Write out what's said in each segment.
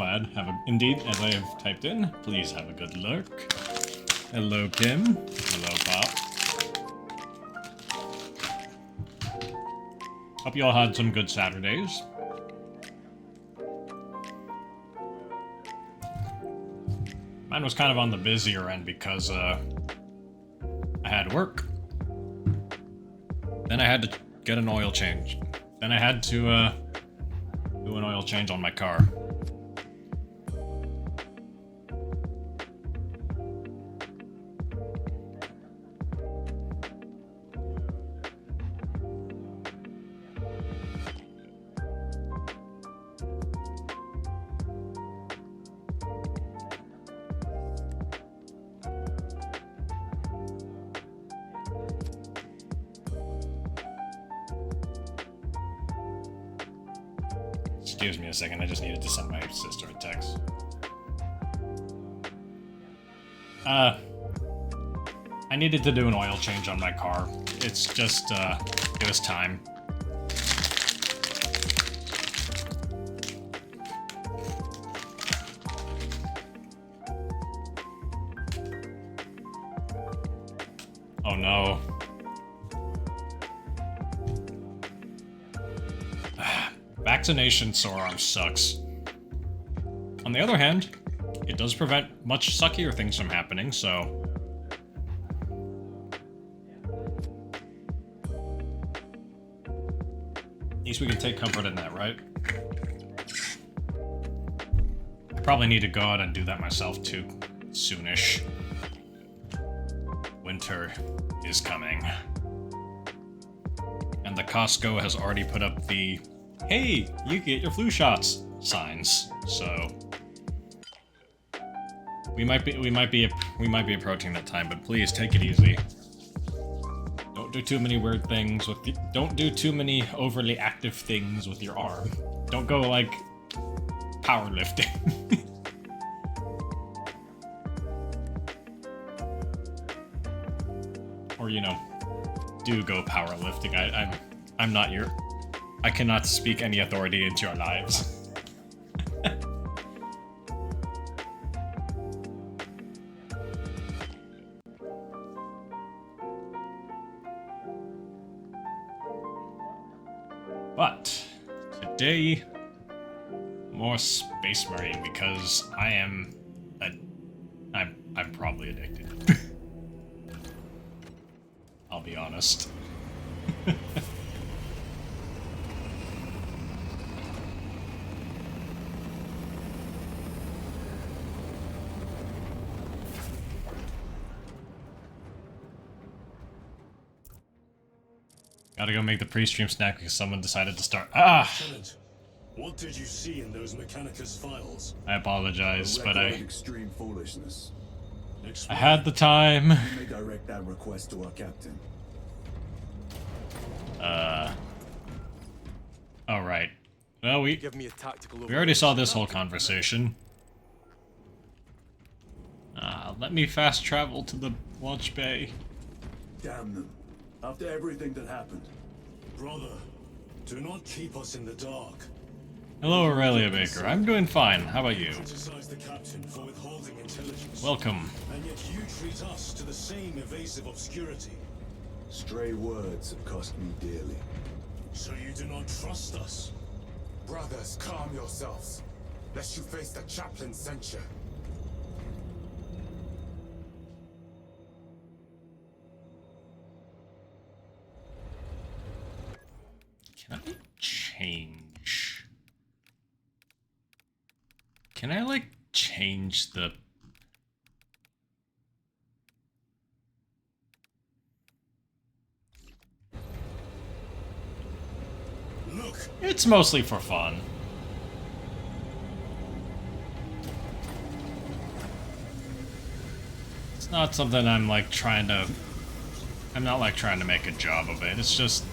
glad. Indeed, as I have typed in, please have a good look. Hello, Kim. Hello, Pop. Hope you all had some good Saturdays. Mine was kind of on the busier end because, I had work. Then I had to get an oil change. Then I had to, do an oil change on my car. Excuse me a second, I just needed to send my sister a text. I needed to do an oil change on my car. It's just, it was time. Oh no. Vaccination sore arm sucks. On the other hand, it does prevent much suckier things from happening, so... At least we can take comfort in that, right? I probably need to go out and do that myself too, soonish. Winter is coming. And the Costco has already put up the "Hey, you get your flu shots" signs, so we might be approaching that time, but please take it easy. Don't do too many weird things with don't do too many overly active things with your arm. Don't go like powerlifting. Or, you know, do go powerlifting. I'm not your... I cannot speak any authority into your lives. But today, more Space Marine because I'm probably addicted. I'll be honest. Gotta go make the pre-stream snack because someone decided to start. Lieutenant, what did you see in those Mechanicus files? I apologize, but extreme foolishness. I had the time. You may direct that request to our captain. All right. Well, we already saw this whole conversation. Let me fast travel to the launch bay. Damn them. After everything that happened. Brother, do not keep us in the dark. Hello, Aurelia Baker. I'm doing fine. How about you? Criticize the captain for withholding intelligence. Welcome. And yet you treat us to the same evasive obscurity. Stray words have cost me dearly. So you do not trust us? Brothers, calm yourselves, lest you face the chaplain's censure. Can I change? Can I, like, change the... Look! It's mostly for fun. It's not something I'm, like, trying to... I'm not, like, trying to make a job of it. It's just...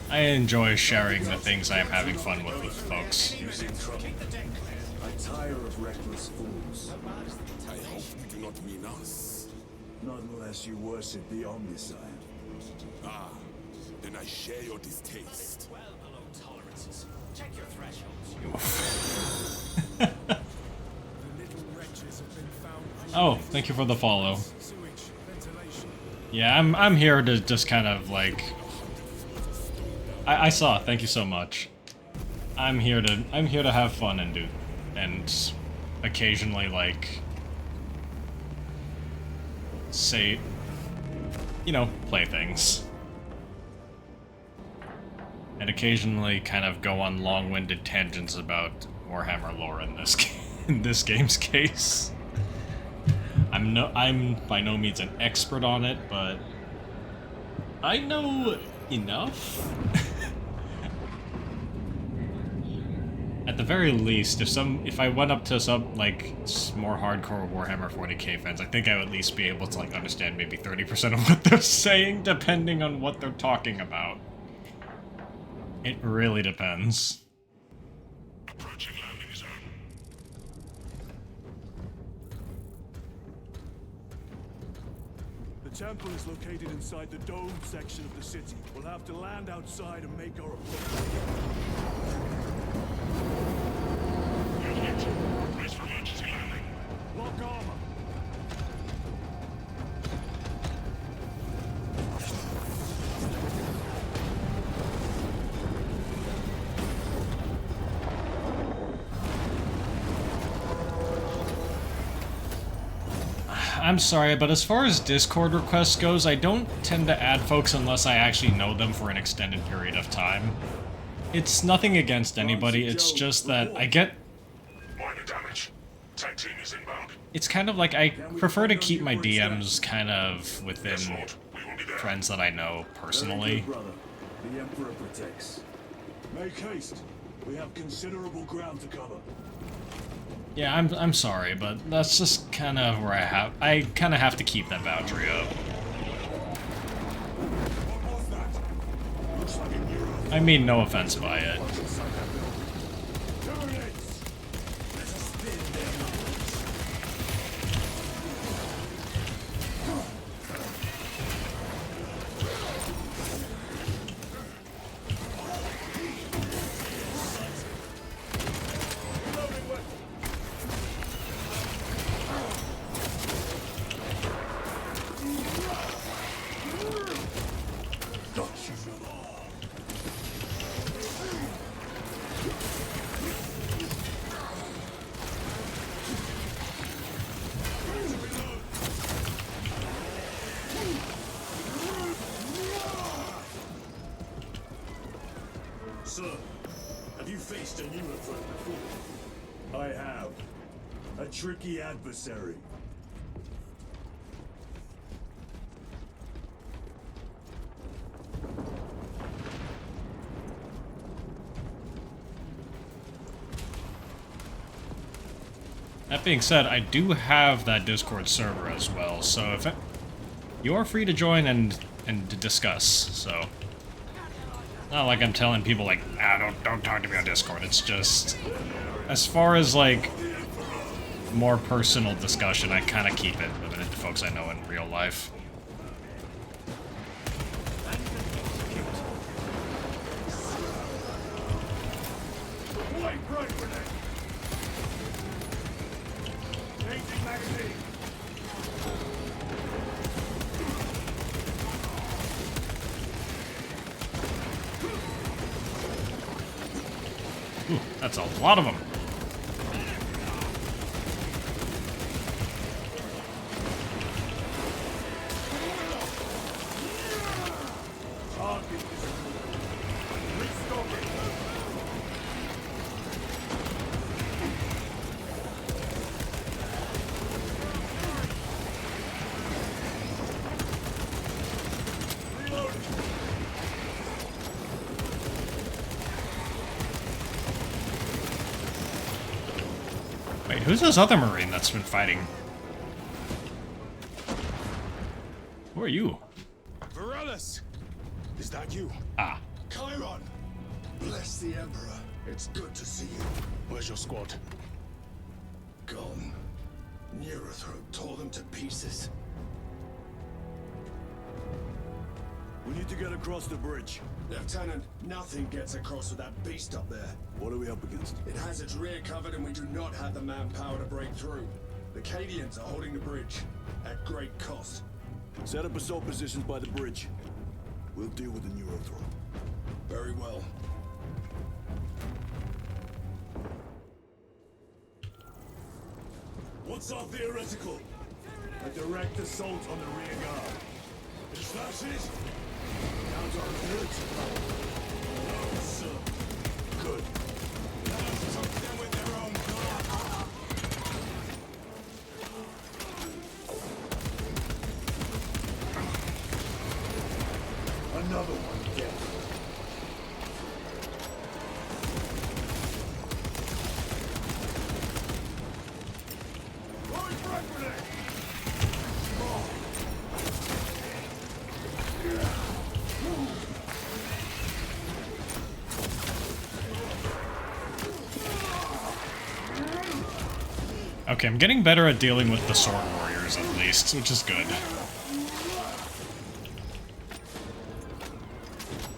I enjoy sharing the things I am having fun with folks. I tire of reckless fools. I hope you do not mean us. Not unless you worship the Omniscient. Ah, then I share your distaste. Check your thresholds. Oh, thank you for the follow. Yeah, I'm here to just kind of like I saw, thank you so much. I'm here to have fun and occasionally like say, you know, play things. And occasionally kind of go on long-winded tangents about Warhammer lore in this in this game's case. I'm by no means an expert on it, but I know enough. At the very least, if I went up to some like more hardcore Warhammer 40k fans, I think I would at least be able to like understand maybe 30% of what they're saying, depending on what they're talking about. It really depends. Approaching landing zone. The temple is located inside the dome section of the city. We'll have to land outside and make our approach. Unit, brace for emergency landing. Lock armor. I'm sorry, but as far as Discord requests goes, I don't tend to add folks unless I actually know them for an extended period of time. It's nothing against anybody, it's just that I get... Minor damage. Tag team is inbound. It's kind of like I prefer to keep my DMs kind of within Yes, Lord. We will be there. friends that I know personally. Very good, brother. The Emperor protects. Make haste. We have considerable ground to cover. Yeah, I'm sorry, but that's just kind of where I kind of have to keep that boundary up. What was that? Looks like a Nero. I mean no offense by it. Inside that building. Terminates. Let us spin their numbers. Sir, have you faced a newer threat before? I have. A tricky adversary. That being said, I do have that Discord server as well, so if you are free to join and to discuss. So not like I'm telling people like, ah, don't talk to me on Discord. It's just as far as like more personal discussion, I kind of keep it limited to folks I know in real life. Right, grenade. Changing magazine. Ooh, that's a lot of them. Target is restocking. Reloading. Wait, who's this other Marine that's been fighting? Who are you? Varellus! Is that you? Ah, Chiron! Bless the Emperor. It's good to see you. Where's your squad? Gone. Neurothroat tore them to pieces. Will you need to get across the bridge. Lieutenant, nothing gets across with that beast up there. What are we up against? It has its rear covered and we do not have the manpower to break through. The Cadians are holding the bridge, at great cost. Set up assault positions by the bridge. We'll deal with the Neurothrow. Very well. What's our theoretical? A direct assault on the rear guard. Is that it? Counter-artillery power. No, sir. Good. Let us took them with their own blood. Another one dead. Throwing frag grenade! Okay, I'm getting better at dealing with the sword warriors at least, which is good.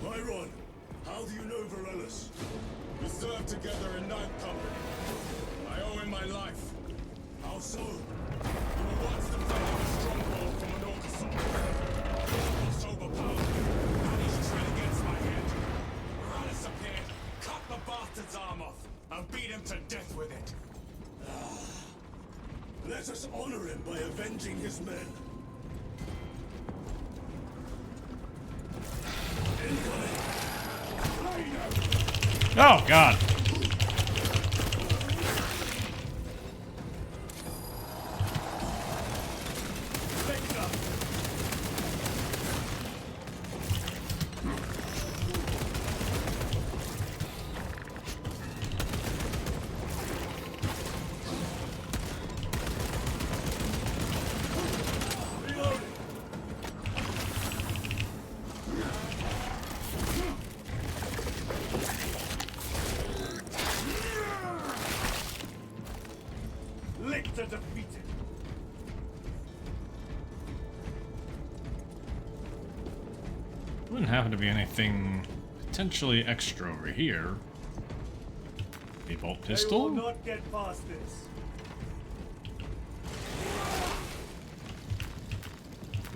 Myron, how do you know Varellus? We served together in Ninth Company. I owe him my life. How so? We were once defending a stronghold from an Orcasaur. He's overpowered. Now he's tread against my head. Morales appeared, cut the bastard's arm off, and beat him to death with it. Let us honor him by avenging his men. Incoming! Oh, God. Lictor defeated. Wouldn't happen to be anything potentially extra over here. A bolt They will pistol? not get past this.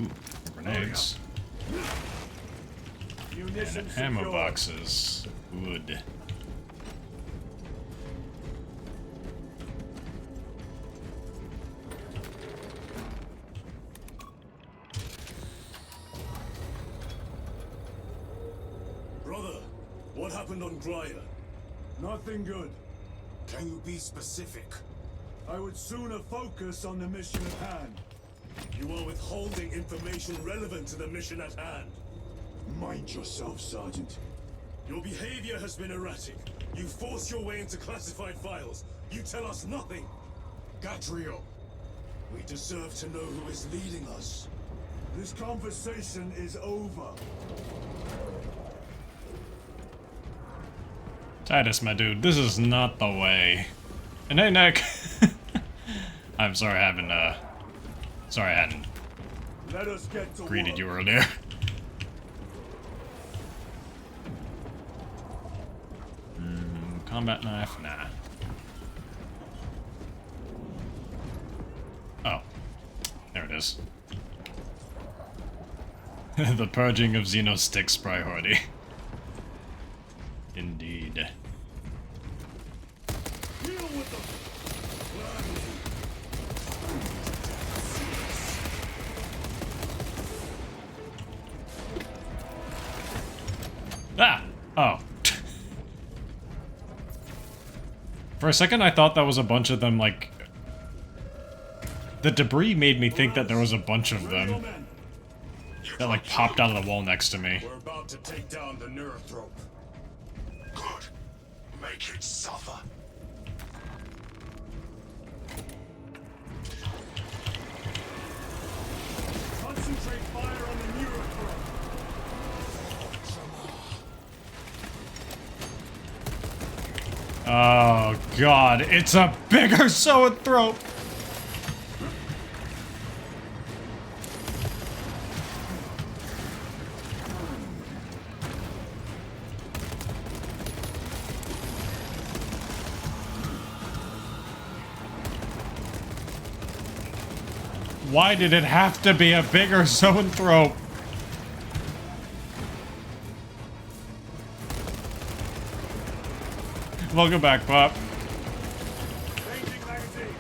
Ooh, grenades. Munitions And ammo secure. boxes. Wood. Brother, what happened on Grya? Nothing good. Can you be specific? I would sooner focus on the mission at hand. You are withholding information relevant to the mission at hand. Mind yourself, Sergeant. Your behavior has been erratic. You force your way into classified files. You tell us nothing. Gadriel. We deserve to know who is leading us. This conversation is over. Titus, my dude, this is not the way. And hey, Nick. I'm sorry I haven't, sorry I hadn't Let us get to greeted work. you earlier. Combat knife? Nah. Oh. There it is. The purging of Xenostic's priority. Indeed. Deal with them. Ah! Oh. For a second I thought that was a bunch of them, like... The debris made me think that there was a bunch of them that, like, popped out of the wall next to me. We're about to take down the Neurothrope. Good. Make it suffer. Concentrate fire on the Neurothrope. Oh god, it's a bigger zoanthrope! Why did it have to be a bigger zoanthrope? Welcome back, Pop. Changing magazine.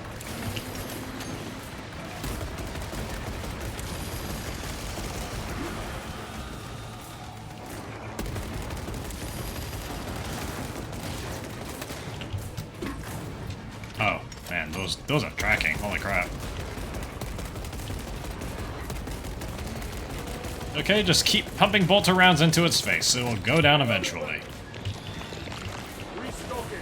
Oh, man, those are tracking. Holy crap. Okay, just keep pumping bolter rounds into its face. It will go down eventually. Restocking.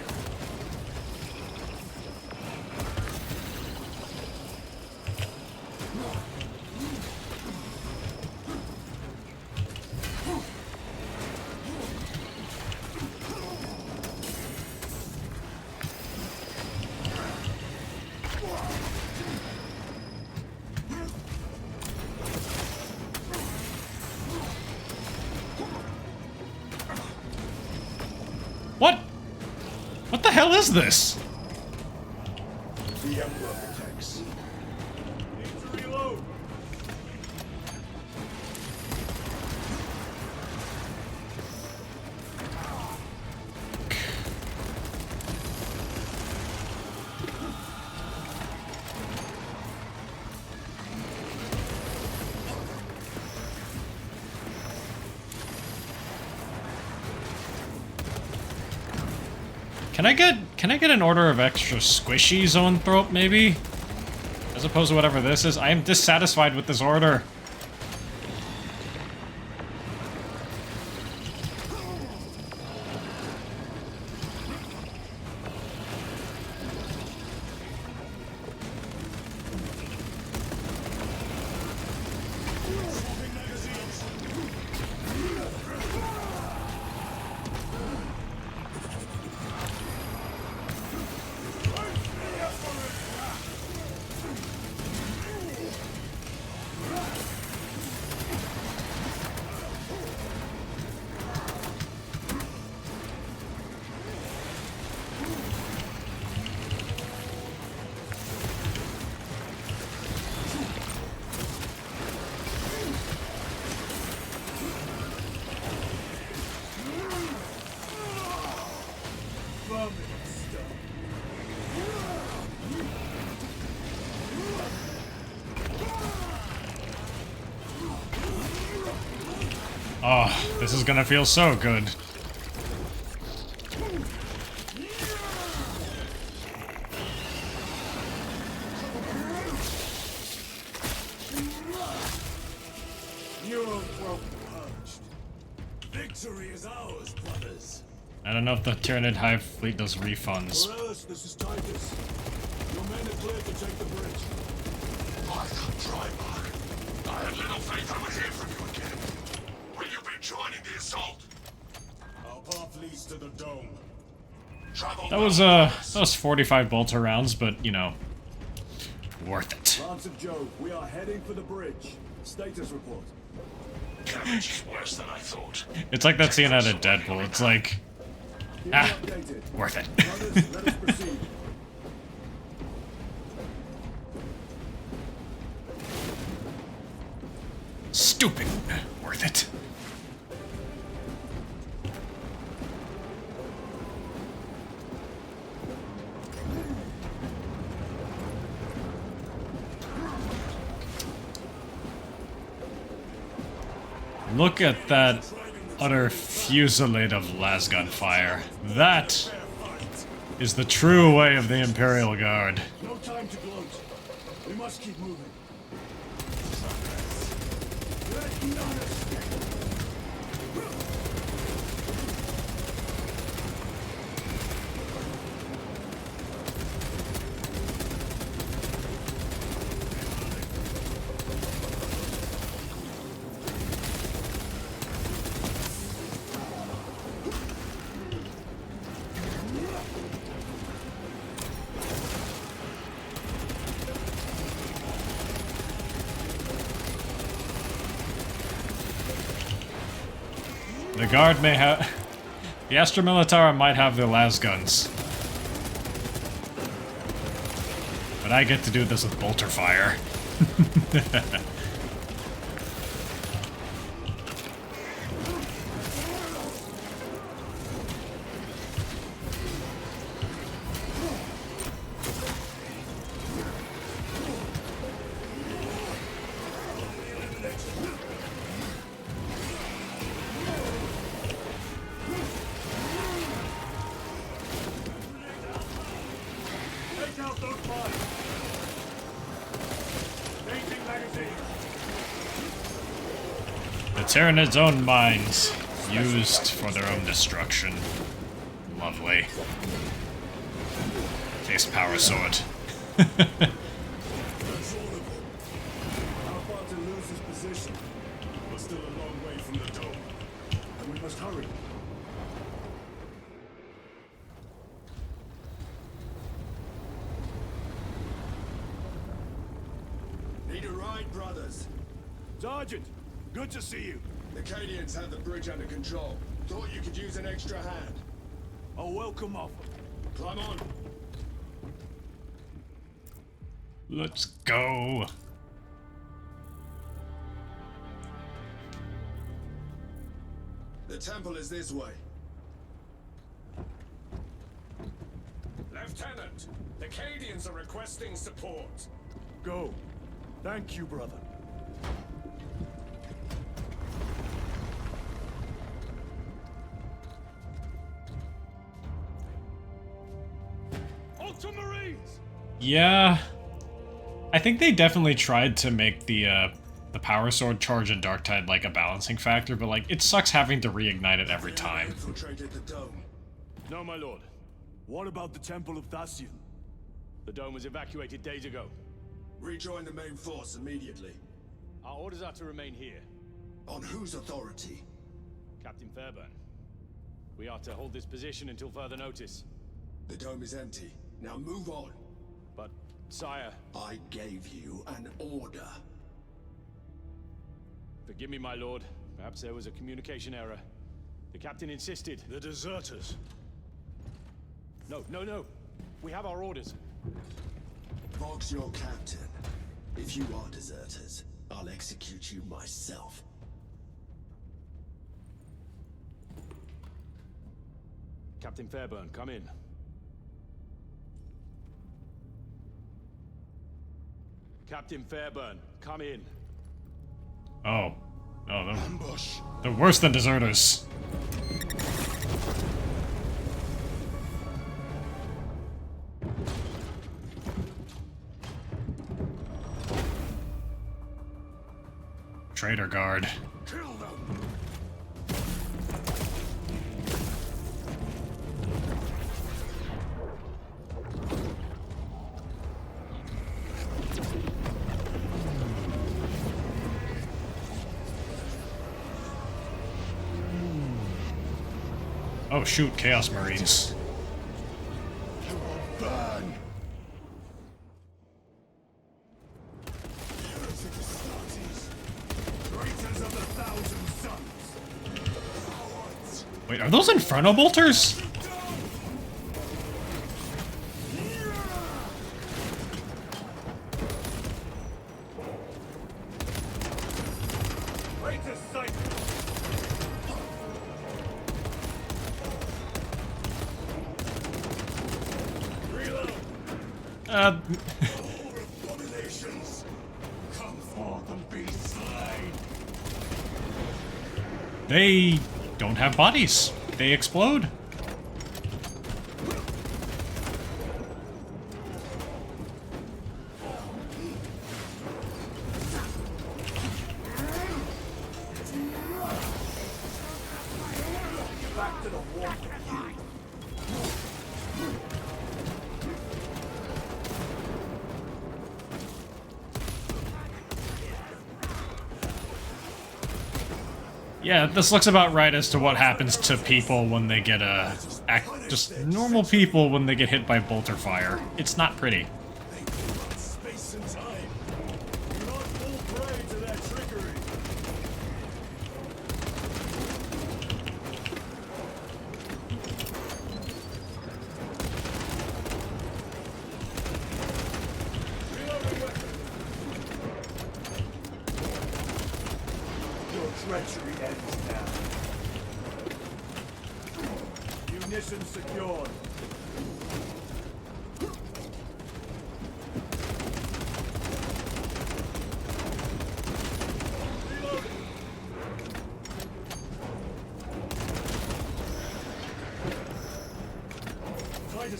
What? What the hell is this? The Emperor protects. Need to reload. Can I get an order of extra squishy zoanthrope, maybe? As opposed to whatever this is? I am dissatisfied with this order. Swapping magazines. Vermin stuff. Oh, this is gonna feel so good. Neurothrope purged. Victory is ours, brothers. I don't know if the Tyranid Hive fleet does refunds. First, this is Titus. Your men are clear to take the bridge. I could try, Mark. I had little faith I would hear from you again. Will you be joining the assault? Our path leads to the dome. Travel That was 45 bolter rounds, but you know, worth it. Lance of Jove, we are heading for the bridge. Status report. Damage is worse than I thought. It's like that scene out of Deadpool. It's like, Keep ah, me updated. worth it. Brothers, let us proceed. Stupid. Worth it. Look at that utter fusillade of lasgun fire. That is the true way of the Imperial Guard. No time to gloat. We must keep moving. Let none escape. The Guard may have... The Astra Militara might have the lasguns. But I get to do this with bolter fire. Take out those mines. Changing magazine. The Tyranid's own minds, used for their own destruction. Lovely. Taste power sword. That's all of it. How far to lose his position? We're still a long way from the dome. And we must hurry. Need a ride, brothers? Sergeant, good to see you. The Cadians have the bridge under control. Thought you could use an extra hand. A welcome offer. Climb on. Let's go. The temple is this way. Lieutenant, the Cadians are requesting support. Go. Thank you, brother. Ultramarines! Yeah. I think they definitely tried to make the power sword charge in Darktide like a balancing factor, but like it sucks having to reignite it every time. Infiltrated the dome. No, my lord. What about the Temple of Thasian? The dome was evacuated days ago. Rejoin the main force immediately. Our orders are to remain here. On whose authority? Captain Fairburn. We are to hold this position until further notice. The dome is empty. Now move on. But, sire, I gave you an order. forgive me, my lord. Perhaps there was a communication error. The captain insisted. The deserters. No. We have our orders. Vox your captain. If you are deserters, I'll execute you myself. Captain Fairburn, come in. Captain Fairburn, come in. Oh. Oh, Ambush. they're worse than deserters. Traitor guard. Kill them! Oh shoot, Chaos Marines. You will burn! Traitors of the Thousand Sons! Cowards! Wait, are those Inferno Bolters? Traitors sighted! Reload! Abominations! Come forth and be slain! They don't have bodies. They explode. Back to the war! Yeah, this looks about right as to what happens to people when they get just normal people when they get hit by bolter fire. It's not pretty. They run space and time. Do not fall prey to their trickery. Reloading weapon. victory ends now. Munitions secured.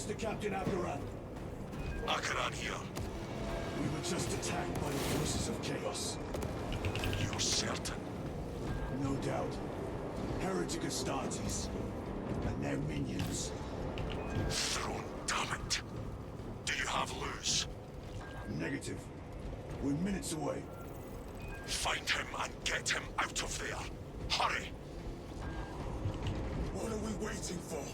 To Captain Abderrahman. Akaran here. We were just attacked by the forces of chaos. You're certain? No doubt. Heretic Astartes and their minions. Throne, damn it. Do you have Luz? Negative. We're minutes away. Find him and get him out of there. Hurry! What are we waiting for?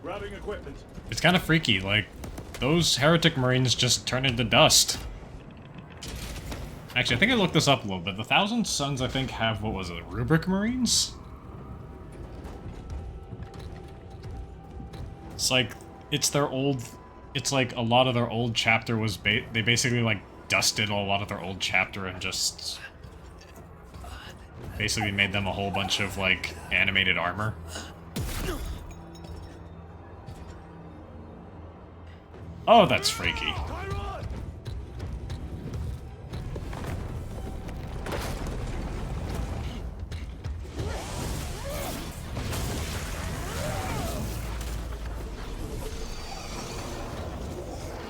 Grabbing equipment. It's kind of freaky, like, those heretic marines just turn into dust. Actually, I think I looked this up a little bit. The Thousand Sons, I think, have, what was it, Rubric marines? It's like, it's their old, it's like a lot of their old chapter was, they basically, like, dusted a lot of their old chapter and just basically made them a whole bunch of, like, animated armor. Oh, that's freaky.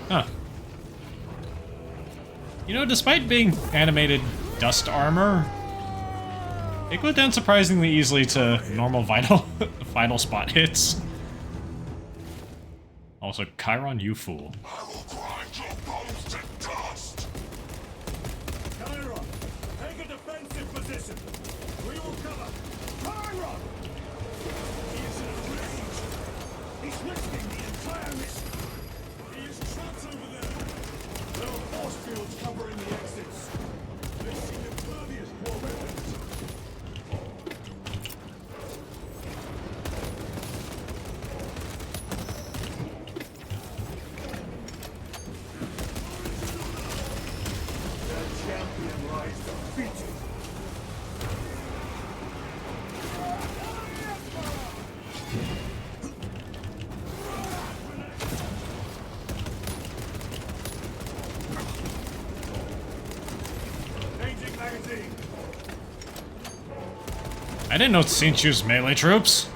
Huh. You know, despite being animated dust armor, it goes down surprisingly easily to normal vital spot hits. Also, Chiron, you fool. I will grind your bones to dust! Chiron, take a defensive position. We will cover. Chiron! He is in a rage. He's risking the entire mission. He is trapped over there. There are force fields covering the exits. They seem impervious to our weapons. I didn't know Tzeentch used melee troops.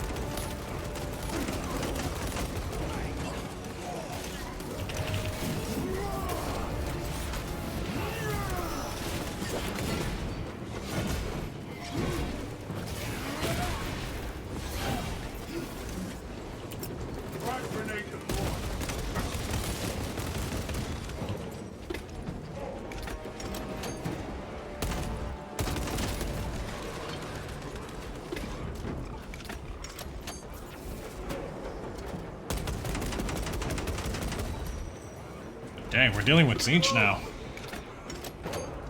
Dang, we're dealing with Tzeentch now.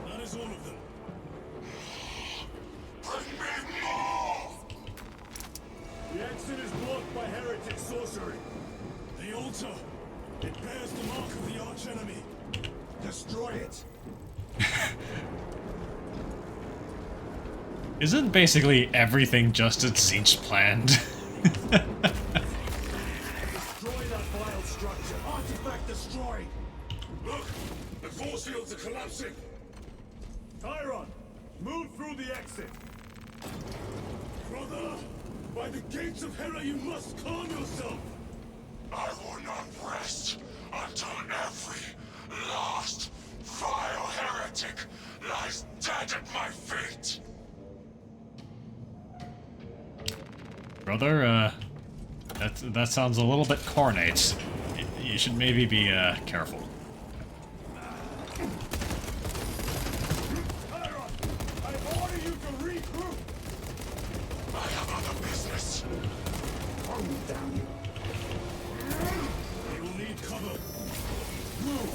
That is all of them. Bring me more! The exit is blocked by heretic sorcery. The altar. It bears the mark of the archenemy. Destroy it. Isn't basically everything just as Tzeentch planned? Destroy that vile structure. Artifact destroyed. Look! The force fields are collapsing! Chiron, move through the exit. Brother, by the gates of Hera you must calm yourself. I will not rest until every last vile heretic lies dead at my feet! Brother, that sounds a little bit cornate. You should maybe be, careful. Chiron, I order you to regroup. I have other business. Calm down. They will need cover. Move.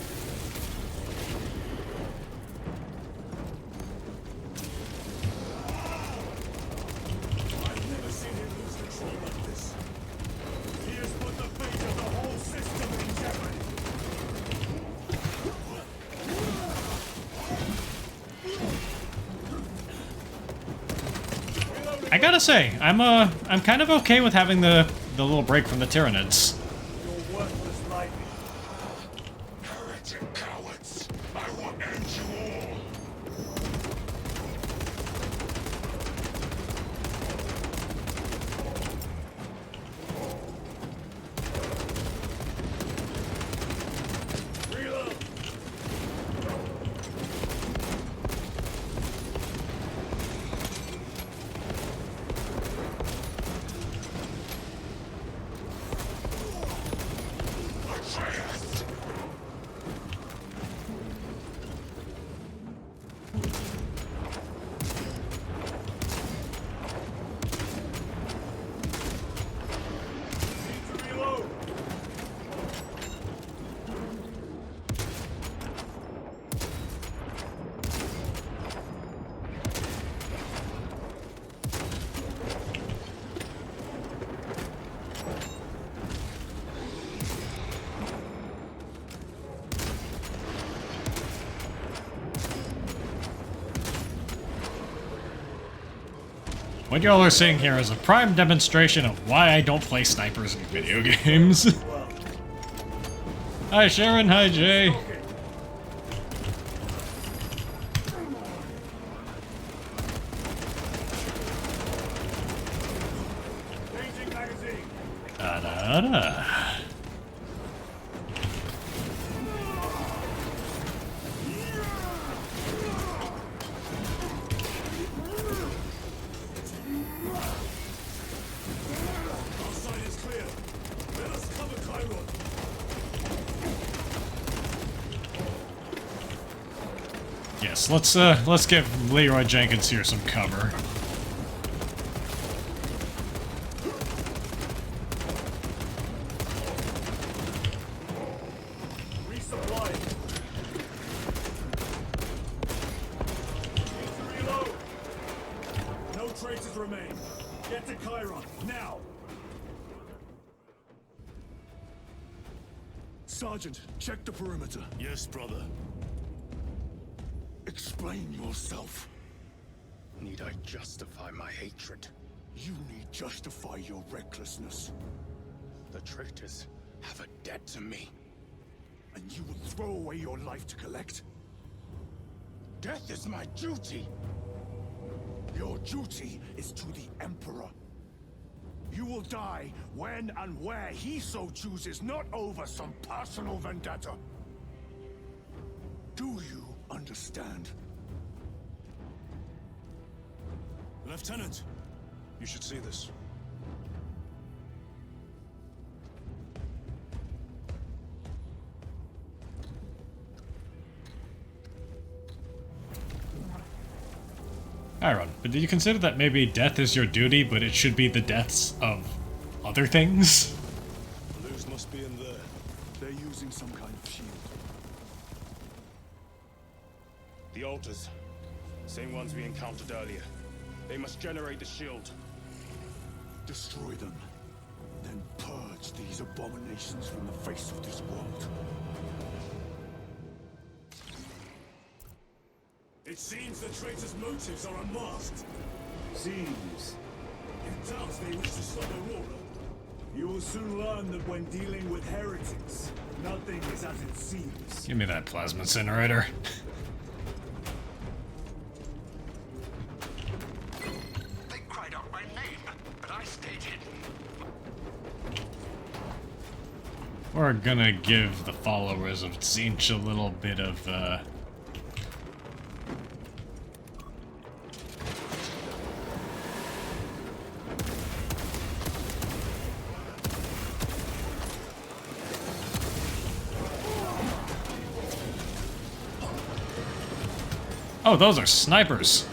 I've never seen him lose control like this. He has put the fate of the whole system in jeopardy. I gotta say, I'm kind of okay with having the little break from the Tyranids. Your worthless life. Heretic cowards! I will end you all! Reload. Atreus! Need to reload. What y'all are seeing here is a prime demonstration of why I don't play snipers in video games. Well, Hi Sharon, hi Jay. okay. Changing magazine. Da da da. Our side is clear. Let us cover Chiron. Yes, let's give Leroy Jenkins here some cover. Resupply. Need to reload. No traces remain. Get to Chiron, now! Sergeant, check the perimeter. Yes, brother. Explain yourself. Need I justify my hatred? You need justify your recklessness. The traitors have a debt to me. And you will throw away your life to collect? Death is my duty. Your duty is to the Emperor. You will die when and where he so chooses, not over some personal vendetta. Do you understand? Lieutenant, you should see this. Iron, but did you consider that maybe death is your duty, but it should be the deaths of other things? Blues must be in there. They're using some kind of shield. The altars. Same ones we encountered earlier. They must generate the shield. Destroy them. Then purge these abominations from the face of this world. It seems the traitors' motives are unmasked. Seems. You doubt they wish to stop Aurora? You will soon learn that when dealing with heretics, nothing is as it seems. Give me that plasma incinerator. They cried out my name, but I stayed hidden. We're gonna give the followers of Tzeentch a little bit of, Oh, those are snipers.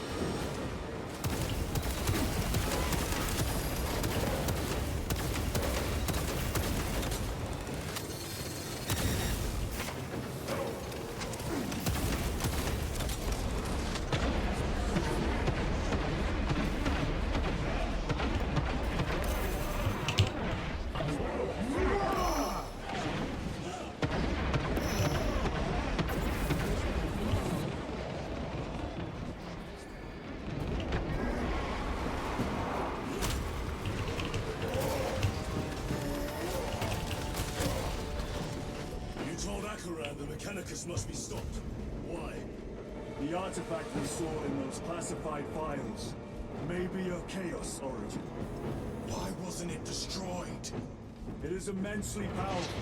Lord Akaran, the Mechanicus must be stopped. Why? The artifact we saw in those classified files may be of Chaos origin. Why wasn't it destroyed? It is immensely powerful.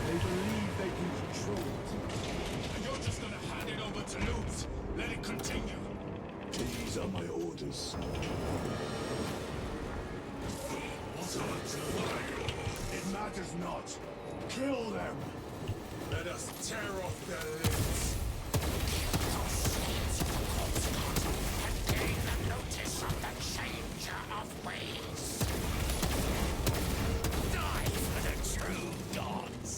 They believe they can control it. And you're just gonna hand it over to Lutz? Let it continue? These are my orders. What am I doing? It matters not. Kill them! Let us tear off their limbs. Gain the notice of the changer of ways. Die for the true gods.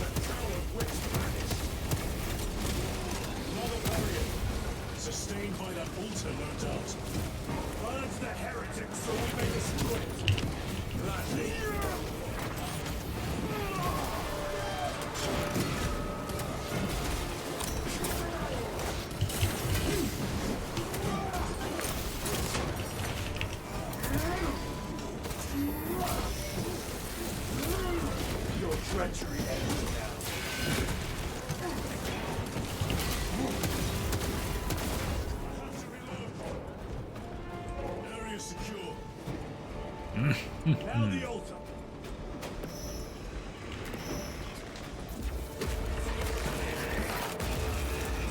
The coward witch vanished. Another warrior. Sustained by that altar, no doubt. Burns the heretic so we may destroy it. Gladly. Your treachery ends now. Have to reload. Area secure. Now the altar.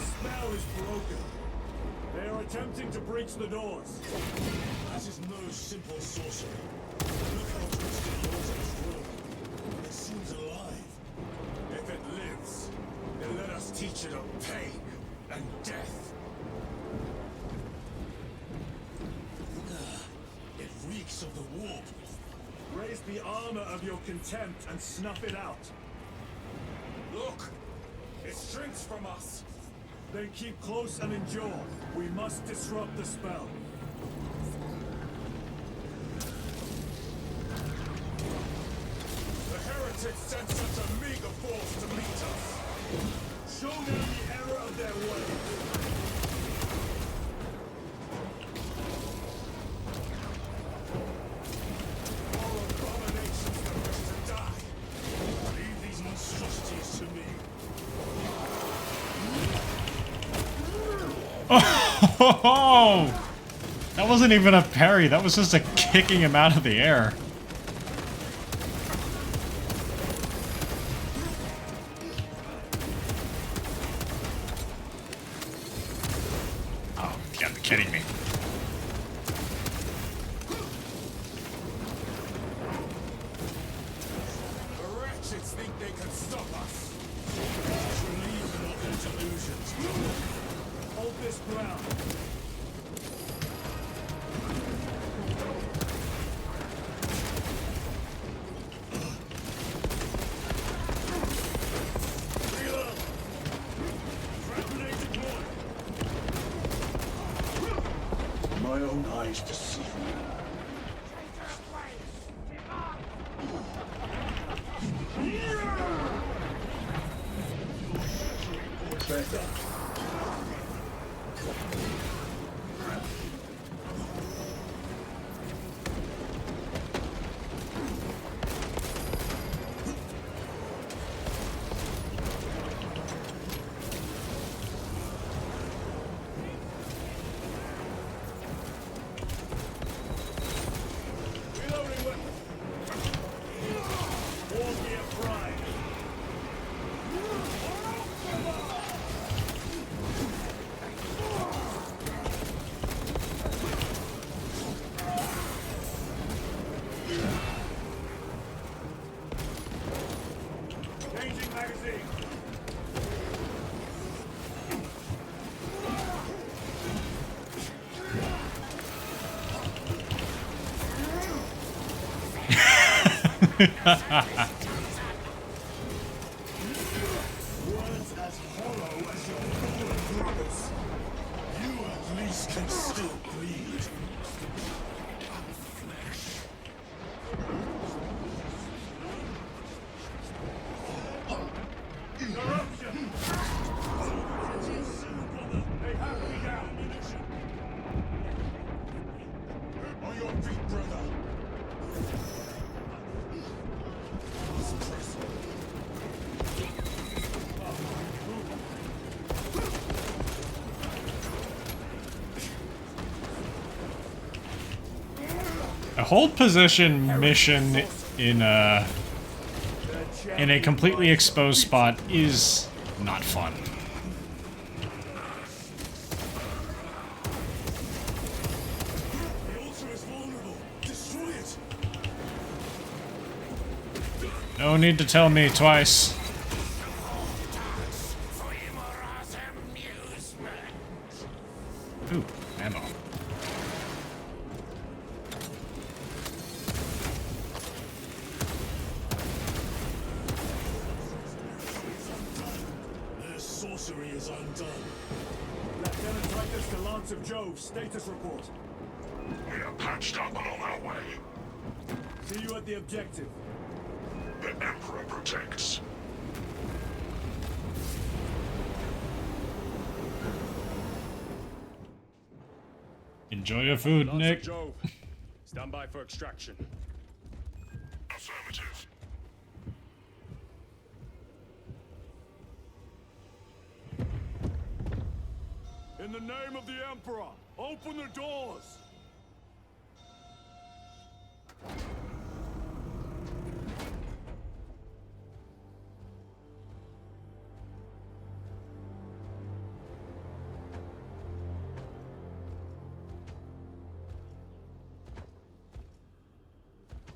Spell is broken. They are attempting to breach the doors. That is no simple sorcery. Look how twisted the altar has grown. It seems alive. If it lives, then let us teach it of pain and death. It reeks of the warp. Raise the armor of your contempt and snuff it out. Look! It shrinks from us. Then keep close and endure. We must disrupt the spell. The heretics sent such a meager force to meet us. Show them the error of their way. All abominations that wish to die. Leave these monstrosities to me. Oh! That wasn't even a parry, that was just a kicking him out of the air. Oh, you gotta be kidding me. The wretches think they can stop us. Believe in all their delusions. Hold this ground. Reload. Grenade deployed. My own eyes deceive me. Better. Reloading weapon. Won't be a pride. Changing magazine. Words as hollow as your fallen brothers. You at least can still bleed. Corruption! They have me down. On your feet, brother. This prison. hold position mission in a completely exposed spot is not fun. The altar is vulnerable. Destroy it. No need to tell me twice. Ooh, ammo. Their sorcery is undone. Lieutenant Titus to Lance of Jove, status report. We are patched up along our way. See you at the objective. The Emperor protects. Enjoy your food, Lance Nick. of Jove, stand by for extraction. Affirmative. In the name of the Emperor, open the doors!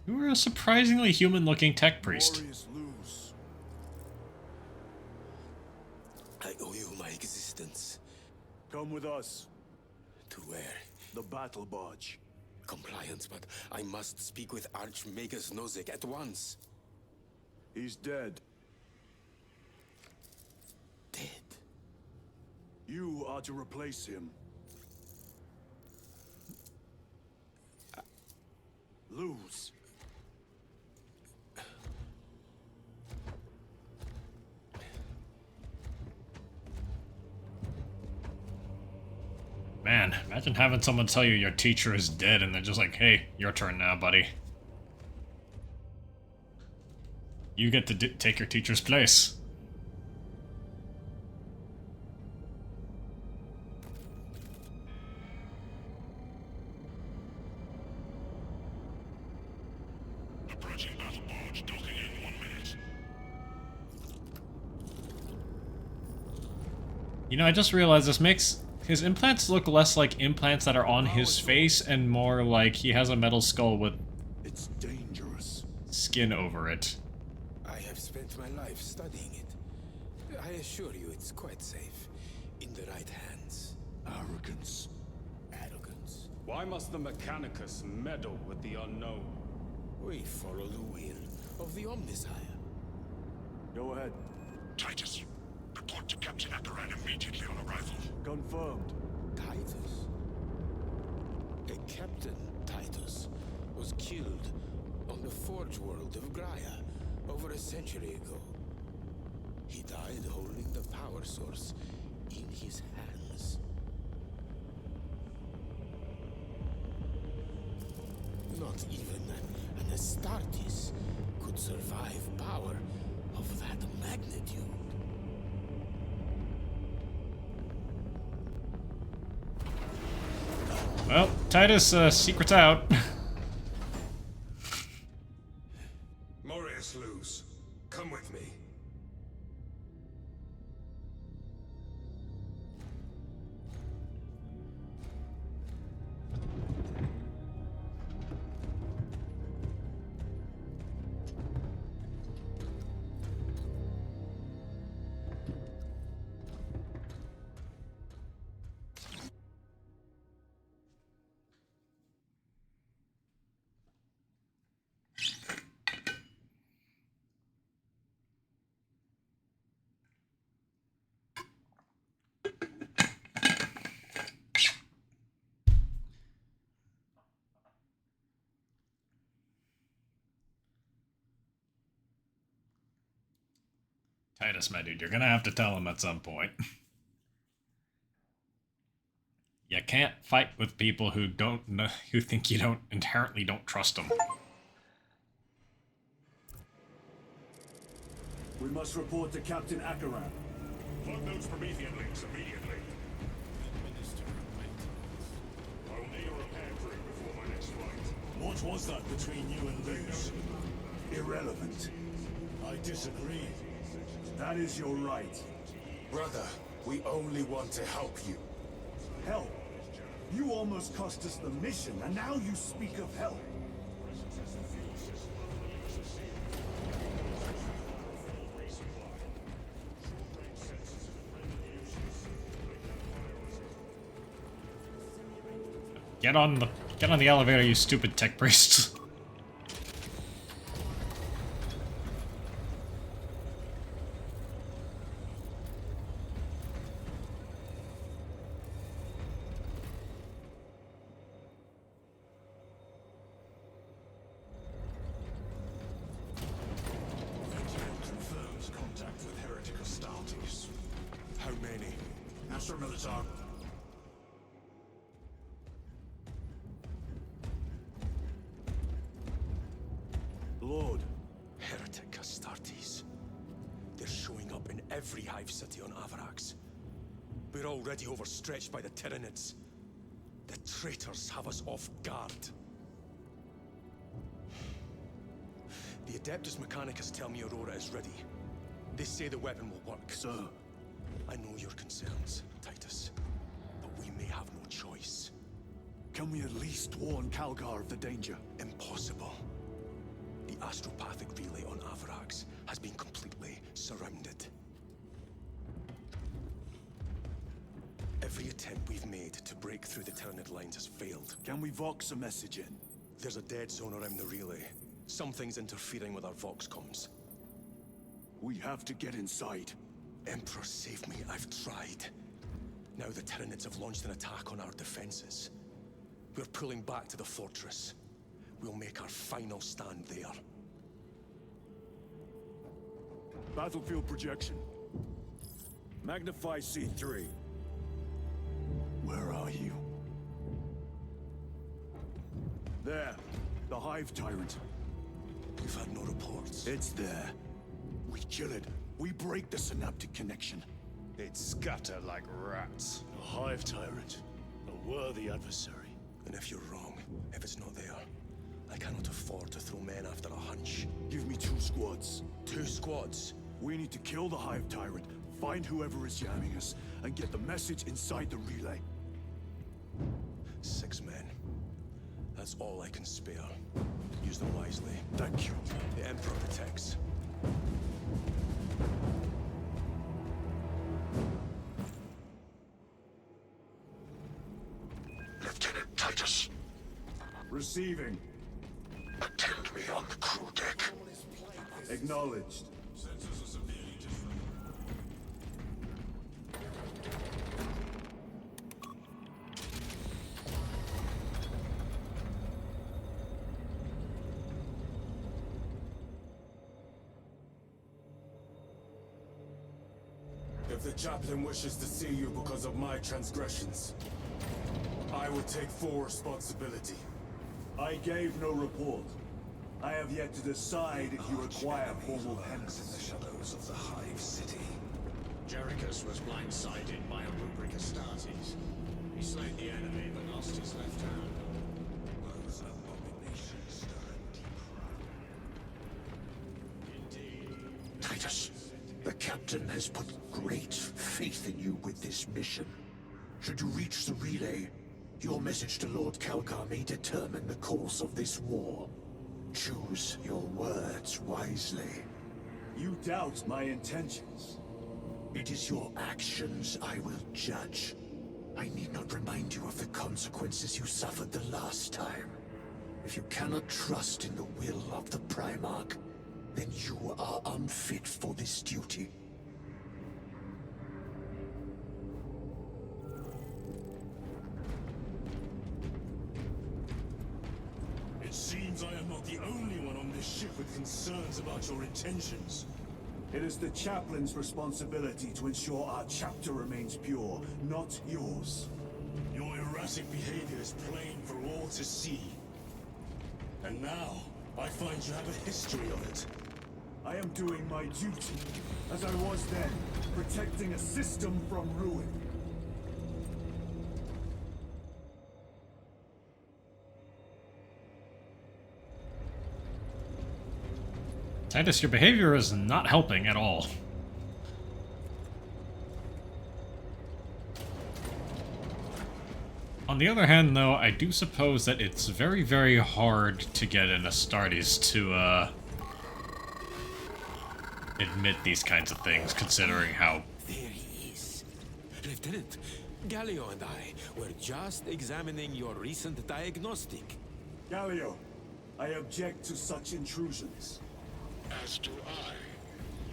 You were a surprisingly human-looking tech priest. Warriors lose. I owe you my existence. Come with us. To where? The battle barge. Compliance, but I must speak with Archmagus Nozick at once. He's dead. Dead. You are to replace him. Lose. Man, imagine having someone tell you your teacher is dead and they're just like, hey, your turn now, buddy. You get to take your teacher's place. Approaching battle barge, docking in 1 minute. You know, I just realized this makes his implants look less like implants that are on his face and more like he has a metal skull with It's dangerous. skin over it. I have spent my life studying it. I assure you it's quite safe. In the right hands. Arrogance. Arrogance. Why must the Mechanicus meddle with the unknown? We follow the will of the Omnisire. Go ahead. Titus, report to Captain Akaran immediately on arrival. Confirmed. Titus. A Captain Titus was killed on the Forge world of Graia over a century ago. He died holding the power source in his hands. Not even an Astartes could survive power of that magnitude. Well, Titus, secret's out. Morius lose. Come with me. Titus, my dude, you're gonna have to tell him at some point. You can't fight with people who don't know, who think you don't inherently don't trust them. We must report to Captain Akaran. Plug those Promethean links immediately. I will need a repair crew before my next flight. What was that between you and Luz? Irrelevant. I disagree. That is your right. Brother, we only want to help you. Help? You almost cost us the mission, and now you speak of help. Get on the elevator, you stupid tech priests. Confirms contact with Heretic Astartes. How many? Master Militar. Lord, Heretic Astartes. They're showing up in every hive city on Avarax. We're already overstretched by the Tyranids. The traitors have us off guard. The Adeptus Mechanicus tell me Aurora is ready. They say the weapon will work. sir. I know your concerns, Titus, but we may have no choice. Can we at least warn Calgar of the danger? Impossible. The astropathic relay on Avarax has been completely surrounded. Every attempt we've made to break through the Tyranid lines has failed. Can we vox a message in? There's a dead zone around the relay. Something's interfering with our vox comms. We have to get inside. Emperor, save me. I've tried. Now the Tyranids have launched an attack on our defenses. We're pulling back to the fortress. We'll make our final stand there. Battlefield projection. Magnify C3. Where are you? There. The Hive Tyrant. We've had no reports. It's there. We kill it. We break the synaptic connection. They'd scatter like rats. A Hive Tyrant. A worthy adversary. And if you're wrong, if it's not there, I cannot afford to throw men after a hunch. Give me 2 squads. 2 squads? We need to kill the Hive Tyrant, find whoever is jamming us, and get the message inside the relay. 6 men. That's all I can spare. Use them wisely. Thank you. The Emperor protects. Lieutenant Titus, Receiving. attend me on the crew deck. Acknowledged. Sensors are severely different. If the chaplain wishes to see you because of my transgressions, I would take full responsibility. I gave no report. I have yet to decide if you require formal penance. In the shadows of the Hive City. Jerichus was blindsided by a rubric Astartes. He slayed the enemy but lost his left hand. Those abominations stir a deep frown. Indeed. Titus, the captain has put great faith in you with this mission. Should you reach the relay, your message to Lord Calgar may determine the course of this war. Choose your words wisely. You doubt my intentions. It is your actions I will judge. I need not remind you of the consequences you suffered the last time. If you cannot trust in the will of the Primarch, then you are unfit for this duty. It seems I am not the only one on this ship with concerns about your intentions. It is the chaplain's responsibility to ensure our chapter remains pure, not yours. Your erratic behavior is plain for all to see. And now, I find you have a history of it. I am doing my duty, as I was then, protecting a system from ruin. Titus, your behavior is not helping at all. On the other hand, though, I do suppose that it's very, very hard to get an Astartes to, admit these kinds of things, considering how... There he is. Lieutenant, Gallio and I were just examining your recent diagnostic. Gallio, I object to such intrusions. As do I.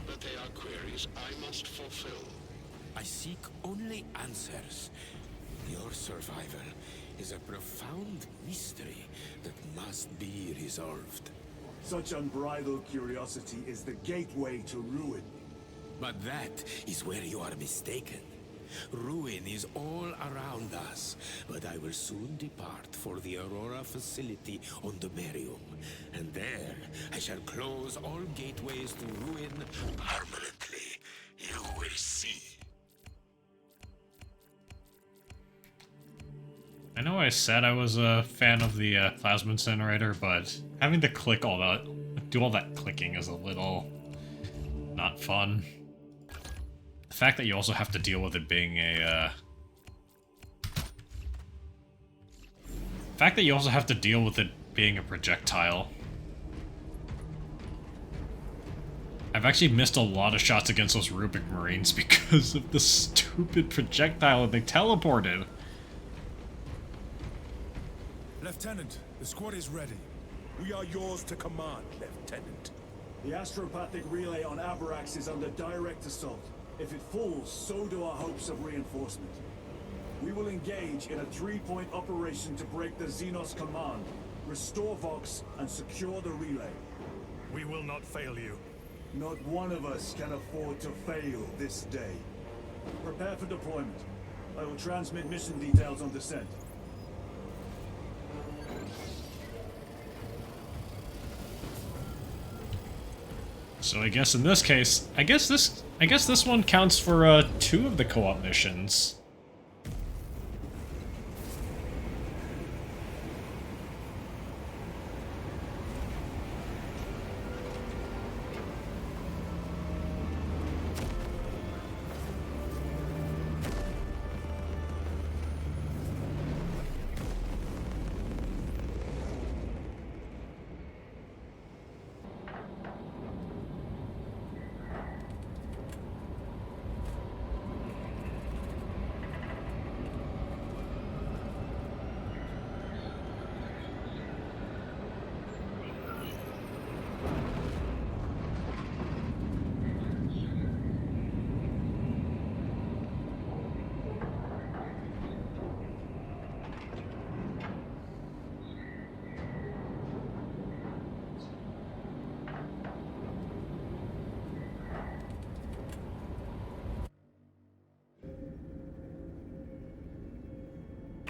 But they are queries I must fulfill. I seek only answers. Your survival is a profound mystery that must be resolved. Such unbridled curiosity is the gateway to ruin. But that is where you are mistaken. Ruin is all around us, but I will soon depart for the Aurora facility on the Merium. And there, I shall close all gateways to ruin permanently. You will see. I know I said I was a fan of the plasma incinerator, but having to click all that, do all that clicking is a little not fun. The fact that you also have to deal with it being a, projectile. I've actually missed a lot of shots against those Rubik Marines because of the stupid projectile that they teleported. Lieutenant, the squad is ready. We are yours to command, Lieutenant. The astropathic relay on Avarax is under direct assault. If it falls, so do our hopes of reinforcement. We will engage in a 3-point operation to break the Xenos command, restore Vox, and secure the relay. We will not fail you. Not one of us can afford to fail this day. Prepare for deployment. I will transmit mission details on descent. So I guess in this case, I guess this one counts for 2 of the co-op missions.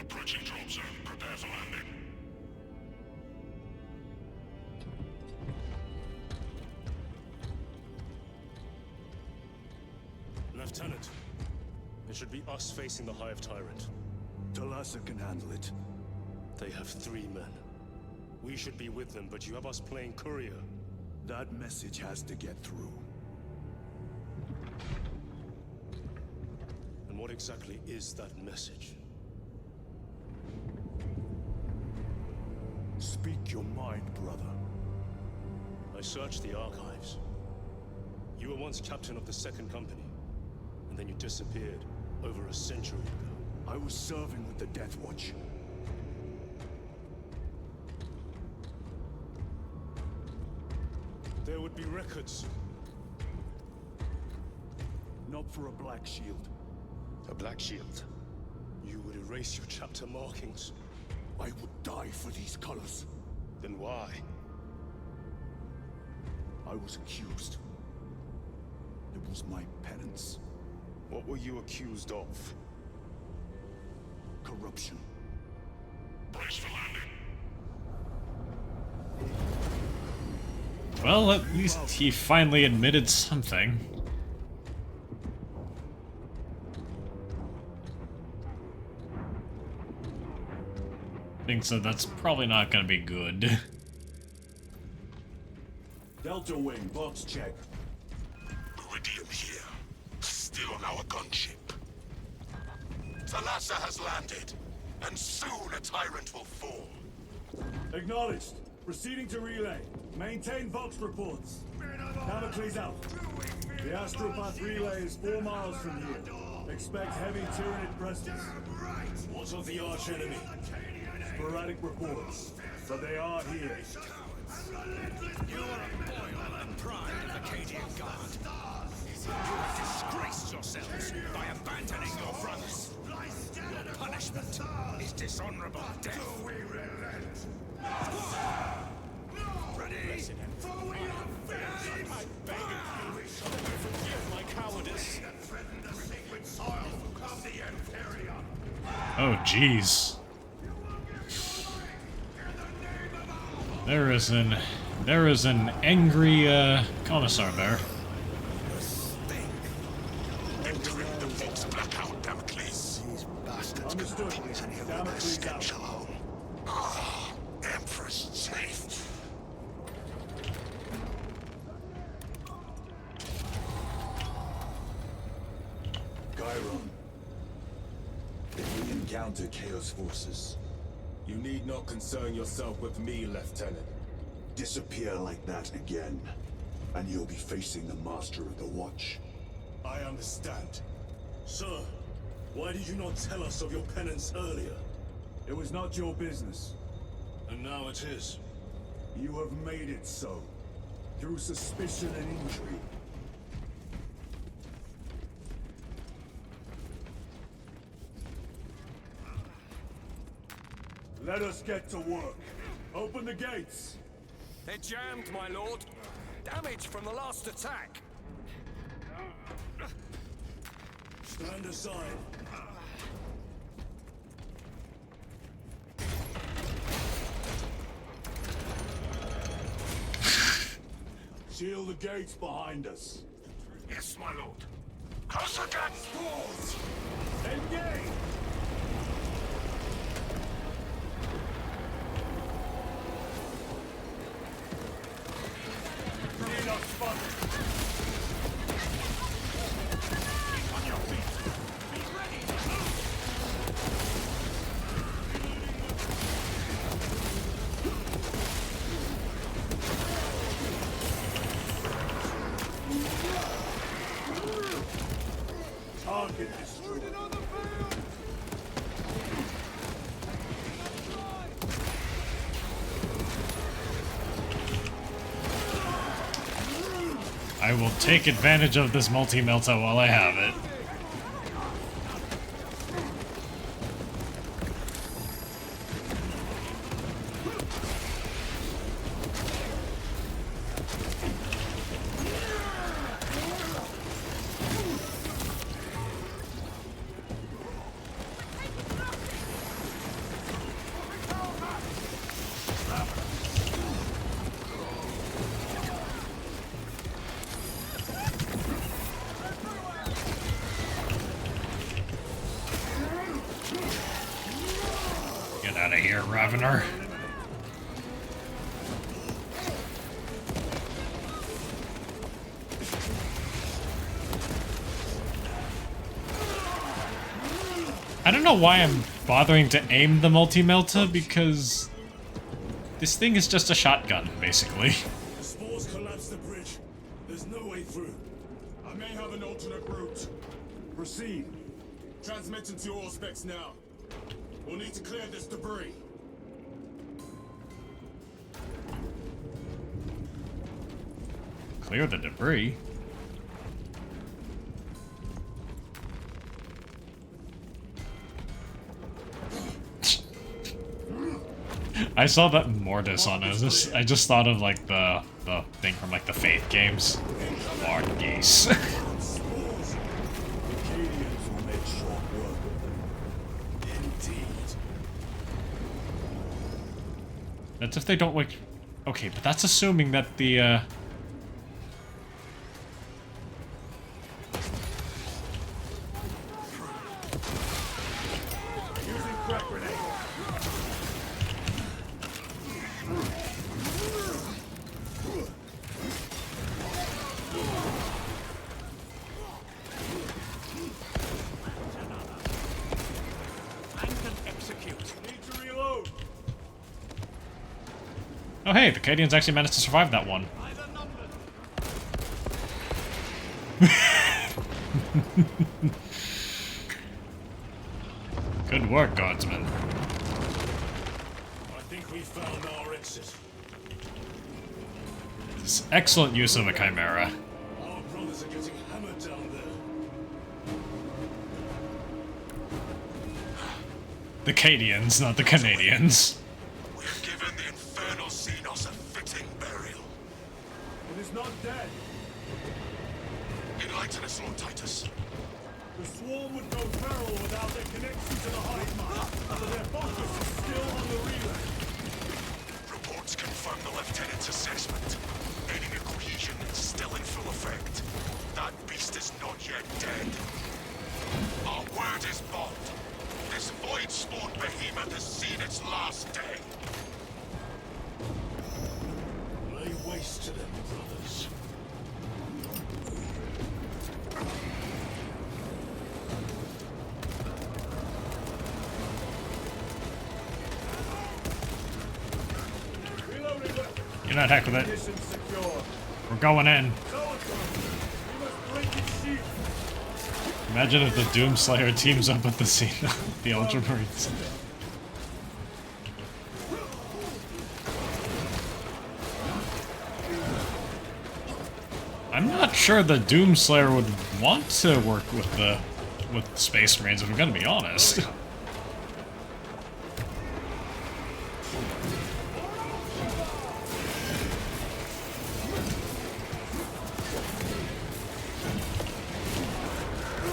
Approaching drop zone. Prepare for landing. Lieutenant, it should be us facing the Hive Tyrant. Talassa can handle it. They have 3 men. We should be with them, but you have us playing courier. That message has to get through. And what exactly is that message? Speak your mind, brother. I searched the archives. You were once captain of the 2nd Company, and then you disappeared over a century ago. I was serving with the Death Watch. There would be records. Not for a Black Shield. A Black Shield? You would erase your chapter markings. I would die for these colors. Then why? I was accused. It was my penance. What were you accused of? Corruption. Brace for landing. Well, at least he finally admitted something. Think so that's probably not gonna be good. Delta Delta Wing, box check. Iridium here. Still on our gunship. Thalassa has landed, and soon a tyrant will fall. Acknowledged. Proceeding to relay. Maintain Vox reports. Damocles out. The Astropath relay is 4 miles from here. Expect heavy Tyranid presence. What of the arch enemy? Sporadic reports, but they are here. You are a foil and pride of Acadian Guard. You have disgraced yourselves by abandoning your brothers. Your punishment is dishonorable death. Ready? For we are finished! I beg of you, forgive my cowardice. Threaten the sacred soil of the Imperium. Oh, jeez. There is an angry commissar there. Entering the Vox blackout, Damocles. These bastards Understood. Damocles out. alone. Ah, Empress safe. Chiron. If we encounter Chaos forces, You need not concern yourself with me, Lieutenant. disappear like that again, and you'll be facing the Master of the Watch. I understand. Sir, why did you not tell us of your penance earlier? It was not your business. And now it is. You have made it so, through suspicion and intrigue. Let us get to work. Open the gates. They're jammed, my lord. Damage from the last attack. Stand aside. Seal the gates behind us. Yes, my lord. Close against walls! Engage! Enough spotted. On your feet! Be ready to move! Target destroyed. I will take advantage of this multi-melta while I have it. Get out of here, Ravener. I don't know why I'm bothering to aim the multi-melta, because this thing is just a shotgun, basically. The spores collapsed the bridge. There's no way through. I may have an alternate route. Proceed. Transmitting to all specs now. We'll need to clear this debris. Clear the debris. I saw that Mortis on it. I just thought of like the thing from like the Faith games. Mortis. Acadians will make short work of them. Indeed. That's if they don't like. Okay, but that's assuming that the Using crack grenade. Oh hey, the Cadians actually managed to survive that one. Good work, Guardsman. I think we found our exit. It's excellent use of a Chimera. Our brothers are getting hammered down there. The Cadians, not the Canadians. We've given the infernal Xenos a fitting burial. It is not dead. Enlighten us, Lord Titus. The swarm would go feral without their connection to the hive mind, so their focus is still on the relay. Reports confirm the Lieutenant's assessment. Enemy cohesion is still in full effect. That beast is not yet dead. Our word is bond. This void-spawned behemoth has seen its last day. Lay waste to them, brothers. Reloading weapon. You're not heck with it. Mission secure. We're going in. So it's we must break its sheath. Imagine if the Doomslayer teams up with the the Ultramarines. I'm not sure the Doomslayer would want to work with the Space Marines, if I'm gonna be honest.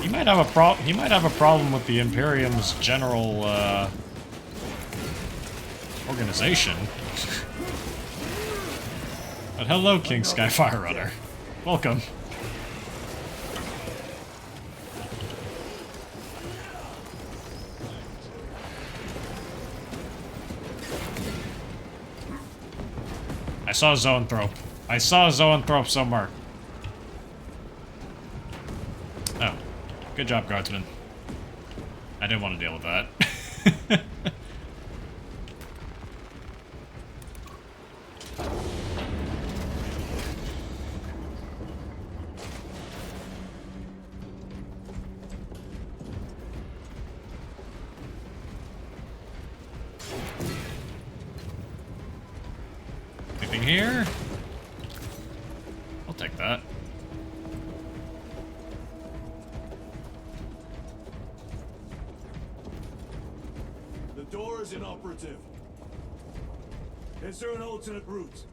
He might have a problem with the Imperium's general organization. But hello, King Skyfire Runner. Welcome. I saw a Zoanthrope. I saw a Zoanthrope somewhere. Oh. Good job, Guardsman. I didn't want to deal with that. Anything here? I'll take that. The door is inoperative. Is there an alternate route?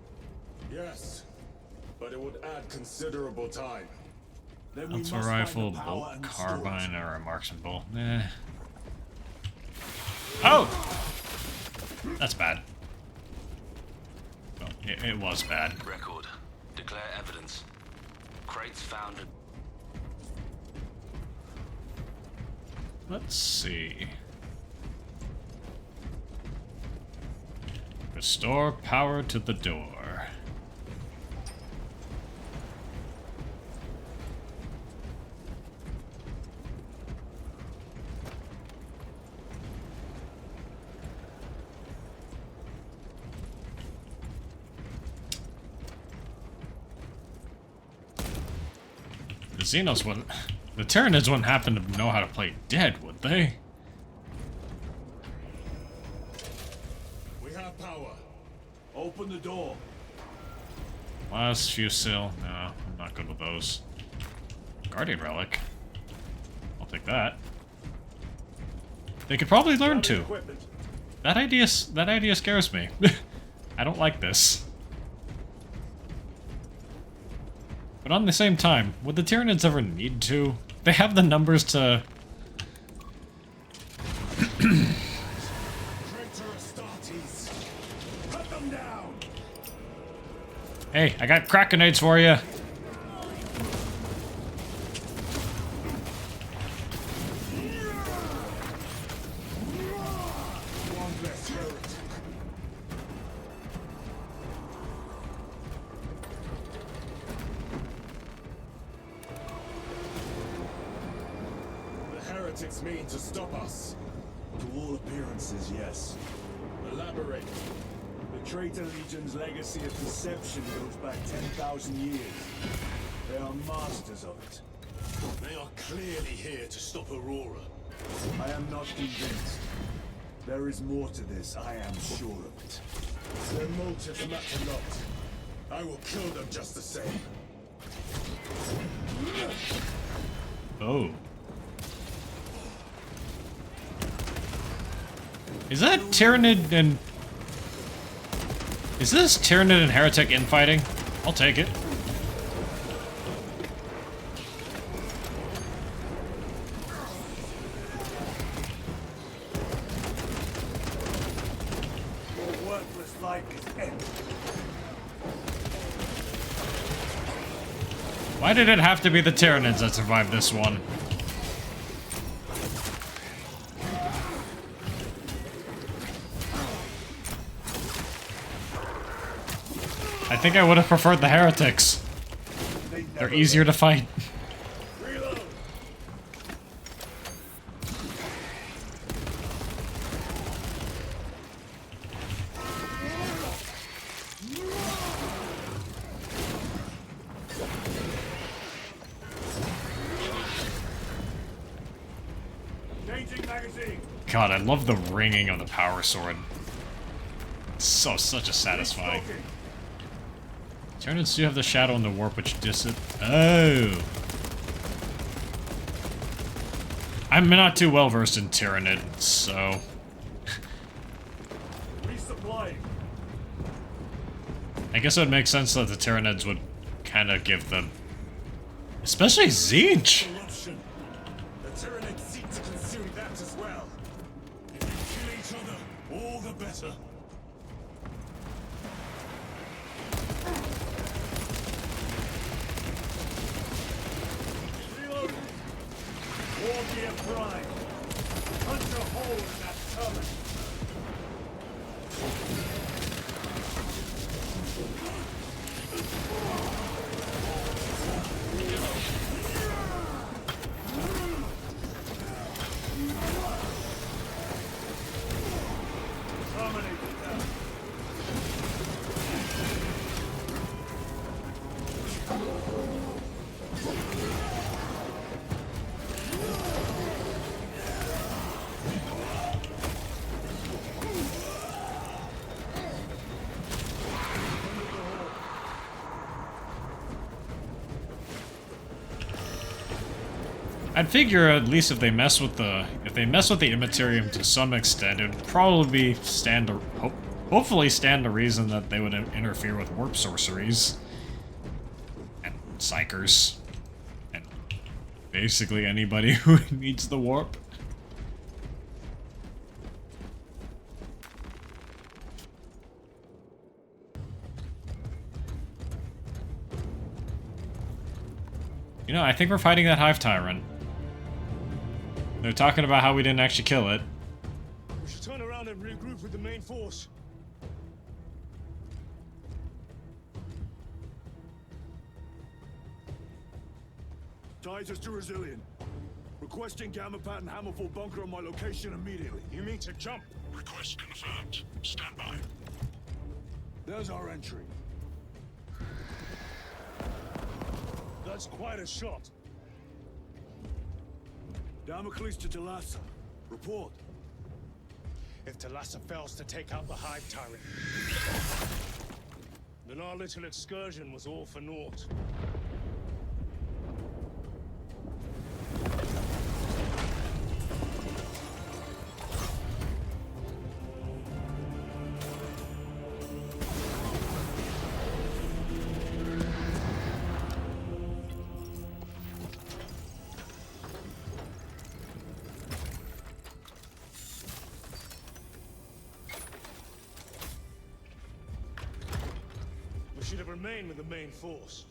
Yes, but it would add considerable time. Then we That's a must find rifle, the power bolt, and carbine, storage. or a marksman bolt. Eh. Oh! That's bad. Well, it was bad. Record. Declare evidence. Crates found. Let's see. Restore power to the door. The Xenos wouldn't... The Tyranids wouldn't happen to know how to play dead, would they? We have power. Open the door. Last fusil. No, I'm not good with those. Guardian relic. I'll take that. They could probably learn Gather to. equipment. That idea scares me. I don't like this. But on the same time, would the Tyranids ever need to? They have the numbers to... Traitor Astartes. Cut them down. Hey, I got crack grenades for you. One less heretic. The heretics mean to stop us. To all appearances, yes. Elaborate. The Traitor Legion's legacy of deception goes back 10,000 years. They are masters of it. They are clearly here to stop Aurora. I am not convinced. There is more to this, I am sure of it. Their motives matter not. I will kill them just the same. Oh. Is that Tyranid and... Is this Tyranid and Heretic infighting? I'll take it. Your worthless life is ended. Why did it have to be the Tyranids that survived this one? I think I would have preferred the Heretics. They're easier to fight. Changing magazine. God, I love the ringing of the power sword. It's such a satisfying. Tyranids do have the shadow and the warp, which Oh. I'm not too well versed in Tyranid, so. Resupplying. I guess it would make sense that the Tyranids would kind of give them. Especially Zinch! Corruption. The Tyranids seek to consume that as well. If you kill each other, all the better. Reloading. Wargear Prime. Punch a hole in that turret. Terminated them. I'd figure at least if they mess with the Immaterium to some extent, it would probably hopefully stand to reason that they would interfere with warp sorceries and psychers and basically anybody who needs the warp. You know, I think we're fighting that Hive Tyrant. They're talking about how we didn't actually kill it. We should turn around and regroup with the main force. Titus to Resilient. Requesting Gamma Pat and Hammerfall bunker on my location immediately. You mean to jump? Request confirmed. Stand by. There's our entry. That's quite a shot. Damocles to Talassa. Report. If Talassa fails to take out the Hive Tyrant, then our little excursion was all for naught. We should have remained with the main force.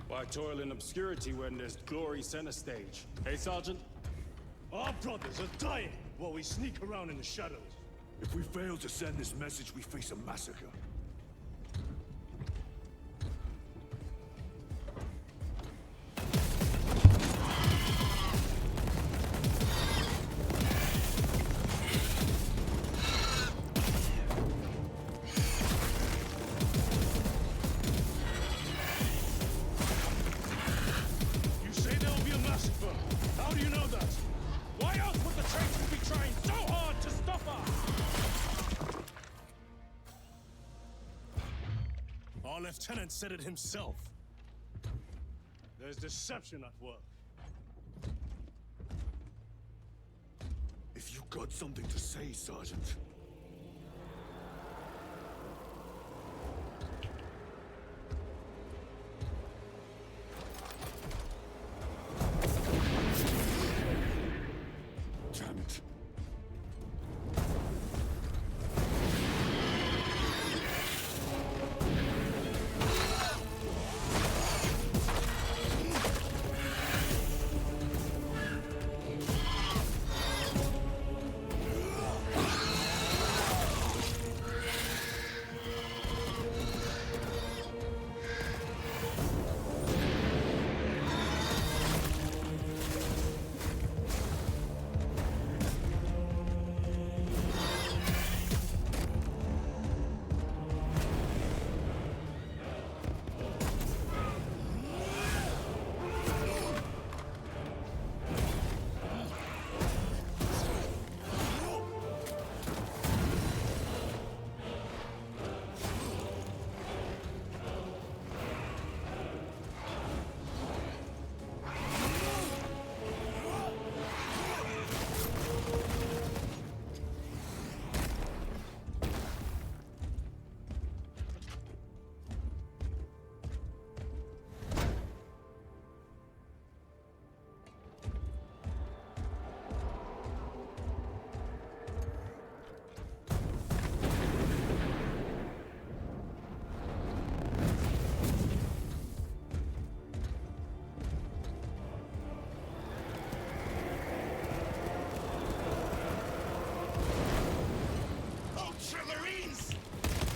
Why toil in obscurity when there's glory center stage? Hey, Sergeant? Our brothers are dying while we sneak around in the shadows. If we fail to send this message, we face a massacre. lieutenant said it himself. There's deception at work. If you got something to say, Sergeant. Damn it.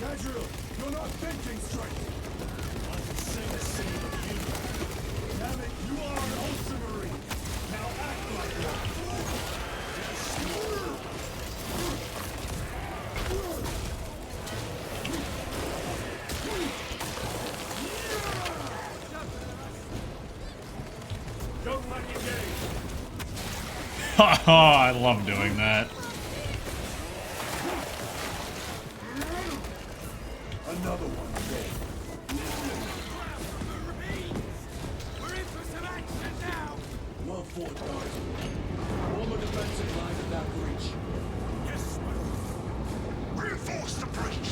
Gabriel, you're not thinking straight! I can say the same of you. Damn it, you are an Ultramarine! Now act like one! Don't let me engage! Haha, I love doing that. Another one dead. We're in for some action now! Well fought, guys. Form a defensive line at that breach. Yes, reinforce the breach!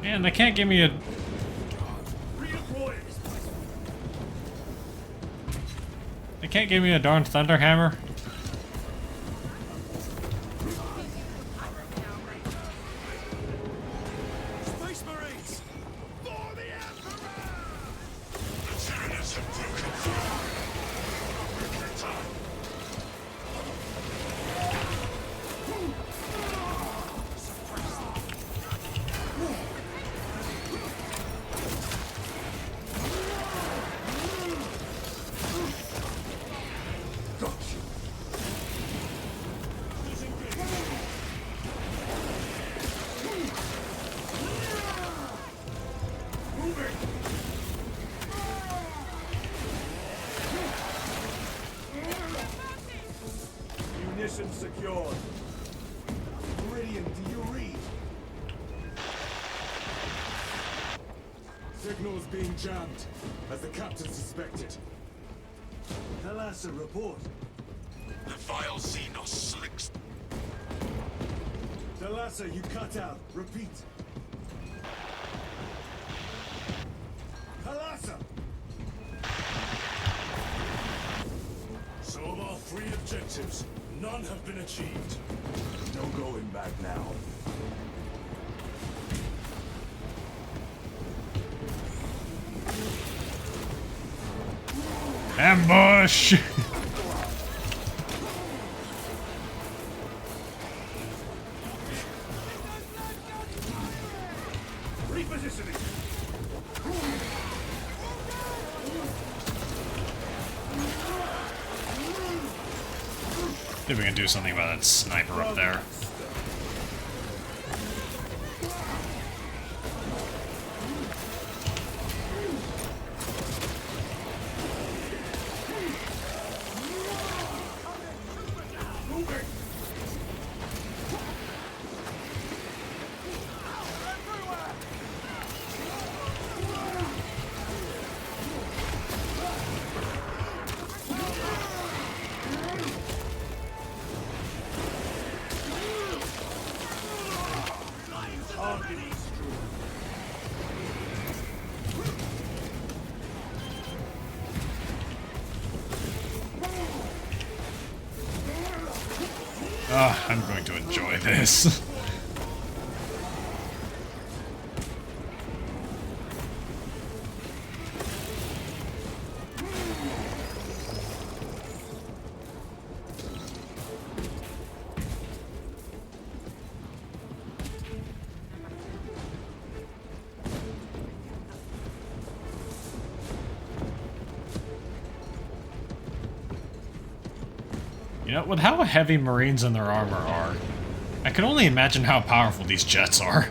Man, they can't give me a... They can't give me a darn thunder hammer. Space Marines! For the Emperor! The Tyranids have broken through. We're time. Munition secured. Meridian, do you read? Signal's being jammed, as the captain suspected. Thalassa, report. The vile Xenos slicks. Thalassa, you cut out. Repeat. Thalassa! So of our 3 objectives, none have been achieved. No going back now. Ambush! Repositioning. See if we can do something about that sniper up there. I'm going to enjoy this. You know, with how heavy Marines and their armor are, I can only imagine how powerful these jets are.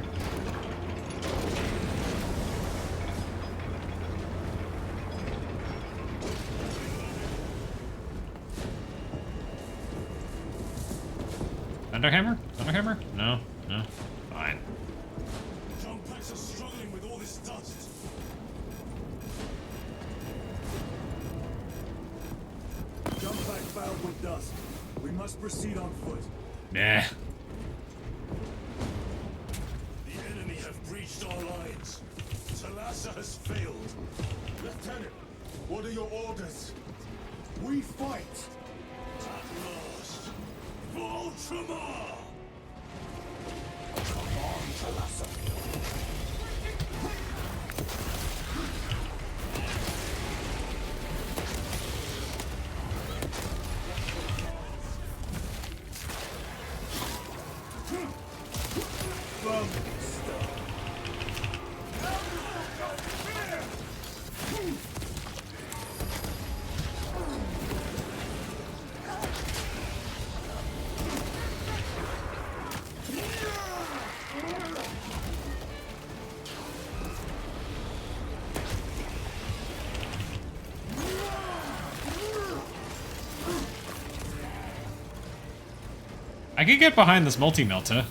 Thunderhammer? Thunderhammer? No, no. Fine. Jump packs are struggling with all this dust. Jump pack fouled with dust. We must proceed on foot. Nah. The enemy have breached our lines. Talassa has failed. Lieutenant, what are your orders? We fight! At last. Voltramar! Come on, Talassa. I could get behind this multi-melta.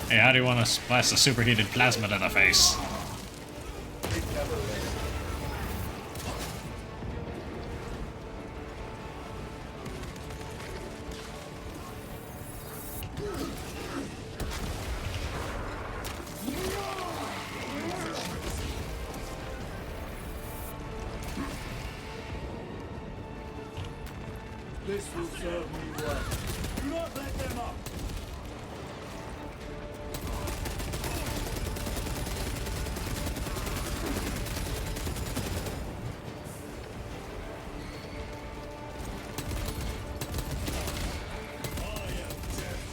Hey, how do you want to splash a superheated plasma to the face? This will serve me well. Do not let them up. I am death,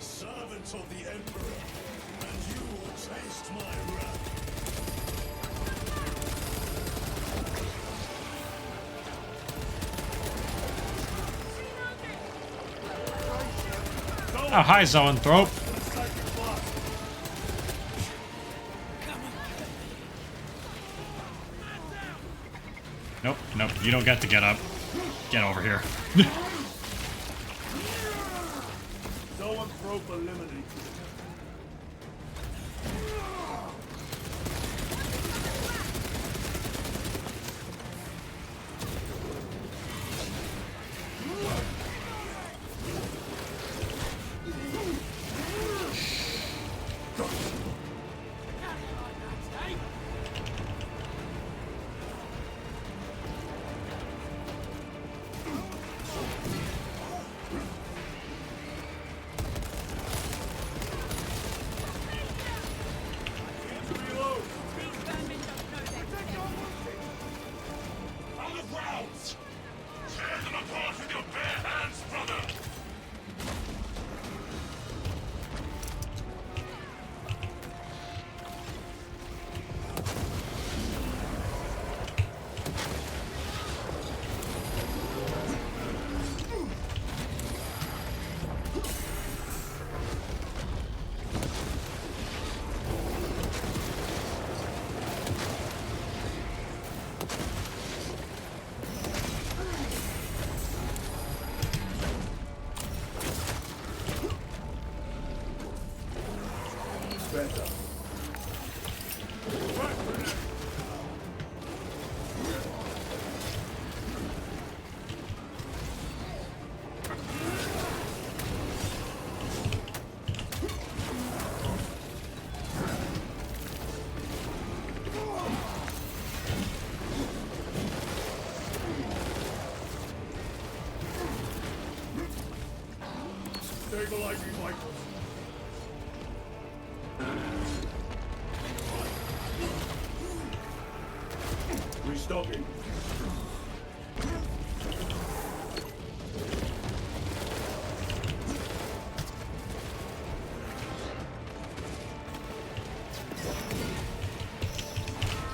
servant of the Emperor, and you will taste my wrath. Oh, hi, Zoanthrope. Nope, nope, you don't get to get up. Get over here. Zoanthrope eliminated. Stabilizing vitals. Restocking.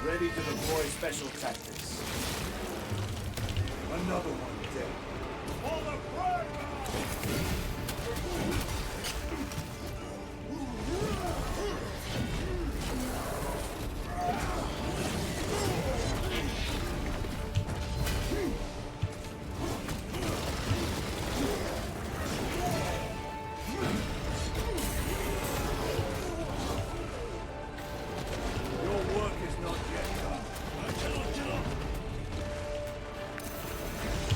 Ready to deploy special tactics. Another one dead. All the pride! Your work is not yet done. I cannot get up.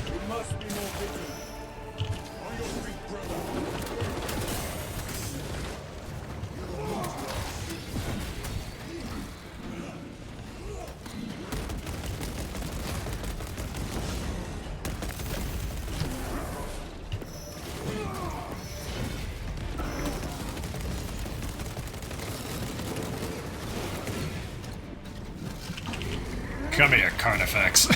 You must be more vigilant. On your feet, brother. Come here, Carnifex. I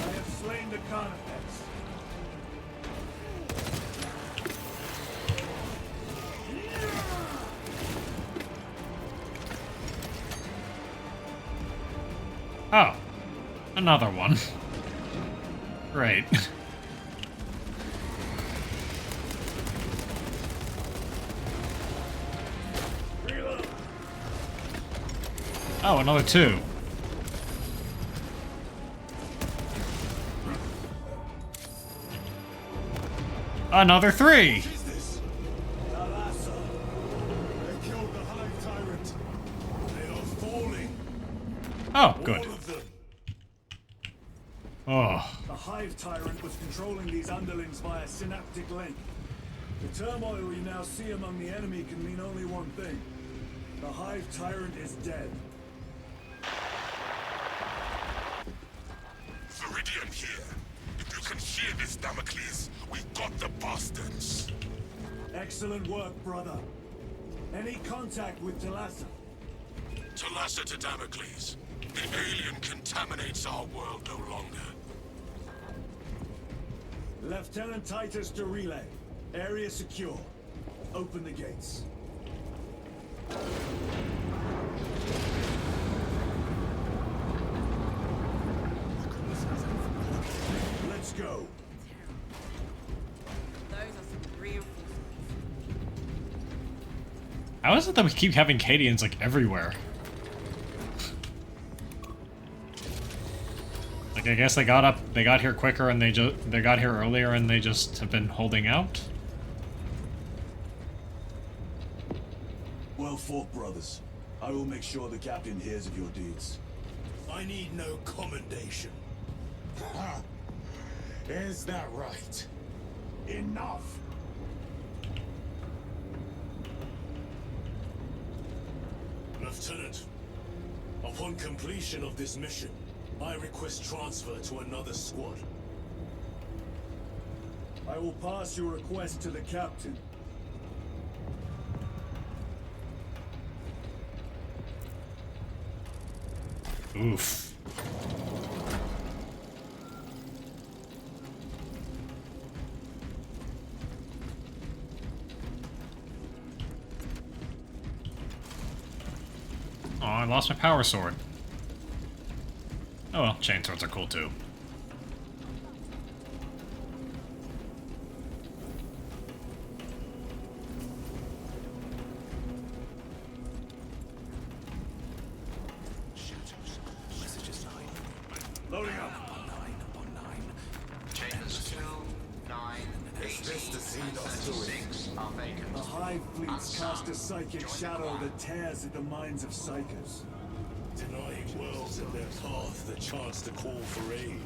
have slain the Carnifex. Oh, another one. Great. Oh, another two. Another three. Is this? Thalassa. They killed the Hive Tyrant. They are falling. Oh, good. All of them. Oh, The Hive Tyrant was controlling these underlings via synaptic link. The turmoil we now see among the enemy can mean only one thing. The Hive Tyrant is dead. Viridian here. If you can hear this, Damocles, we got the bastards. Excellent work, brother. Any contact with Thalassa? Thalassa to Damocles. The alien contaminates our world no longer. Lieutenant Titus to relay. Area secure. Open the gates. Let's go. Those are some real how is it that we keep having Cadians like everywhere? Like, I guess they got here quicker and they got here earlier and they just have been holding out? Well fought, brothers. I will make sure the captain hears of your deeds. I need no commendation. Is that right? Enough! Lieutenant, upon completion of this mission, I request transfer to another squad. I will pass your request to the captain. Oof. Oh, I lost my power sword. Oh well, chain swords are cool too. Loading up. Chambers 2, 9, 18, and 36 are vacant. The Hive fleets cast a psychic shadow that tears at the minds of psychers. Denying worlds in their path the chance to call for aid.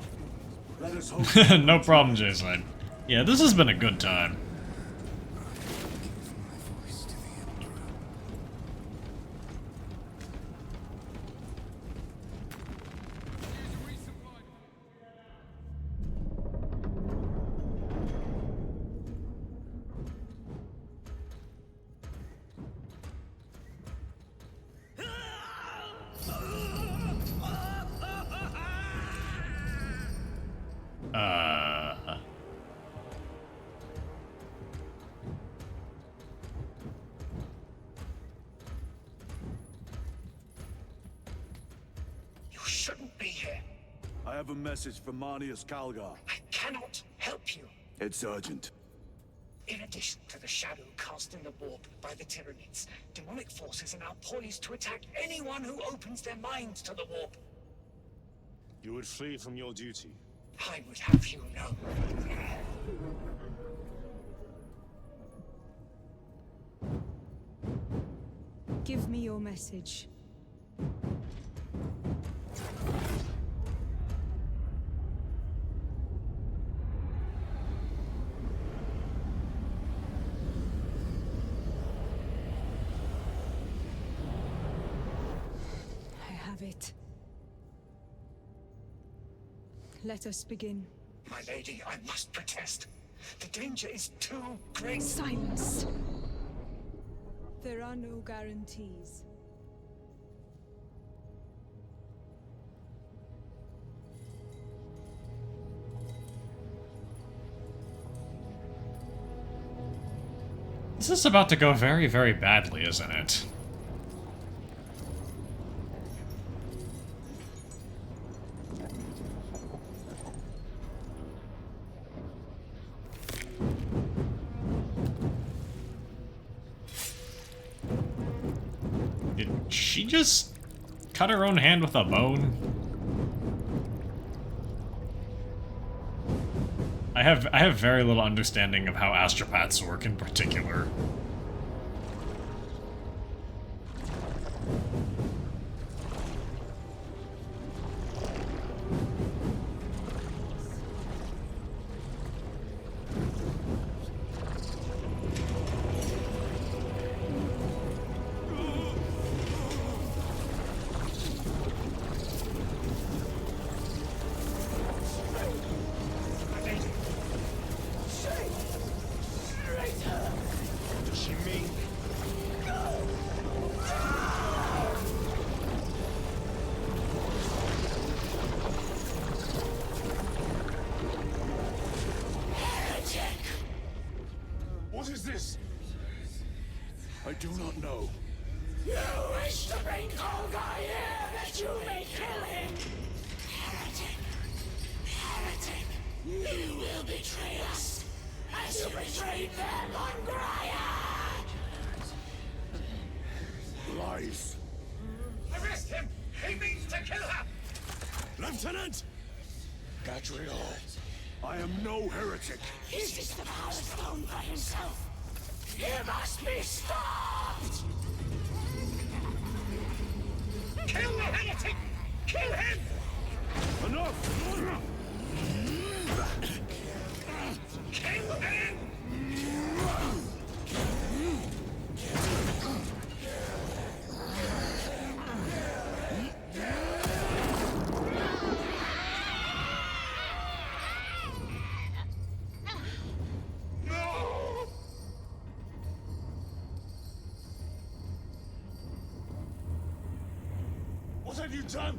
Let us hope. No problem, Jason. Yeah, this has been a good time. be here. I have a message from Marnius Calgar. I cannot help you. It's urgent. In addition to the shadow cast in the warp by the Tyranids, demonic forces are now poised to attack anyone who opens their minds to the warp. You would flee from your duty. I would have you know. Give me your message. I have it. Let us begin. My lady, I must protest. The danger is too great. Silence! There are no guarantees. This is about to go very, very badly, isn't it? Did she just cut her own hand with a bone? I have very little understanding of how astropaths work in particular. What is this? I do not know. You wish to bring Calgar here that you may kill him! Heretic! Heretic! You will betray us as you betrayed them on Graia! Lies. Arrest him! He means to kill her! Lieutenant! Gadriel! I am no heretic. This is the power stone for himself! He must be stopped! Kill the heretic! Kill him! Enough! Kill him! What have you done?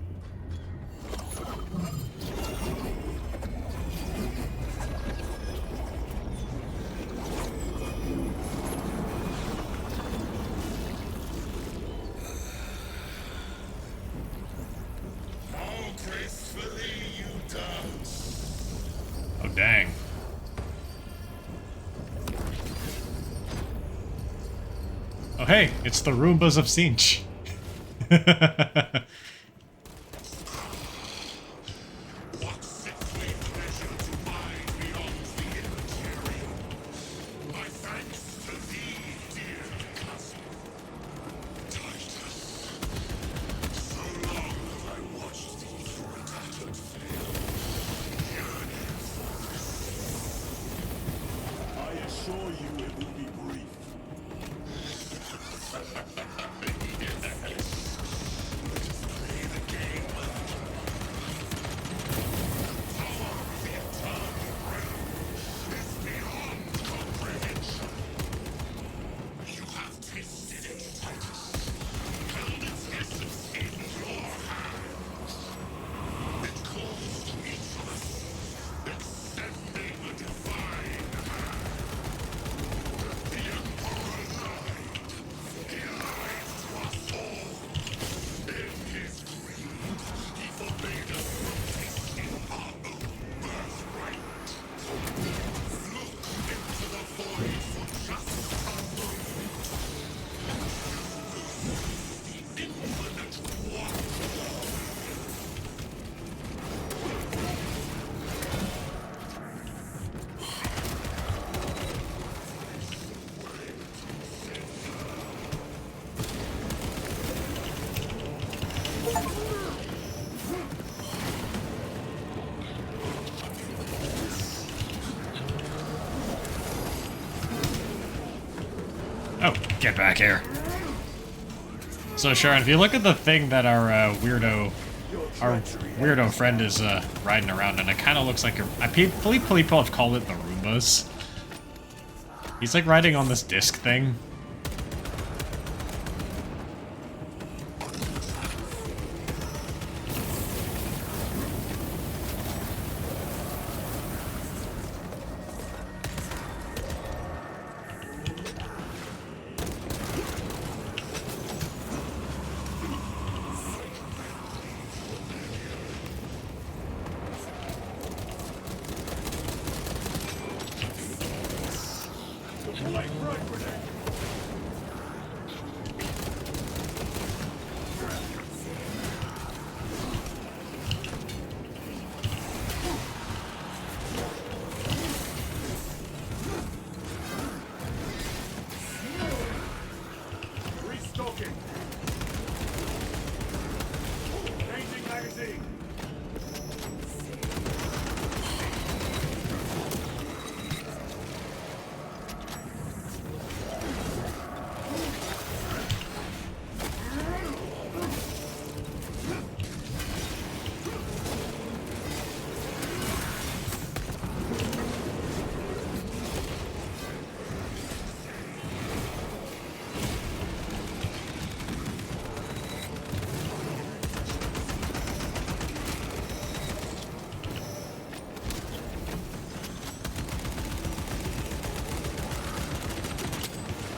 How gracefully you dance. Oh, dang. Oh, hey, it's the Roombas of Sinch. What sickly pleasure to find beyond the immaterial. My thanks to thee, dear cousin. Titus. So long have I watched thee through a tattered veil, yearning for I assure you it will be brief. yes. Oh, get back here. So Sharon, if you look at the thing that our weirdo friend is riding around in, it kind of looks like I believe people have called it the Roombas. He's like riding on this disc thing. Restocking. Changing magazine.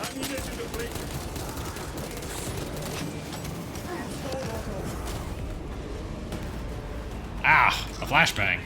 Ammunition depleted. Ah, a flashbang.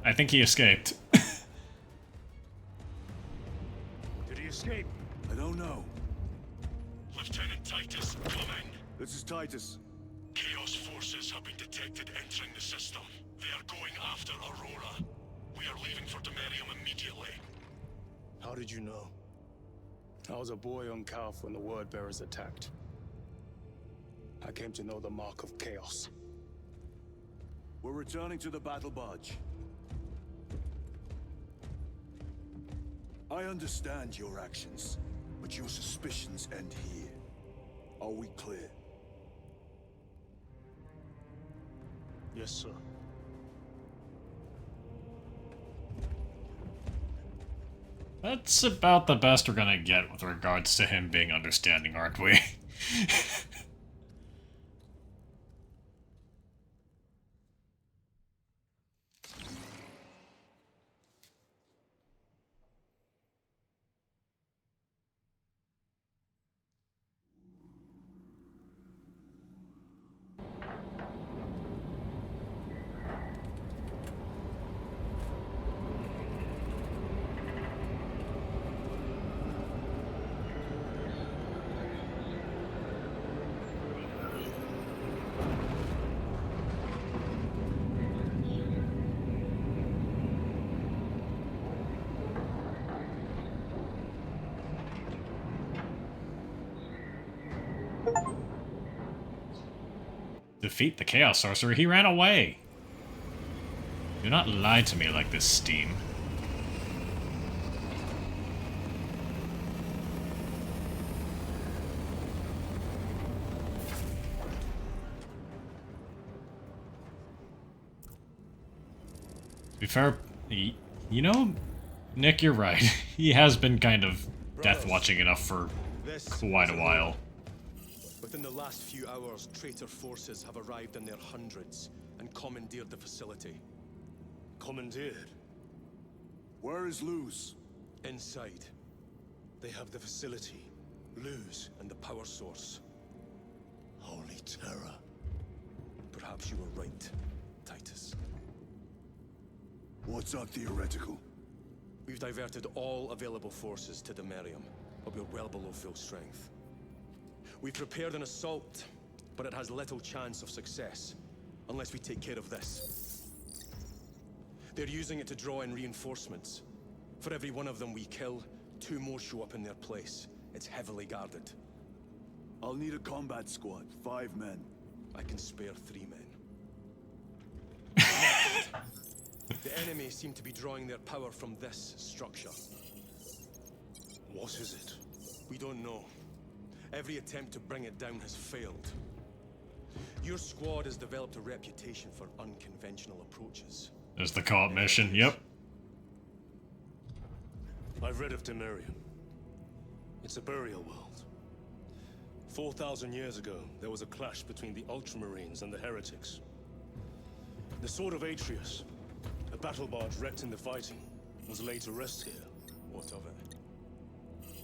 I think he escaped. Did he escape? I don't know. Lieutenant Titus, coming. This is Titus. Chaos forces have been detected entering the system. They are going after Aurora. We are leaving for Demerium immediately. How did you know? I was a boy on Calf when the Word Bearers attacked. I came to know the mark of chaos. We're returning to the battle barge. I understand your actions, but your suspicions end here. Are we clear? Yes, sir. That's about the best we're gonna get with regards to him being understanding, aren't we? Defeat the Chaos Sorcerer. He ran away. Do not lie to me like this, Steam. To be fair, you know, Nick, you're right. He has been kind of death-watching enough for quite a while. Within the last few hours, traitor forces have arrived in their hundreds and commandeered the facility. Commandeered? Where is Luz? Inside, they have the facility, Luz, and the power source. Holy terror. Perhaps you were right, Titus. What's our theoretical? We've diverted all available forces to Demerium, but we're well below full strength. We've prepared an assault, but it has little chance of success, unless we take care of this. They're using it to draw in reinforcements. For every one of them we kill, 2 more show up in their place. It's heavily guarded. I'll need a combat squad, 5 men. I can spare 3 men. The enemy seem to be drawing their power from this structure. What is it? We don't know. Every attempt to bring it down has failed. Your squad has developed a reputation for unconventional approaches. There's the co-op mission, yep. I've read of Demerium. It's a burial world. 4,000 years ago, there was a clash between the Ultramarines and the Heretics. The Sword of Atreus, a battle barge wrecked in the fighting, was laid to rest here. What of it?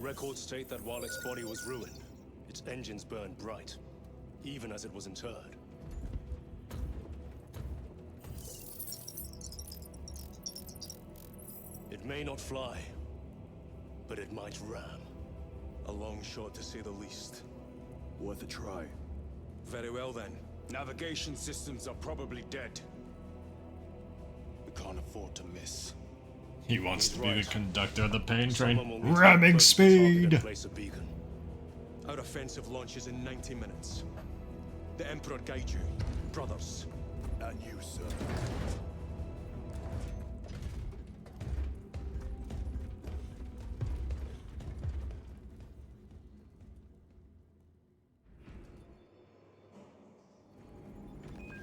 Records state that while its body was ruined, its engines burned bright, even as it was interred. It may not fly, but it might ram. A long shot to say the least. Worth a try. Very well then. Navigation systems are probably dead. We can't afford to miss. He wants He's to be right. the conductor of the pain Someone will train. need to Ramming approach the target speed! and place a beacon. Our offensive launches in 90 minutes. The Emperor guide you, brothers. And you, sir.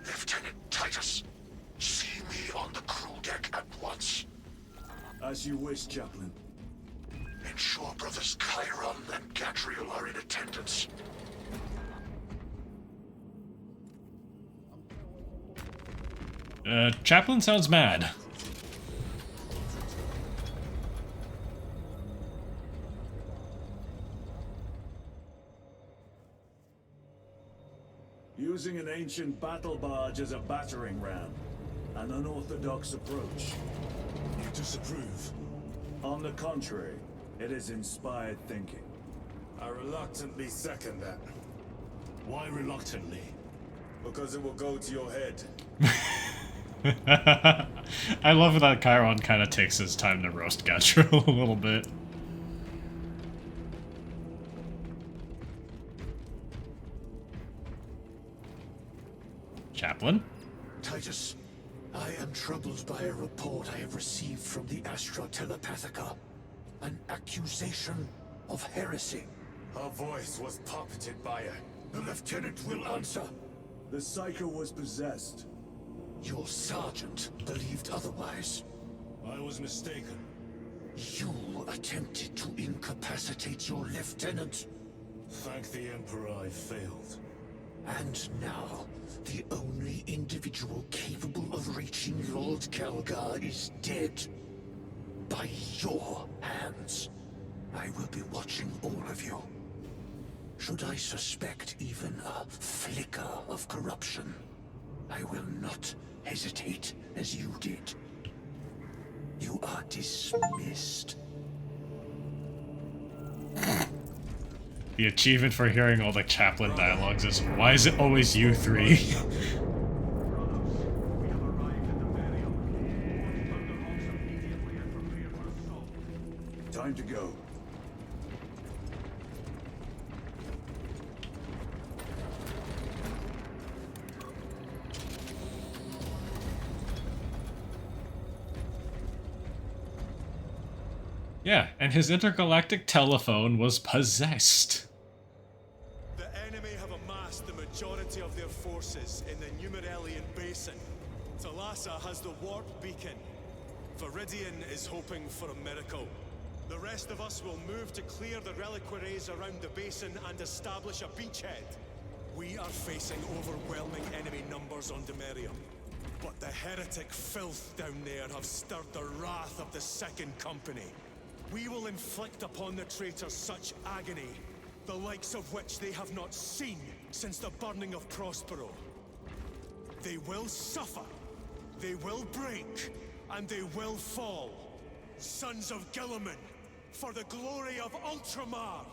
Lieutenant Titus, see me on the crew deck at once. As you wish, Chaplain. Ensure brothers Chiron and Gadriel are in attendance. Chaplain sounds mad. Using an ancient battle barge as a battering ram. An unorthodox approach. You disapprove? On the contrary, it is inspired thinking. I reluctantly second that, Why reluctantly? because it will go to your head. I love that Chiron kind of takes his time to roast Gadriel a little bit. Chaplain? Titus, I am troubled by a report I have received from the Astra Telepathica. An accusation of heresy. Her voice was puppeted by her. The lieutenant will answer. The Psycho was possessed. Your sergeant believed otherwise. I was mistaken. You attempted to incapacitate your lieutenant. Thank the Emperor I failed. And now, the only individual capable of reaching Lord Kelgar is dead. By your hands. I will be watching all of you. Should I suspect even a flicker of corruption, I will not hesitate as you did. You are dismissed. The achievement for hearing all the Chaplain dialogues is, why is it always you three? Time to go. Yeah, and his intergalactic telephone was possessed. The enemy have amassed the majority of their forces in the Numeralian Basin. Thalassa has the warp beacon. Viridian is hoping for a miracle. The rest of us will move to clear the reliquaries around the basin and establish a beachhead. We are facing overwhelming enemy numbers on Demerium. But the heretic filth down there have stirred the wrath of the Second Company. We will inflict upon the traitors such agony, the likes of which they have not seen since the burning of Prospero. They will suffer, they will break, and they will fall. Sons of Gilliman, for the glory of Ultramar!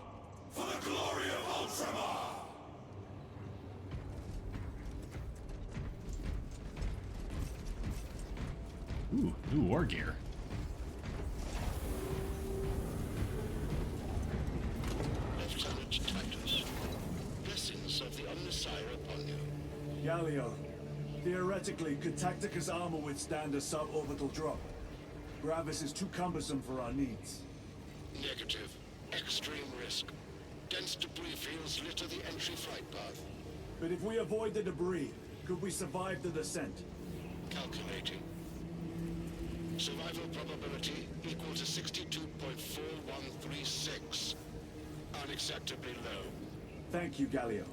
For the glory of Ultramar! Ooh, new war gear. Lieutenant Titus, blessings of the Omnissiah upon you. Galio, theoretically, could Tactica's armor withstand a suborbital drop? Gravis is too cumbersome for our needs. Negative. Extreme risk. Dense debris fields litter the entry flight path. But if we avoid the debris, could we survive the descent? Calculating. Survival probability equal to 62.4136. Unacceptably low. Thank you, Galio.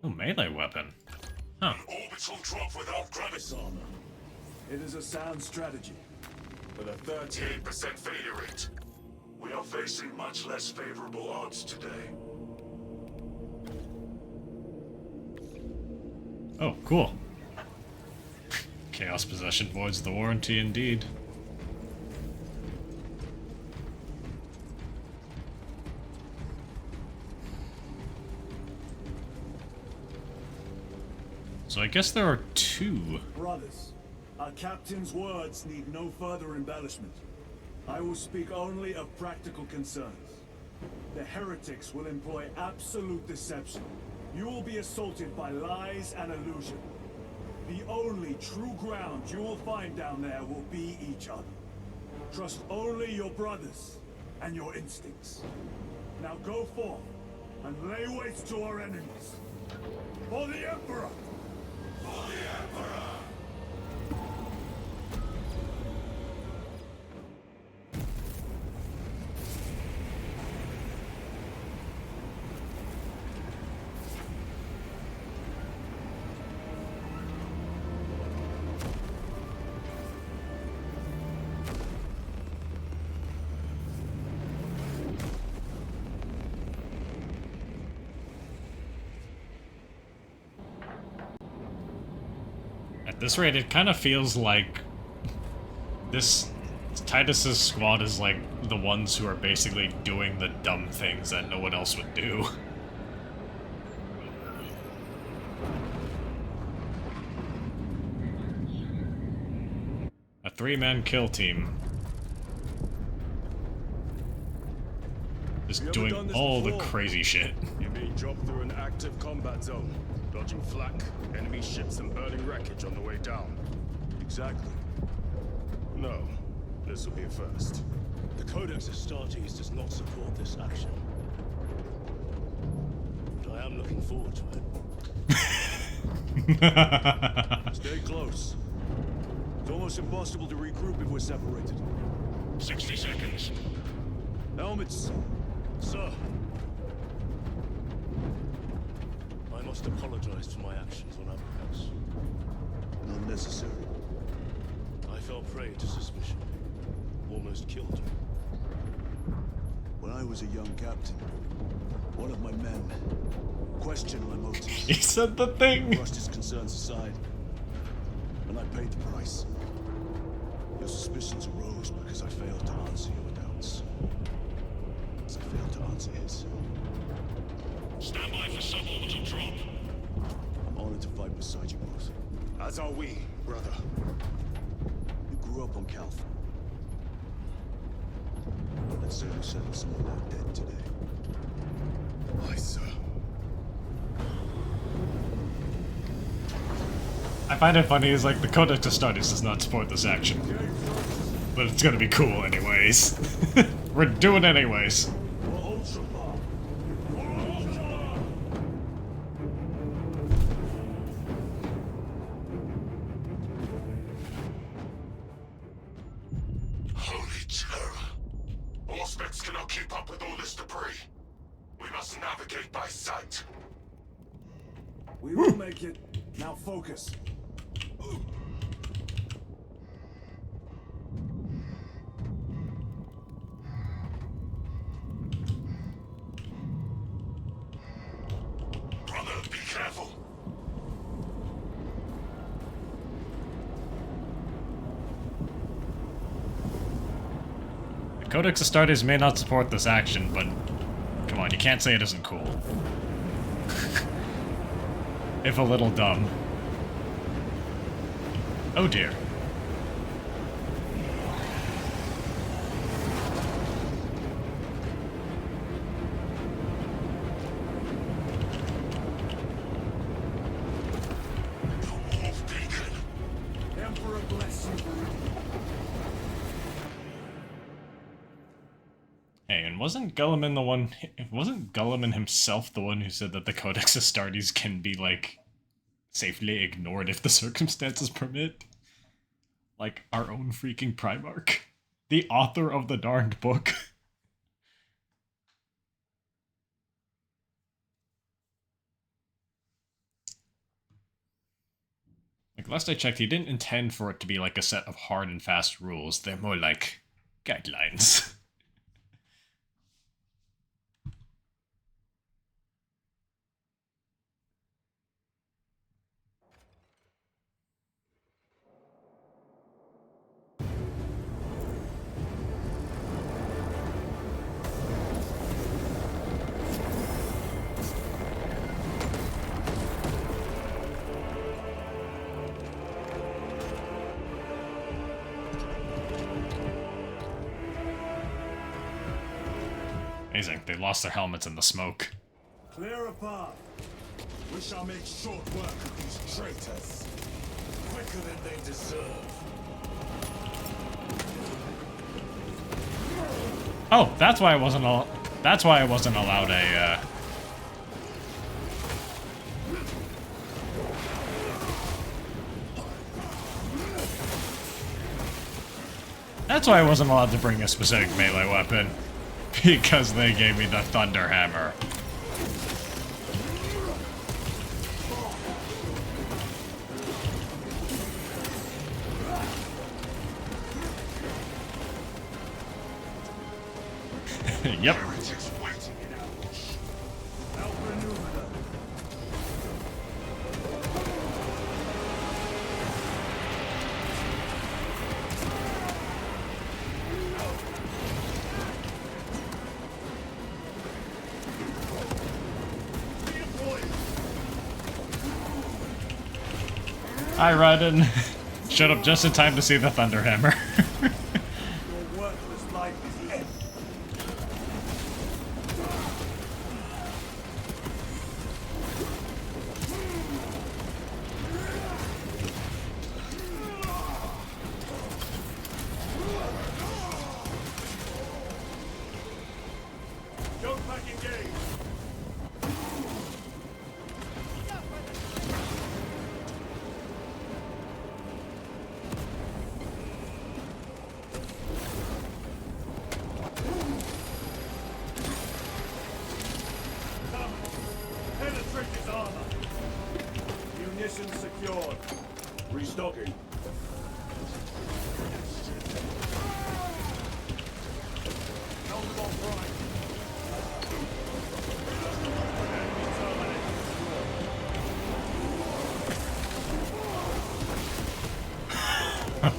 Oh, melee weapon. Huh. Orbital drop without Gravis armor. It is a sound strategy. With a 38% failure rate, we are facing much less favorable odds today. Oh, cool. Chaos Possession voids the warranty indeed. So I guess there are two. Brothers, our captain's words need no further embellishment. I will speak only of practical concerns. The heretics will employ absolute deception. You will be assaulted by lies and illusion. The only true ground you will find down there will be each other. Trust only your brothers and your instincts. Now go forth and lay waste to our enemies. For the Emperor! For the Emperor! At this rate, it kind of feels like this Titus's squad is like the ones who are basically doing the dumb things that no one else would do. A three-man kill team. Just doing all the crazy shit. You're being dropped through an active combat zone, dodging flak, enemy ships and burning wreckage on the way down. Exactly. No, this will be a first. The Codex Astartes does not support this action. But I am looking forward to it. Stay close. It's almost impossible to regroup if we're separated. 60 seconds. Helmets! Sir, I must apologize for my actions on Abrakas. Not necessary. I fell prey to suspicion. Almost killed me. When I was a young captain, one of my men questioned my motives. He said the thing! Brushed his concerns aside, and I paid the price. Your suspicions arose because I failed to answer your doubts. As I failed to answer his. Stand by for suborbital drop. I'm honored to fight beside you both. As are we, brother. You grew up on Calth. That certainly settled some of that dead today. Aye, sir. I find it funny is like the Codex Astartes does not support this action. But it's gonna be cool anyways. We're doing it anyways. Holy terror. Auspex cannot keep up with all this debris. We must navigate by sight. We will make it. Now focus. Brother, be careful. The Codex Astartes may not support this action, but come on, you can't say it isn't cool. If a little dumb. Oh dear. Emperor bless you. Hey, and wasn't Gulliman the one... Wasn't Gulliman himself the one who said that the Codex Astartes can be, like, safely ignored if the circumstances permit? Like, our own freaking Primarch. The author of the darned book. Like, last I checked, he didn't intend for it to be like a set of hard and fast rules. They're more like guidelines. Amazing, they lost their helmets in the smoke. Clear a path. We shall make short work of these traitors. Quicker than they deserve. Oh, that's why I wasn't that's why I wasn't allowed a That's why I wasn't allowed to bring a specific melee weapon. Because they gave me the Thunder Hammer. Yep. Heretics waiting in ambush. Outmaneuver them. Hi, Raiden. Showed up just in time to see the Thunder Hammer. Your worthless life is end. Go back engage. Come. Penetrate his armor. Munitions secured. Restocking. Helmet on prime. Enemy terminate.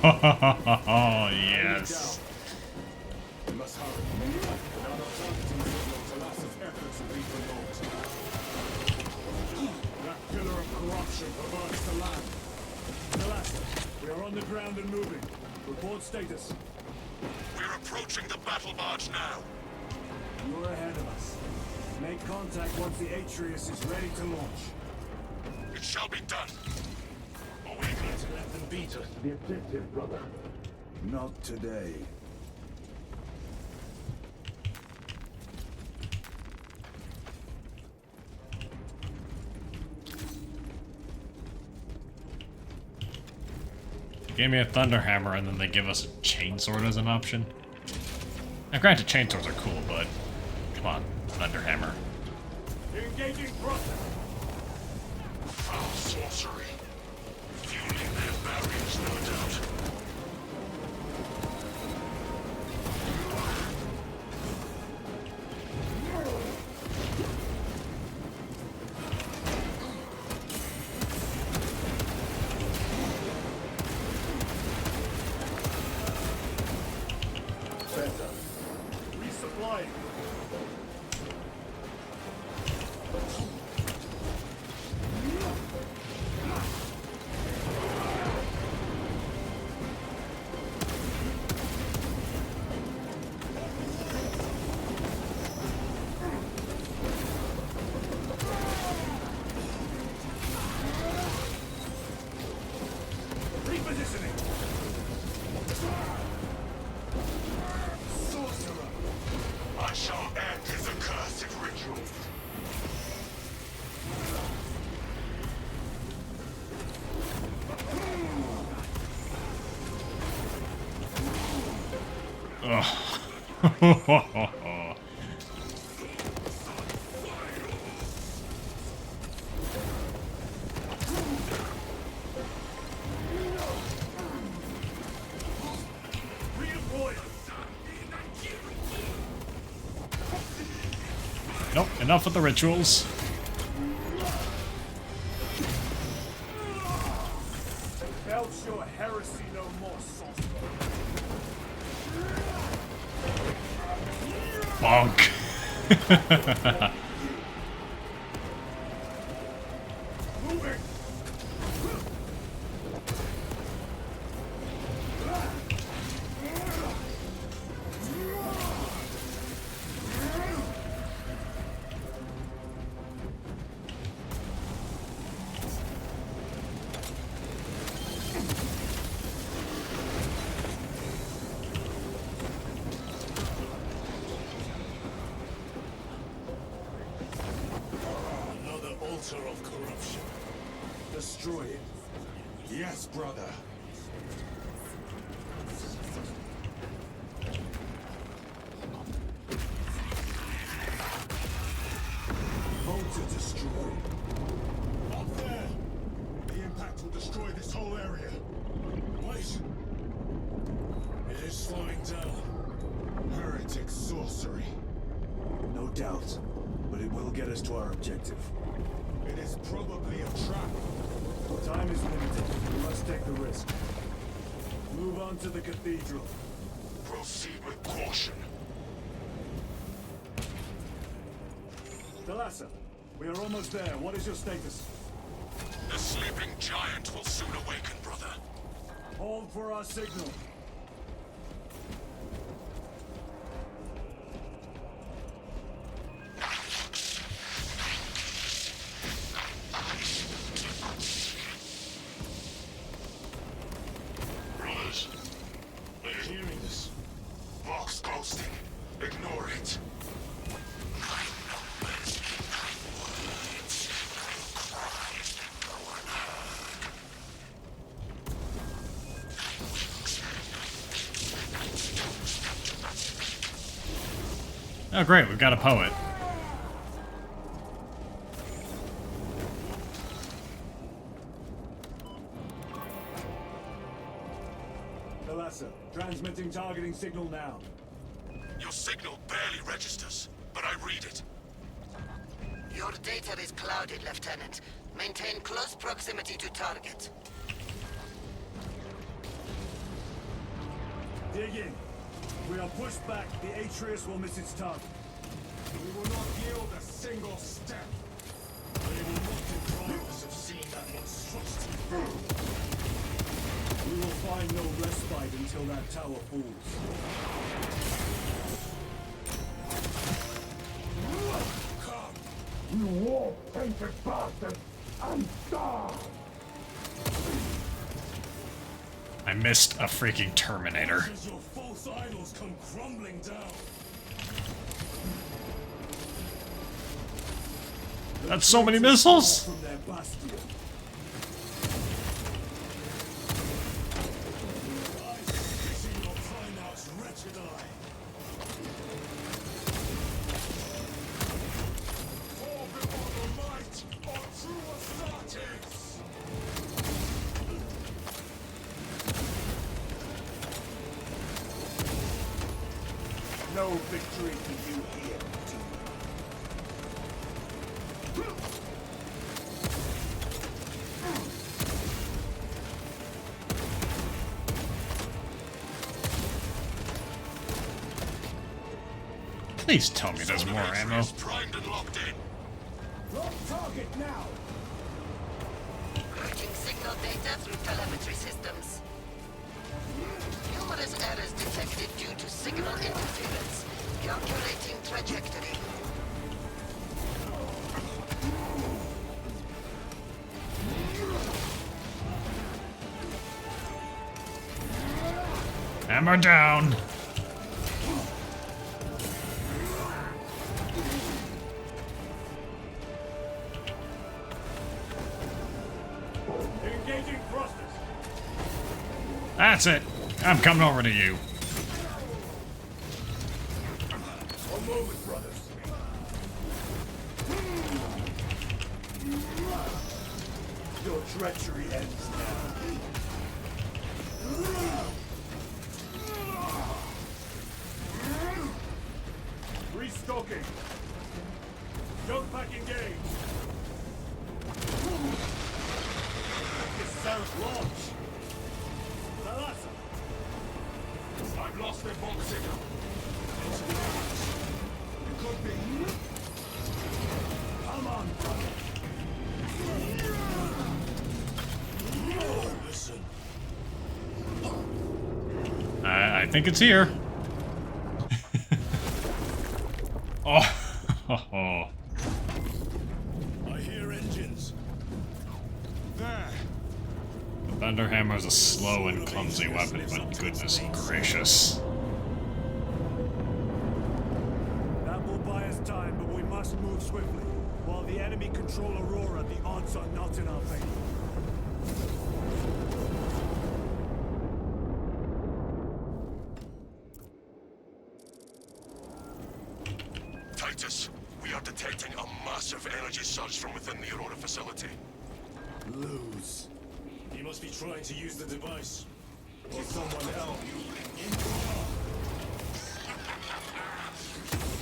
Oh, yes. We must hurry. Without our targeting signal, Talas's efforts will be for naught. That pillar of corruption perverts the land. Talas, we are on the ground and moving. Report status. We're approaching the battle barge now. You're ahead of us. Make contact once the Atreus is ready to launch. It shall be done. Are we going to let them beat us to the objective, brother? Not today. Gave me a thunder hammer and then they give us a chainsword as an option. Now granted, chainswords are cool, but come on, thunder hammer. You're engaging process. Foul sorcery. Fueling their barriers, no doubt. Better. Resupplying. Repositioning. Sorcerer. I shall end his accursed rituals. Ugh. Redeploy. Nope, enough with the rituals. Belch your heresy no more, sorcerer. Bonk. Moving. Another altar of corruption. Destroy it. Yes, brother. Altar destroyed. Up there! The impact will destroy this whole area. Wait! It is slowing down. Heretic sorcery. No doubt, but it will get us to our objective. It is probably a trap. Time is limited. We must take the risk. Move on to the cathedral. Proceed with caution. Thalassa, we are almost there. What is your status? The sleeping giant will soon awaken, brother. Hold for our signal. Brothers, are you hearing this? Vox ghosting. Ignore it. Nine numbers, nine words. Cries that no one heard. Oh great, we've got a poet. Thalassa, transmitting targeting signal now. Your signal barely registers, but I read it. Your data is clouded, Lieutenant. Maintain close proximity to target. Dig in. If we are pushed back, the Atreus will miss its target. We will not yield a single step. They will not deprive us of seeing that monstrosity through. We will find no respite until that tower falls. Come! You war-painted bastards! And starve! I missed a freaking Terminator. As your false idols come crumbling down. That's so many missiles! From their bastion. I see your crying out's wretched eye. Fall before the might of true Astartes! No victory for you here, team. Please tell me there's more ammo. Primed and locked in. Lock target now! Routing signal data through telemetry systems. Numerous errors detected due to signal interference. Calculating trajectory. Ammo down! Engaging thrusters! That's it! I'm coming over to you. One moment, brothers. Your treachery ends now. Restocking. Jump pack engaged. This sounds launch. Thalassa. I've lost their bomb signal. It could be. Come on, brother. Listen. I think it's here. Oh. I hear engines. There. The Thunder Hammer is a slow and clumsy weapon, but goodness gracious. That will buy us time, but we must move swiftly. While the enemy control Aurora, the odds are not in our favor. Titus, we are detecting a massive energy surge from within the Aurora facility. Lose. He must be trying to use the device. Or someone else.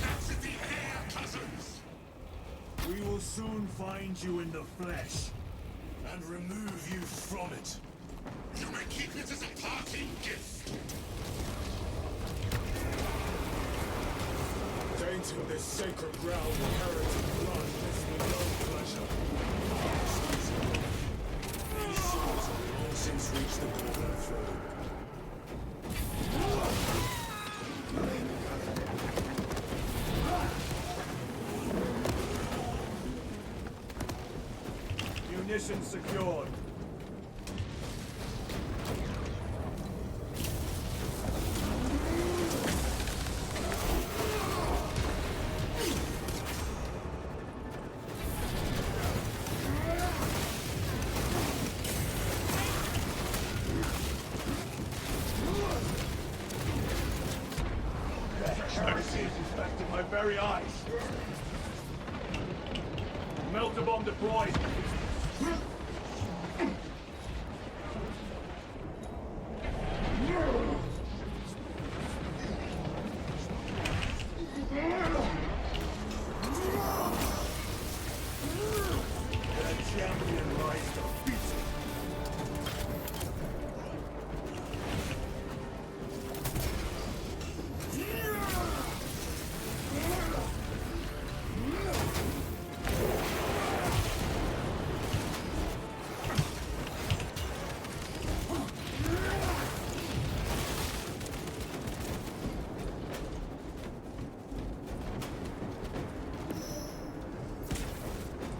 That's in the air, cousins! We will soon find you in the flesh. And remove you from it. You may keep it as a parting gift. Tainting this sacred ground with heretic blood gives me no pleasure. These souls have long since reached the golden throne. Munitions secured. Heresy is infecting my very eyes. Melter bomb deployed. The champion lies defeated.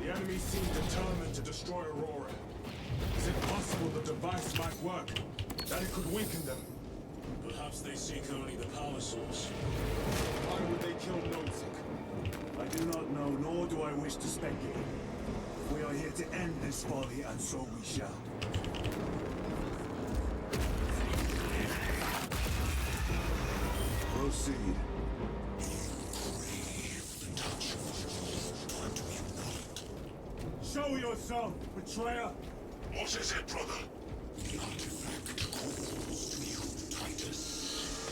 The enemy seem determined to destroy Aurora. Is it possible the device might work? That it could weaken them. Perhaps they seek only the power source. Why would they kill Nozick? I do not know, nor do I wish to speculate. We are here to end this folly, and so we shall. Proceed. Show yourself, betrayer! What is it, brother? The artifact calls to you, Titus.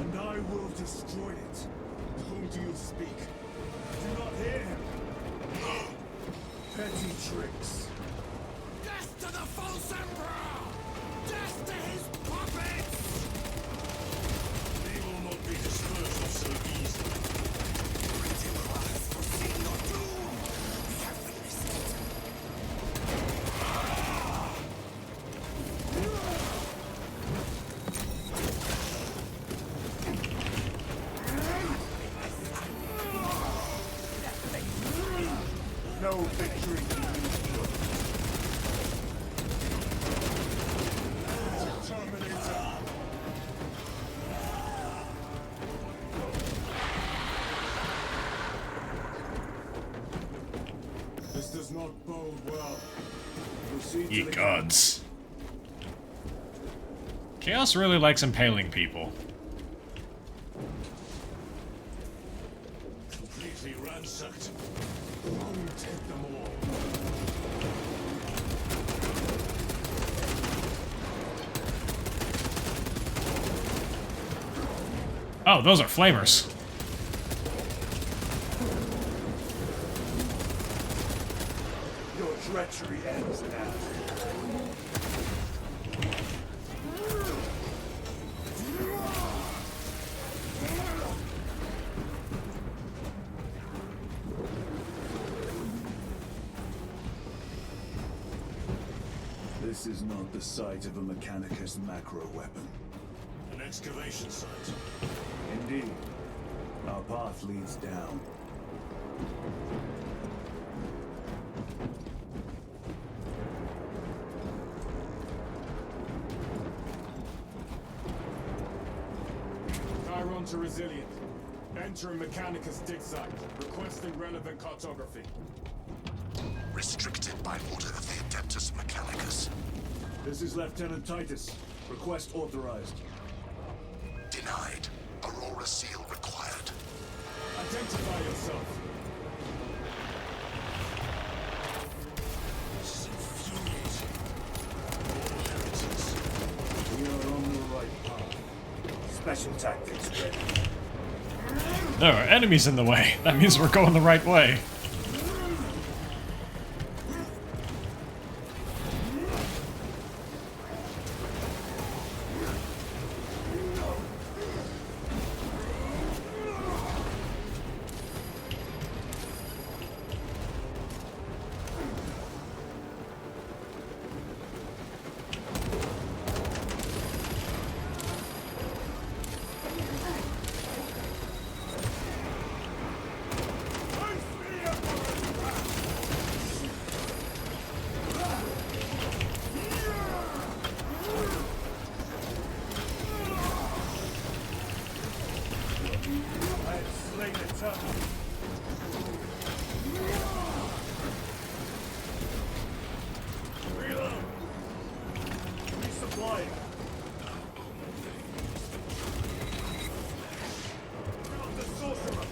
And I will destroy it. To whom do you speak? Do not hear him. No. Petty tricks. Death to the false emperor! Death to his puppets! They will not be disposed of so easily. Redeemer has foreseen your doom! We have witnessed it. No victory can Terminator. This does not bode well. Proceed Ye to the gods. Chaos really likes impaling people. Completely ransacked. Take them all. Oh, those are flamers. Your treachery ends now. This is not the site of a Mechanicus macro weapon. An excavation site. Indeed. Our path leads down. Chiron to Resilient. Enter Mechanicus dig site. Requesting relevant cartography. Restricted by order of the Adeptus Mechanicus. This is Lieutenant Titus. Request authorized. Denied. Aurora seal required. Identify yourself. This is infuriating. All heretics. We are on the right path. Special tactics ready. There are enemies in the way. That means we're going the right way. I have slain the turtle. Reload. Resupplying. Kill the sorcerer.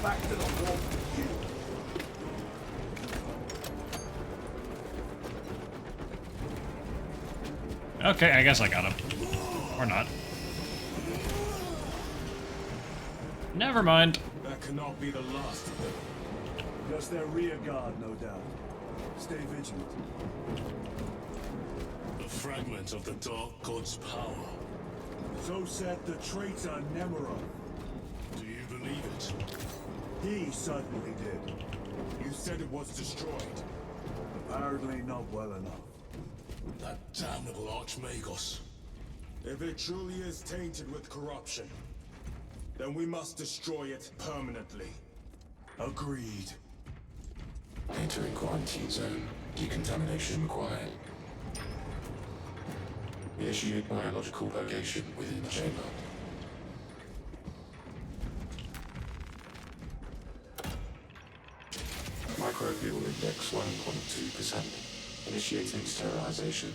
Back to the wall with you. Okay, I guess I got him. Or not. Never mind. That cannot be the last of them. Just their rear guard, no doubt. Stay vigilant. A fragment of the Dark God's power. So said the traitor Nemeroth. Do you believe it? He certainly did. You said it was destroyed. Apparently not well enough. That damnable Archmagos. If it truly is tainted with corruption, then we must destroy it permanently. Agreed. Entering quarantine zone. Decontamination required. Initiate biological purgation within the chamber. Microbial index 1.2%. Initiating sterilization.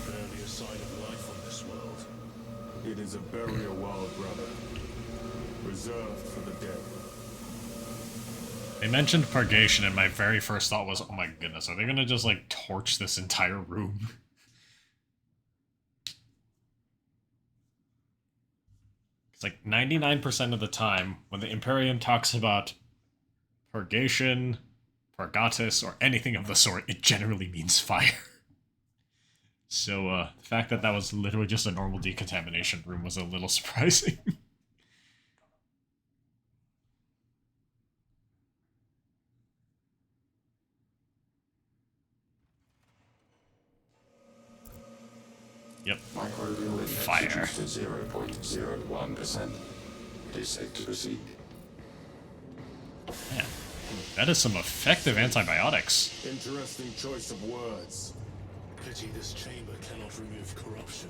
Barely a sign of life on this world. It is a burial world, brother. Reserved for the dead. They mentioned purgation, and my very first thought was, oh my goodness, are they gonna just, like, torch this entire room? It's like 99% of the time, when the Imperium talks about purgation, purgatus, or anything of the sort, it generally means fire. So, the fact that that was literally just a normal decontamination room was a little surprising. Yep. Microbial index Fire. reduced to 0.01%. It is safe to proceed. Man, that is some effective antibiotics. Interesting choice of words. Pity this chamber cannot remove corruption.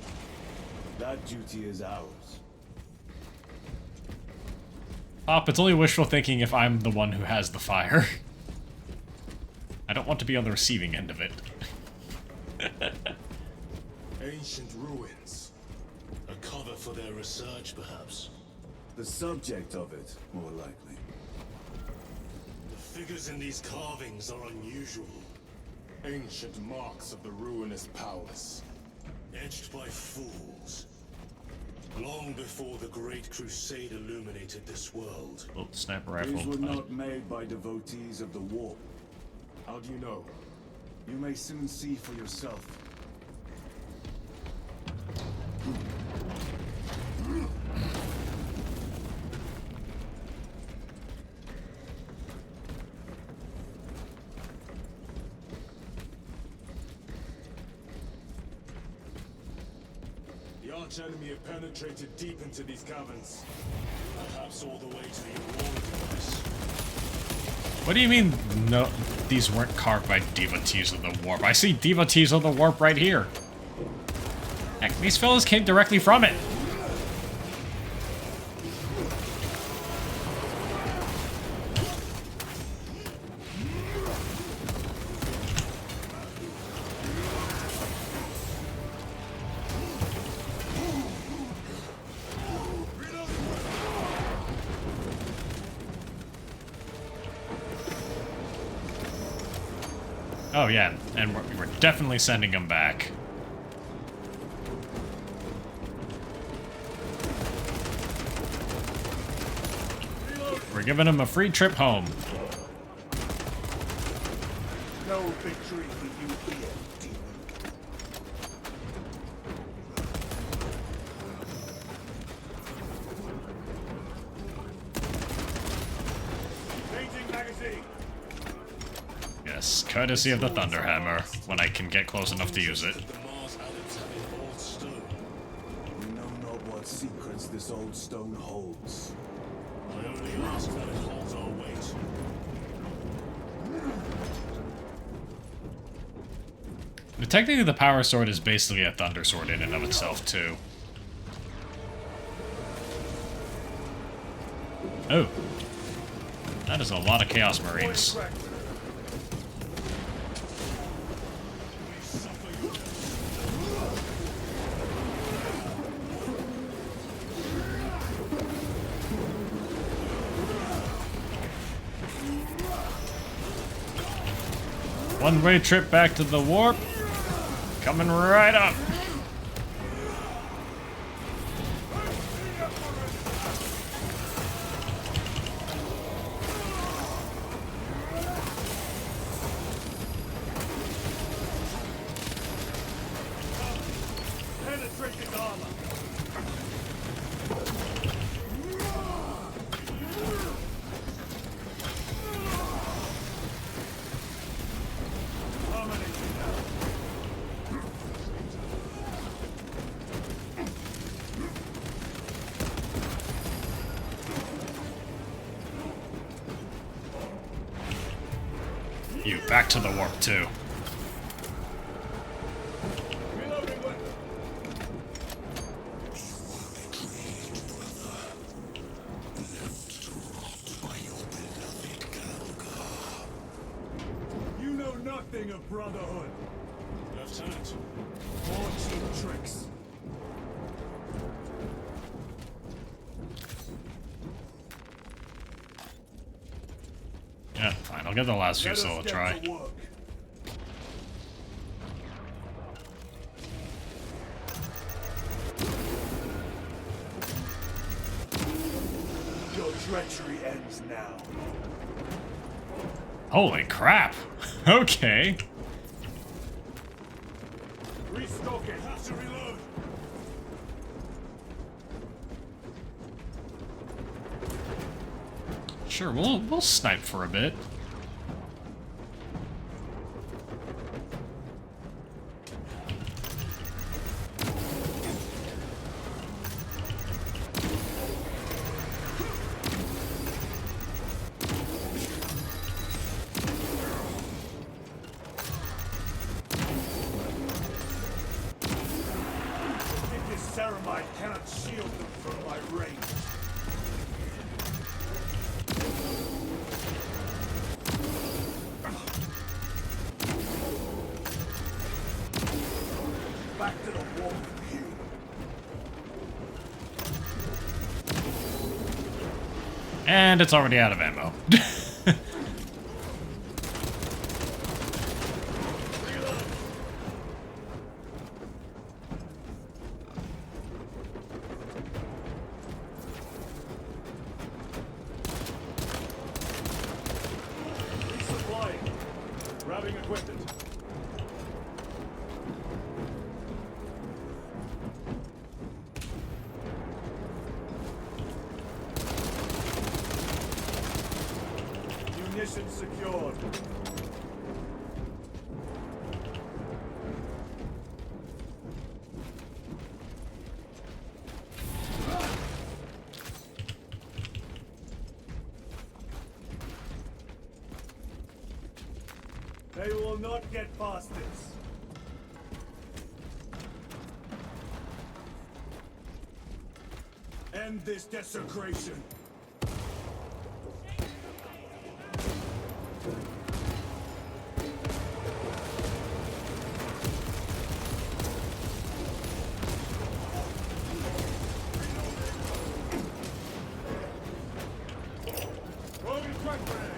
That duty is ours. Pop, it's only wishful thinking if I'm the one who has the fire. I don't want to be on the receiving end of it. Ancient ruins. A cover for their research, perhaps. The subject of it, more likely. The figures in these carvings are unusual. Ancient marks of the ruinous powers. Etched by fools. Long before the Great Crusade illuminated this world. Oh, sniper rifle. These were not made by devotees of the war. How do you know? You may soon see for yourself. The arch-enemy have penetrated deep into these caverns. Perhaps all the way to the Aurora device. What do you mean, no, these weren't carved by devotees of the warp? I see devotees of the warp right here. Heck, these fellas came directly from it. Oh yeah, and we're definitely sending them back. We're giving them a free trip home. No victory for you here, demon. Changing magazine. Yes, courtesy of the Thunderhammer, when I can get close enough to use it. The Mars adepts have an old stone. We know not what secrets this old stone holds. I only ask that it holds our weight. But technically the Power Sword is basically a Thunder Sword in and of itself, too. Oh. That is a lot of Chaos Marines. One-way trip back to the warp. Coming right up. You, back to the warp too. You know nothing of brotherhood. Lieutenant. More cheap tricks. Yeah, fine. I'll give the last few Let us solo get try. to work. Your treachery ends now. Holy crap! Okay. Restock it. Have to reload. Sure, we'll snipe for a bit. This ceramide cannot shield them from my range. Back to the wall with you. And it's already out of ammo. Resupplying. Grabbing equipment. Munition secured. They will not get past this. End this desecration. Throwing crack grenade.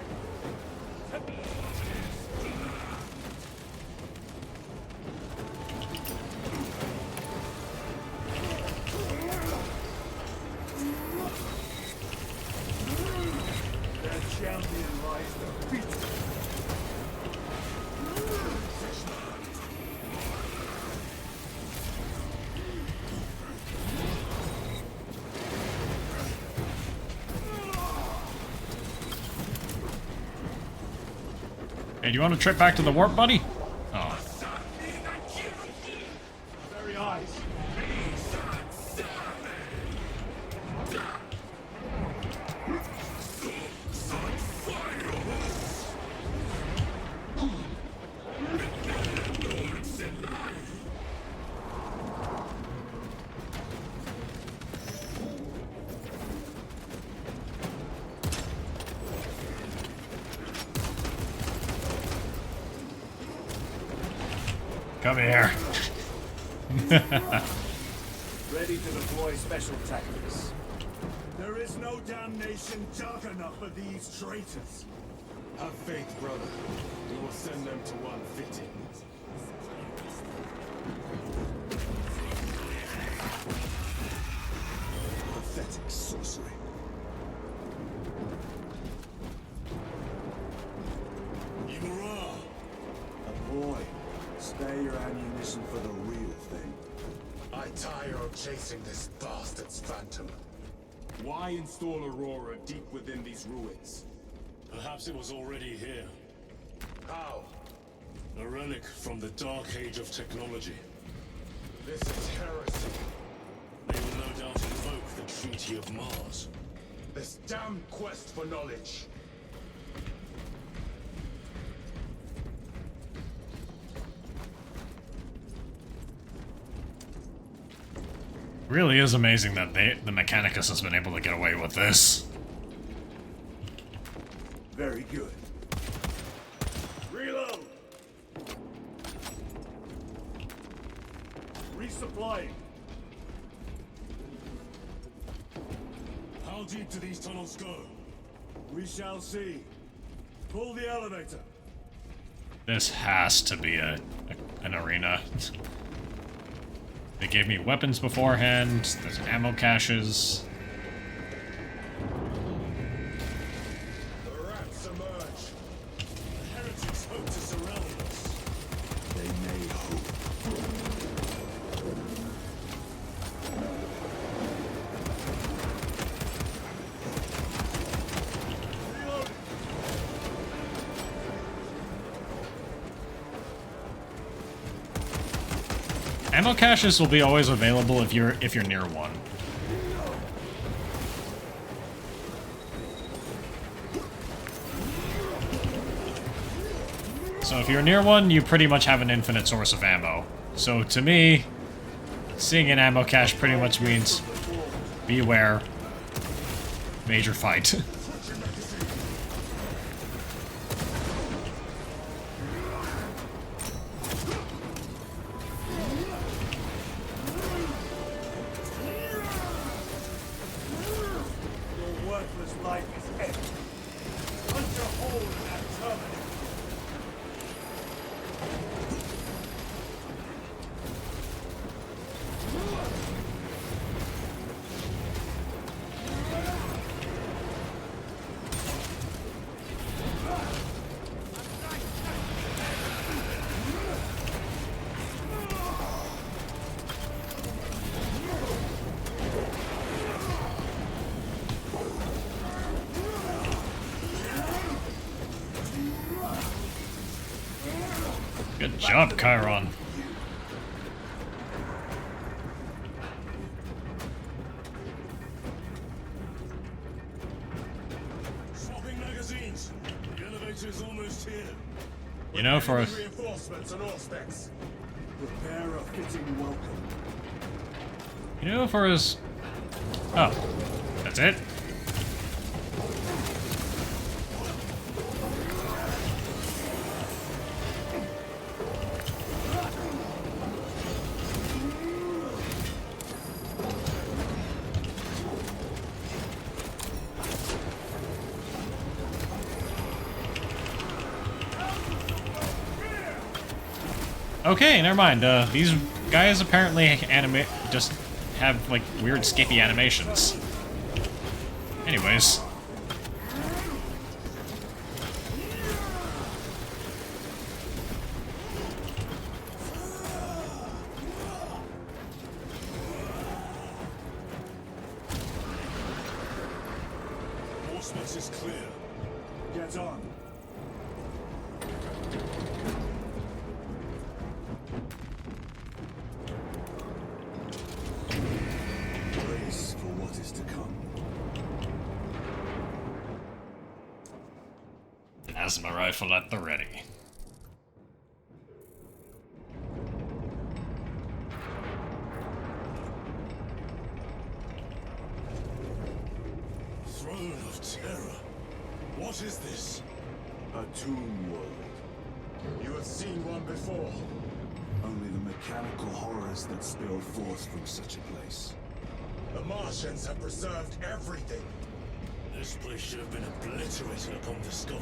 Their champion lies defeated. Hey, do you want to trip back to the warp, buddy? Oh. Very eyes. Come here. Ready to deploy special tactics. There is no damnation dark enough for these traitors. Have faith, brother. We will send them to one fitting. Pathetic sorcery. Imura! Boy, spare your ammunition for the real thing. I tire of chasing this bastard's phantom. Why install Aurora deep within these ruins? Perhaps it was already here. How? A relic from the Dark Age of technology. This is heresy. They will no doubt invoke the Treaty of Mars. This damn quest for knowledge. really is amazing that the Mechanicus has been able to get away with this. Very good. Reload! Resupplying. How deep do these tunnels go? We shall see. Pull the elevator. This has to be an arena. They gave me weapons beforehand, there's ammo caches. The rats emerge. The heretics hope to surround us. They may hope. Ammo caches will be always available if you're near one. So if you're near one, you pretty much have an infinite source of ammo. So to me, seeing an ammo cache pretty much means beware. Major fight. Good job, Chiron. Swapping magazines. The elevator's almost here. You know, for a... Reinforcements on all specs. Prepare a fitting welcome. You know, for us... Oh. That's it? Okay, never mind. These guys apparently just have, like, weird skippy animations. Anyways. Horseman's is clear. Get on. Brace for what is to come. Plasma rifle at the ready. Throne of Terror. What is this? A tomb world. You have seen one before. Only the mechanical horrors that spill forth from such a place. The Martians have preserved everything. This place should have been obliterated upon discovery.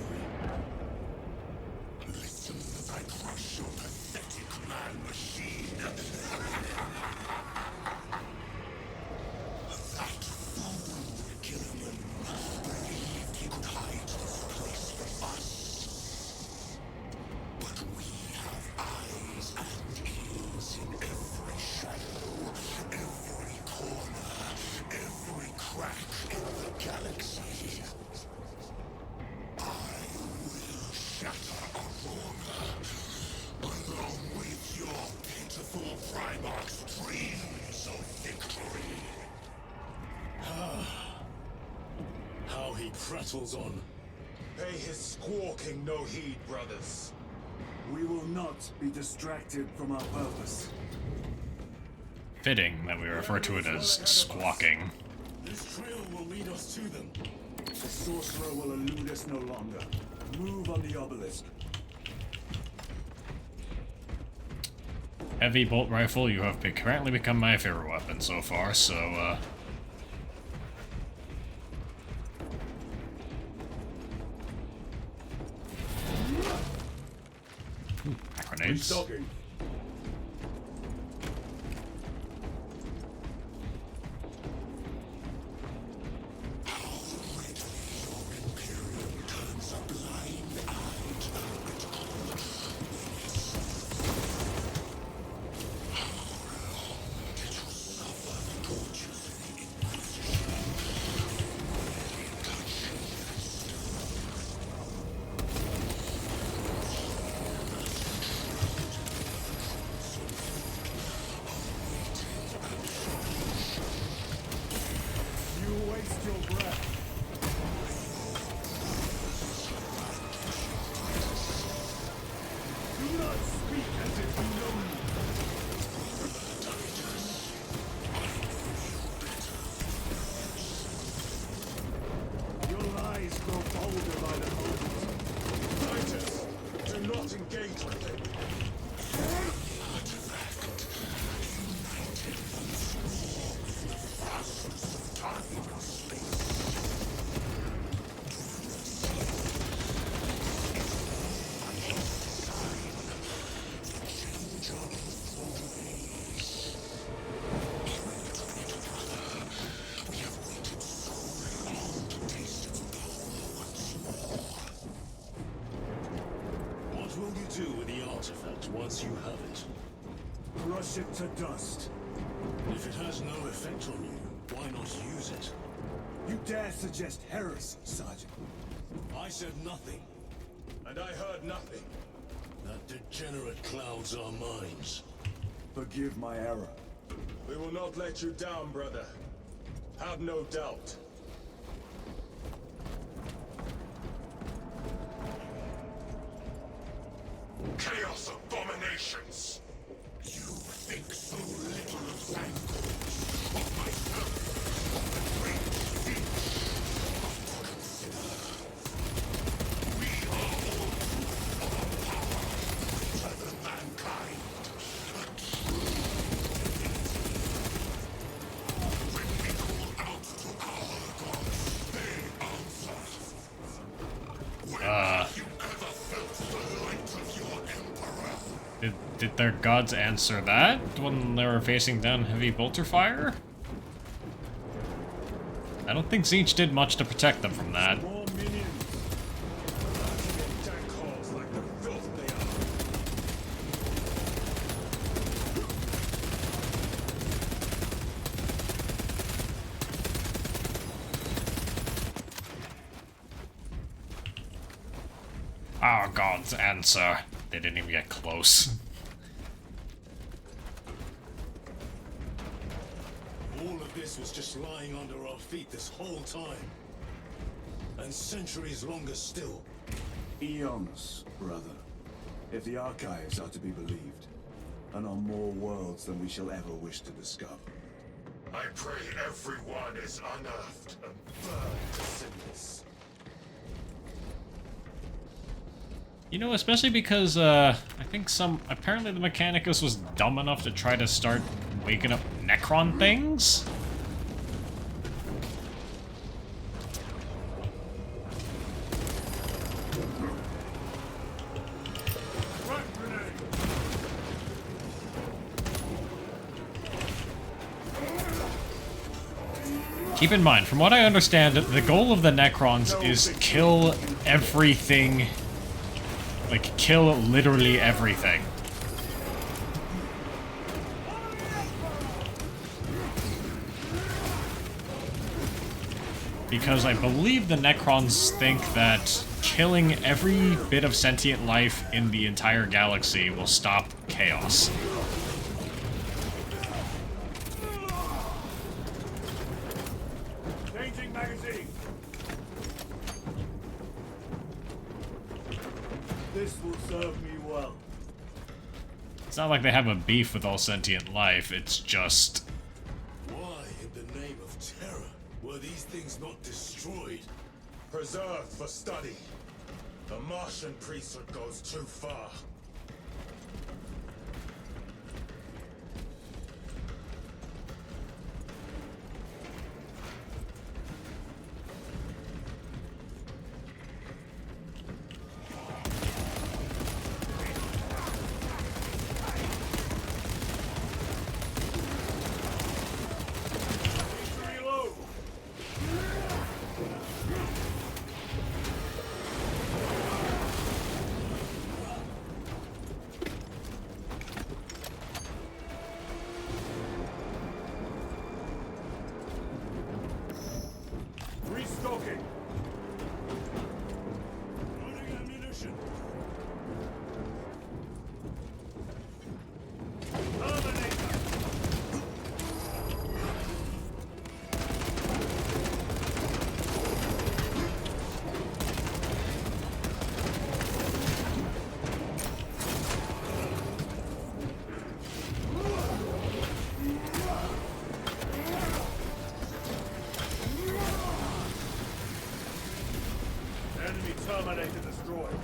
Listen as I crush your pathetic man machine. That fool Gilliman believed he could hide this place from us. But we have eyes and ears in every shadow, every corner, every crack in the galaxy. I will shatter Aurora, along with your pitiful Primarch's dreams of victory. How he prattles on. Pay his squawking no heed, brothers. We will not be distracted from our purpose. fitting that we refer to it as squawking. This trail will lead us to them. The sorcerer will elude us no longer. Move on the obelisk. Heavy bolt rifle, you have currently become my favorite weapon so far, so, grenades. Restocking. Once you have it, Crush it to dust. if it has no effect on you, why not use it? You dare suggest heresy, Sergeant? I said nothing. And I heard nothing. That degenerate clouds our minds. Forgive my error. We will not let you down, brother. Have no doubt. Chaos abominations! You think so little of Zango, of myself, of the great siege, but consider, we are all proof of a power greater than mankind, a true divinity. When we call out to our gods, they answer. When have you ever felt the light of your emperor? Did their gods answer that when they were facing down heavy bolter fire? I don't think Siege did much to protect them from that. More minions. Tank halls like the filth they Our gods answer. They didn't even get close. All of this was just lying under our feet this whole time. And centuries longer still. Eons, brother. If the archives are to be believed. And on more worlds than we shall ever wish to discover. I pray everyone is unearthed and burned to cinders. You know, especially because, I think apparently the Mechanicus was dumb enough to try to start waking up Necron things? Keep in mind, from what I understand, the goal of the Necrons is kill everything. Like, kill literally everything. Because I believe the Necrons think that killing every bit of sentient life in the entire galaxy will stop chaos. Changing magazine. This will serve me well. It's not like they have a beef with all sentient life, it's just... Why, in the name of terror, were these things not destroyed? Preserved for study. The Martian priesthood goes too far. Restocking. Running ammunition. Terminator. Enemy Terminator destroyed.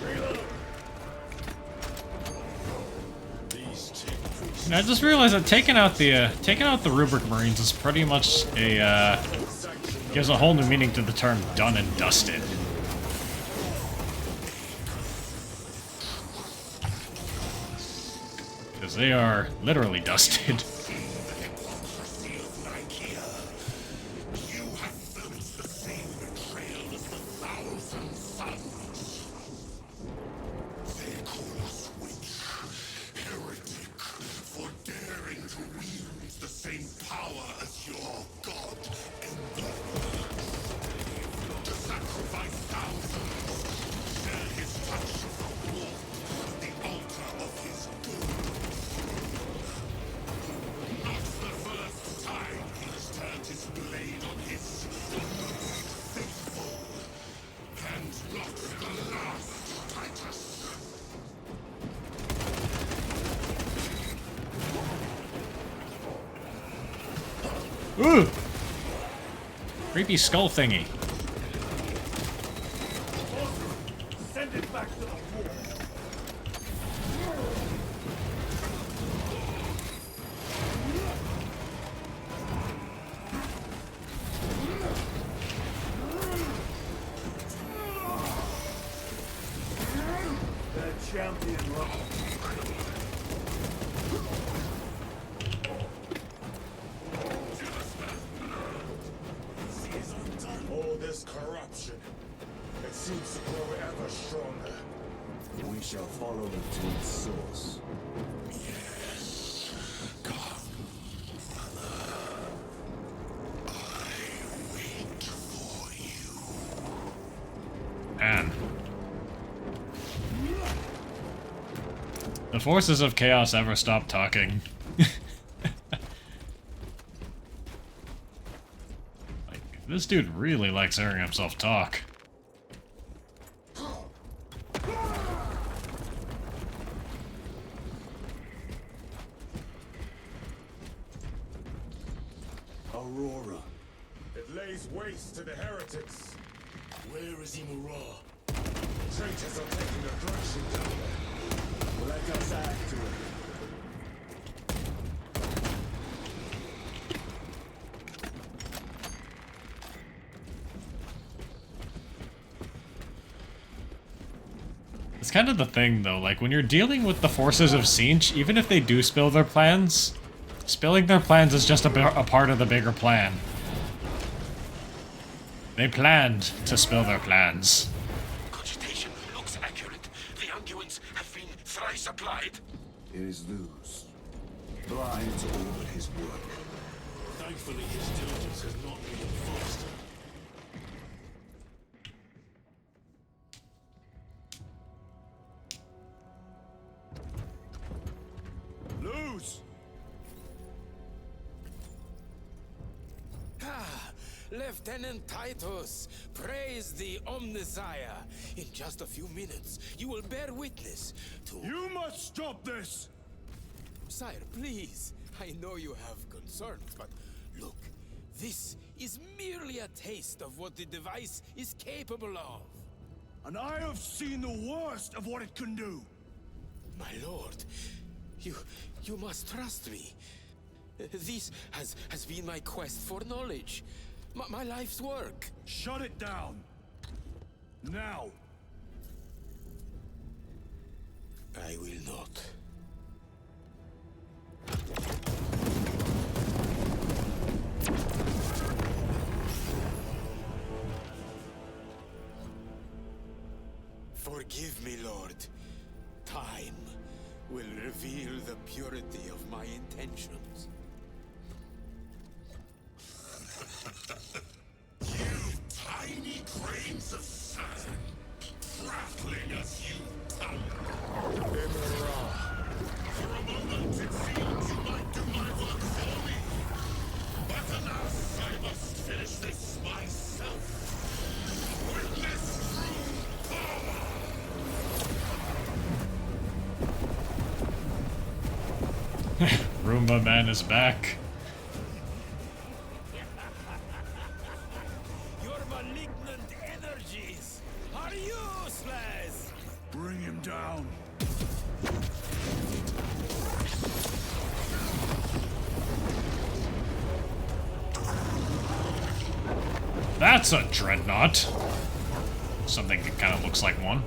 Reload. These tech priests. And I just realized that taking out the Rubric Marines is pretty much a gives a whole new meaning to the term done and dusted. Because they are literally dusted. Ooh! Creepy skull thingy. Send it back to the fort. Their champion rock. All this corruption, it seems to grow ever stronger. We shall follow it to its source. Man. The forces of chaos ever stop talking. Like, this dude really likes hearing himself talk. Aurora. It lays waste to the heretics. Where is Imura? Traitors are taking aggression down there. Let us add to it. It's kind of the thing, though, like, when you're dealing with the forces of Siege, even if they do spill their plans, spilling their plans is just a part of the bigger plan. They planned to spill their plans. Cogitation looks accurate. The unguents have been thrice applied. It is Luz. Blind to all but his work. Thankfully, his diligence has not been enforced. Ah, Lieutenant Titus, praise the Omnissiah. In just a few minutes, you will bear witness to... You must stop this! Sire, please. I know you have concerns, but look, this is merely a taste of what the device is capable of. And I have seen the worst of what it can do! My lord, you must trust me. This has been my quest for knowledge. My life's work. Shut it down! Now! I will not. Forgive me, Lord. Time will reveal the purity of my intentions. You tiny grains of sand, prattling as you tumble. For a moment it seemed you might do my work for me. But alas, I must finish this myself. With this true power. Roomba Man is back. Your malignant energies are useless! Bring him down! That's a dreadnought. Something that kind of looks like one.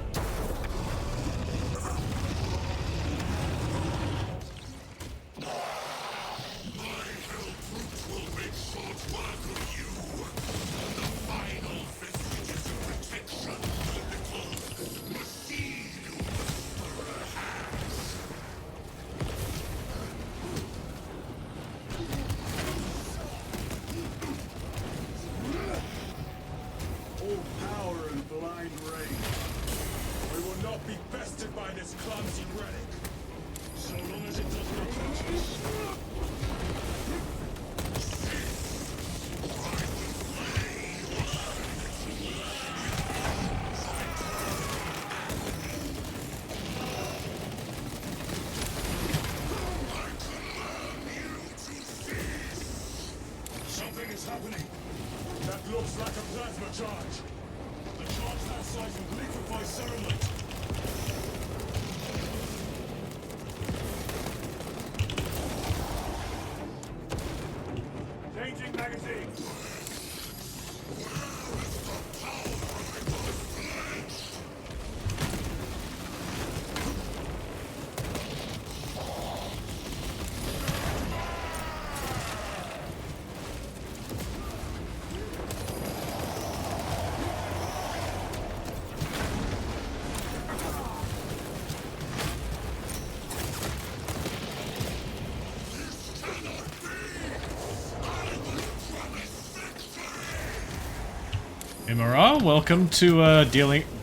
Imara, welcome to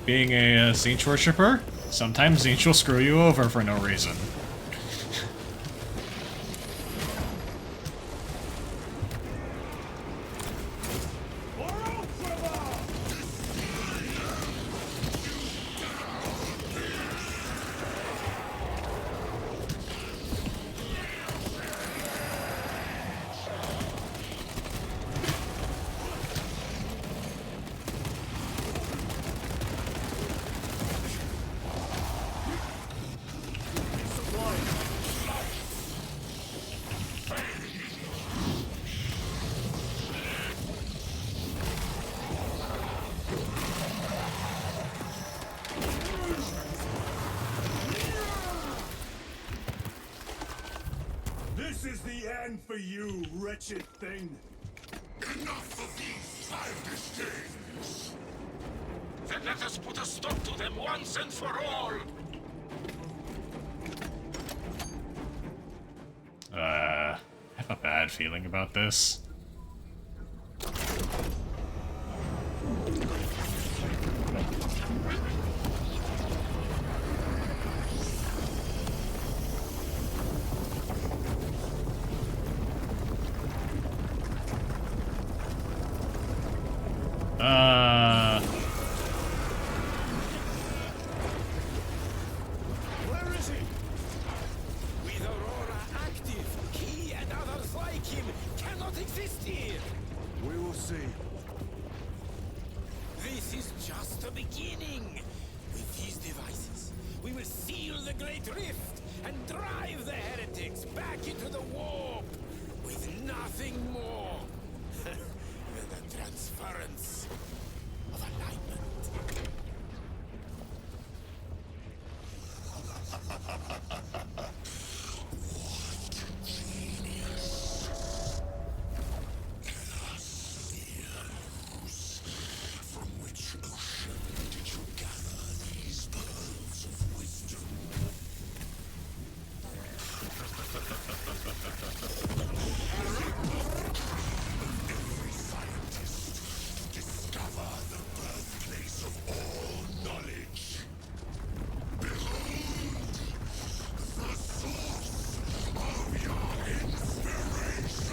being a Tzeentch worshipper. Sometimes Tzeentch will screw you over for no reason. This is the end for you, wretched thing! Enough of these childish things! Then let us put a stop to them once and for all! I have a bad feeling about this. Where is he? With Aurora active, he and others like him cannot exist here. We will see. This is just the beginning. With these devices, we will seal the Great Rift and drive the heretics back into the warp with nothing more than the transference of alignment. From which ocean did you gather these pearls of wisdom? Every scientist discover the birthplace of all knowledge. Behold, the source of your inspiration.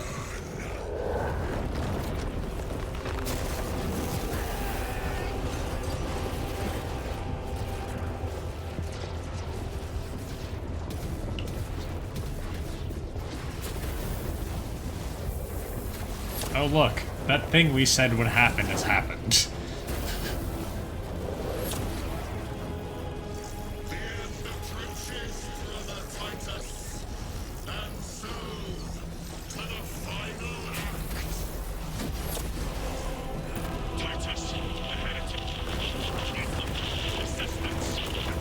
Oh look, that thing we said would happen has happened. The end approaches, Brother Titus, and so to the final act. Titus, the heretic, is the resistance.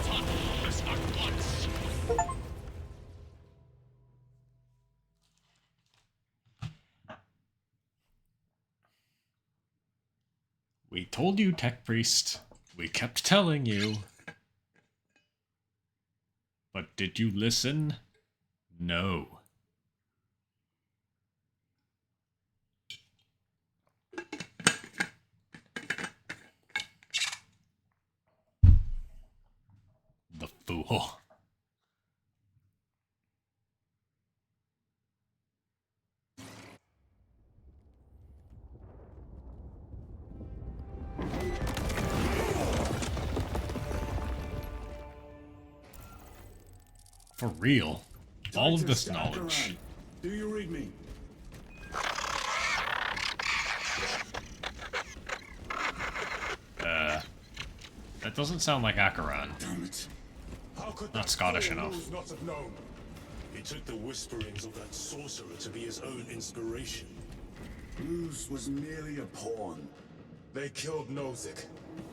Attack this at once. We told you, Tech Priest. We kept telling you. But did you listen? No. The fool. For real. All of this Titus, knowledge. Akaran, do you read me? That doesn't sound like Akaran. Damn it. How could Not that Scottish fool enough. Luz not have known? He took the whisperings of that sorcerer to be his own inspiration. Luz was merely a pawn. They killed Nozick,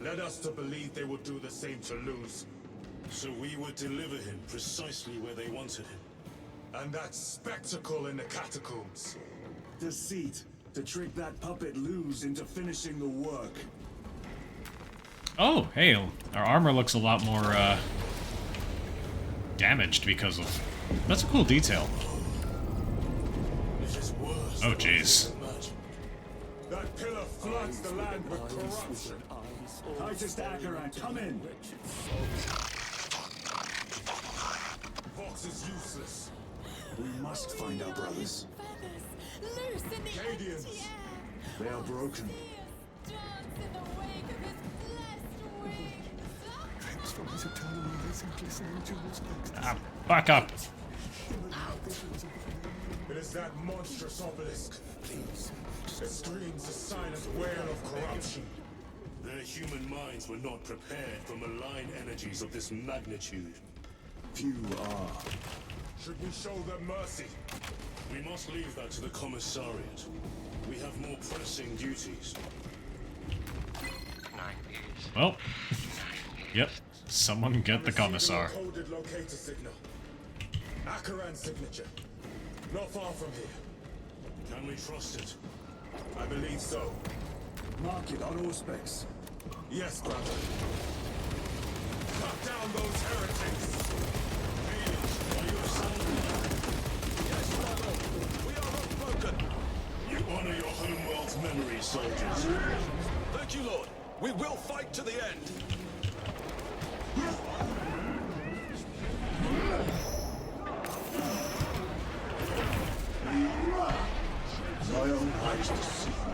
led us to believe they would do the same to Luz. So we would deliver him precisely where they wanted him. And that spectacle in the catacombs. Deceit. To trick that puppet Luz into finishing the work. Oh, hey, our armor looks a lot more, damaged because of... That's a cool detail. It is worse. Oh, jeez. That pillar floods the land with corruption. Titus to Akaran, come in. Vox is useless. We must find our brothers. Loose in the Cadians. empty air. They are broken. Dance in the wake of his blessed wings. Thanks for his eternal eyes and glistening jewels. Ah, back up. It is that monstrous obelisk. It screams a silent wail of corruption. Their human minds were not prepared for malign energies of this magnitude. Few are. Should we show them mercy? We must leave that to the Commissariat. We have more pressing duties. Well, yep. Someone get the commissar. Coded locator signal. Akaran's signature. Not far from here. Can we trust it? I believe so. Mark it on all specs. Yes, brother. Cut down those heretics! Mage, are you of sound mind? Yes, brother. We are unbroken. You honor your homeworld's memory, soldiers. Thank you, Lord. We will fight to the end. My own eyes deceive me.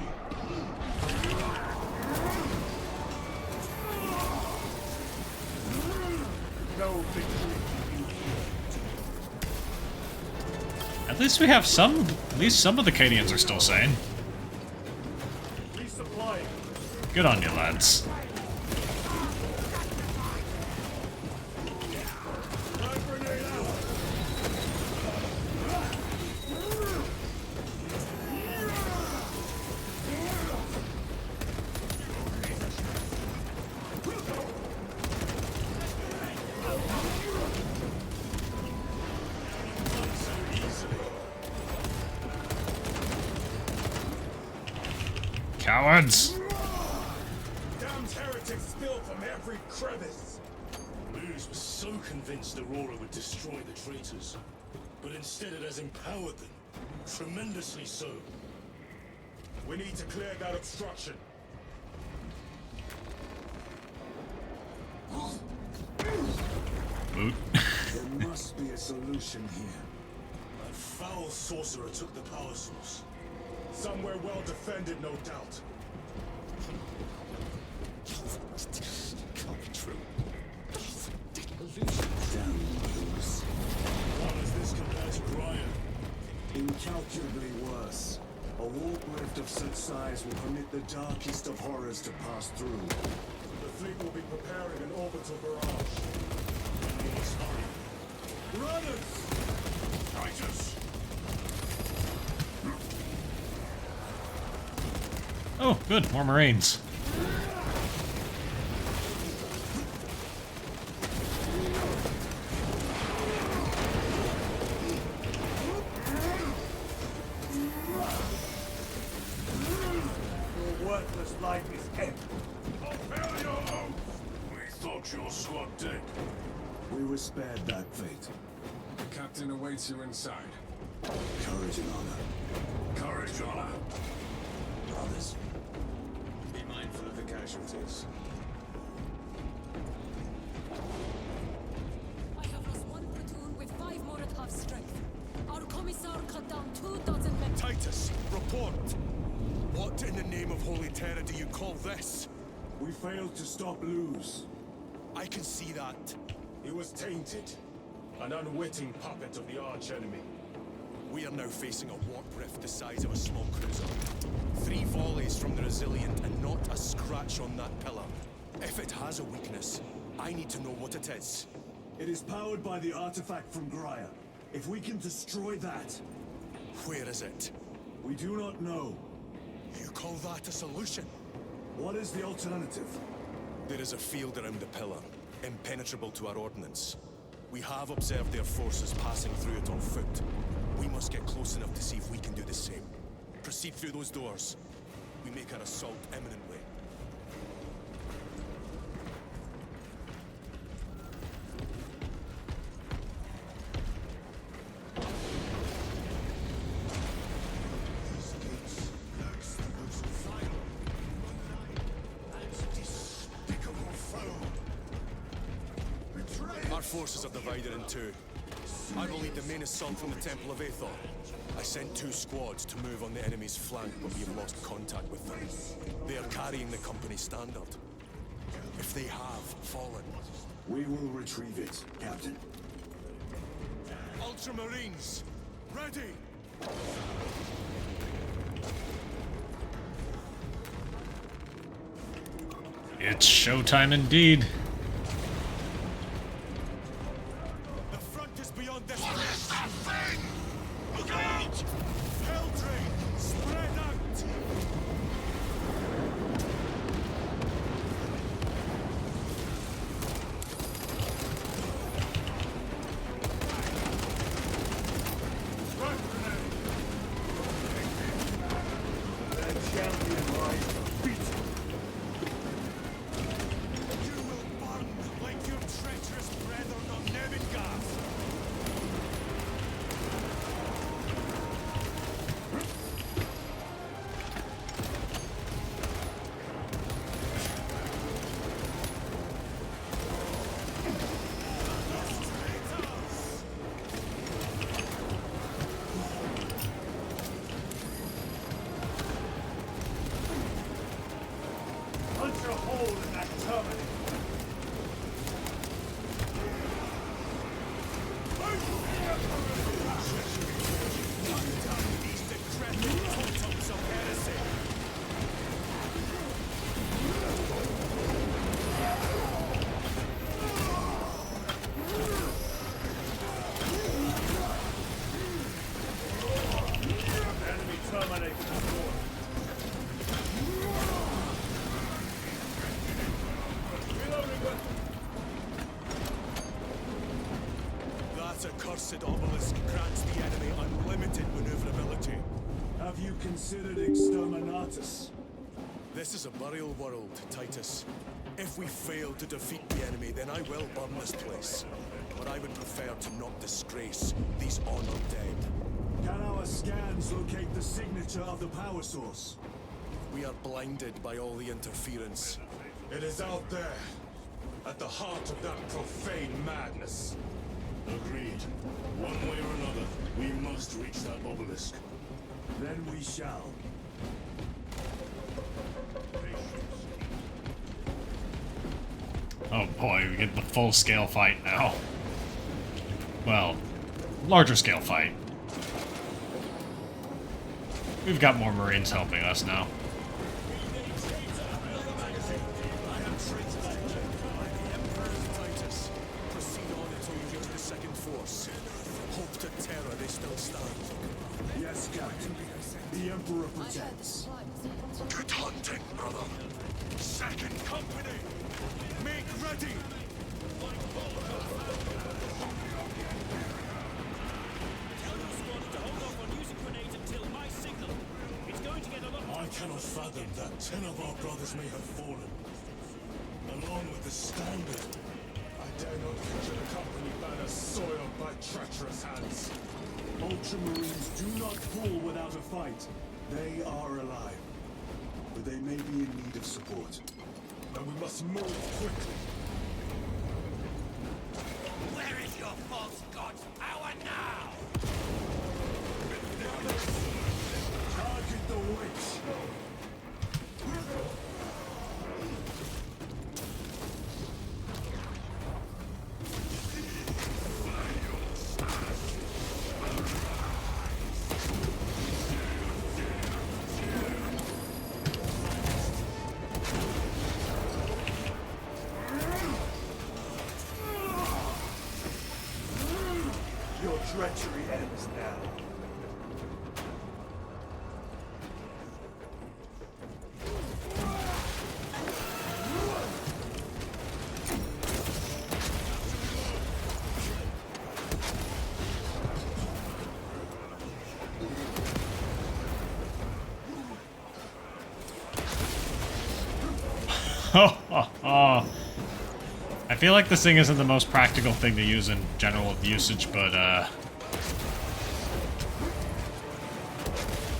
At least we have some. At least some of the Cadians are still sane. Good on you, lads. Cowards! Damned heretics spill from every crevice. Luz was so convinced Aurora would destroy the traitors, but instead it has empowered them. Tremendously so. We need to clear that obstruction. Boot. There must be a solution here. That foul sorcerer took the power source. Somewhere well defended, no doubt. Can't be true. Damn Luz. How does this compare to Brian? Incalculably worse. A warp rift of such size will permit the darkest of horrors to pass through. The fleet will be preparing an orbital barrage. We must hurry. Runners! Titus! Oh, good. More Marines. Your worthless life is empty. Fulfill your oath! We thought your squad dead. We were spared that fate. The captain awaits you inside. Courage and honor. Courage, honor. Brothers, be mindful of the casualties. I have lost one platoon with 5 more at half strength. Our commissar cut down 24 men. Titus, report! What in the name of Holy Terror do you call this? We failed to stop Luz. I can see that. He was tainted. An unwitting puppet of the arch-enemy. We are now facing a warp rift the size of a small cruiser. 3 volleys from the Resilient and not a scratch on that pillar. If it has a weakness, I need to know what it is. It is powered by the artifact from Graia. If we can destroy that... Where is it? We do not know. You call that a solution? What is the alternative? There is a field around the pillar, impenetrable to our ordnance. We have observed their forces passing through it on foot. We must get close enough to see if we can do the same. Proceed through those doors. We make our assault imminently. Our forces are divided in two. I will lead the main assault from the Temple of Aethor. I sent 2 squads to move on the enemy's flank, but we have lost contact with them. They are carrying the company standard. If they have fallen... We will retrieve it, Captain. Ultramarines, ready! It's showtime indeed. The front is beyond this. What is that thing? Look out! Hell train, spread out! You will burn like your treacherous brethren on Nebengas! Punch a hole in that terminal. That accursed obelisk grants the enemy unlimited maneuverability. Have you considered exterminatus? This is a burial world, Titus. If we fail to defeat the enemy, then I will burn this place. But I would prefer to not disgrace these honored dead. Can our scans locate the signature of the power source? We are blinded by all the interference. It is out there, at the heart of that profane madness. Agreed. One way or another, we must reach that obelisk. Then we shall. Oh boy, we get the full-scale fight now. Well, larger scale fight. We've got more Marines helping us now. Yes, Captain. The Emperor protects. Good hunting, brother. Second company! Make ready! I cannot fathom that 10 of our brothers may have fallen. Along with the standard. I dare not picture the company banner soiled by treacherous hands. Ultramarines do not fall without a fight. They are alive. But they may be in need of support. And we must move quickly. Where is your false god's power now? Target the witch! Your treachery ends now. I feel like this thing isn't the most practical thing to use in general usage, but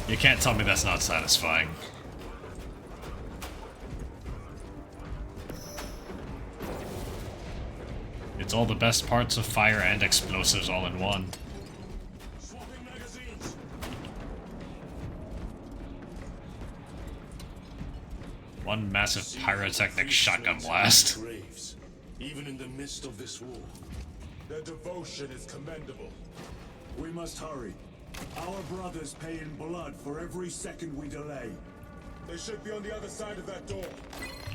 you can't tell me that's not satisfying. It's all the best parts of fire and explosives all in one. Swapping magazines. One massive pyrotechnic shotgun blast. Graves, even in the midst of this war. Their devotion is commendable. We must hurry. Our brothers pay in blood for every second we delay. They should be on the other side of that door.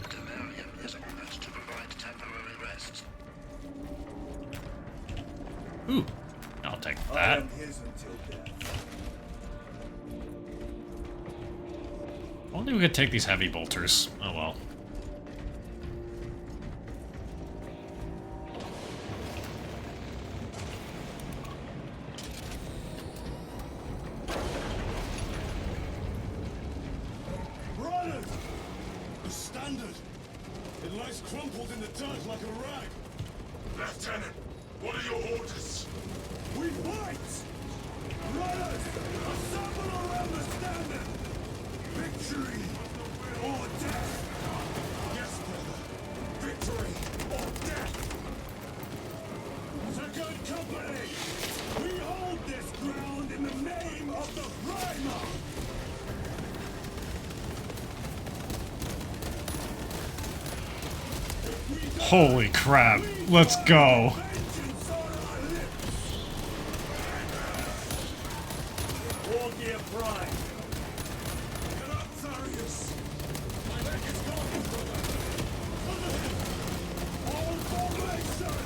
The Temerium is ordered to provide temporary rest. Ooh, I'll take I that. am his until death. Only we could take these heavy bolters. Oh well. Brothers! The standard! It lies crumpled in the dirt like a rag! Lieutenant, what are your orders? We fight! Runners! Assemble around the standard! Victory or death! Yes, brother! Victory or death! Second company! We hold this ground in the name of the Primer! Holy crap. Let's go. Orgia Prime! Galactarius! My leg is gone, brother! All formation!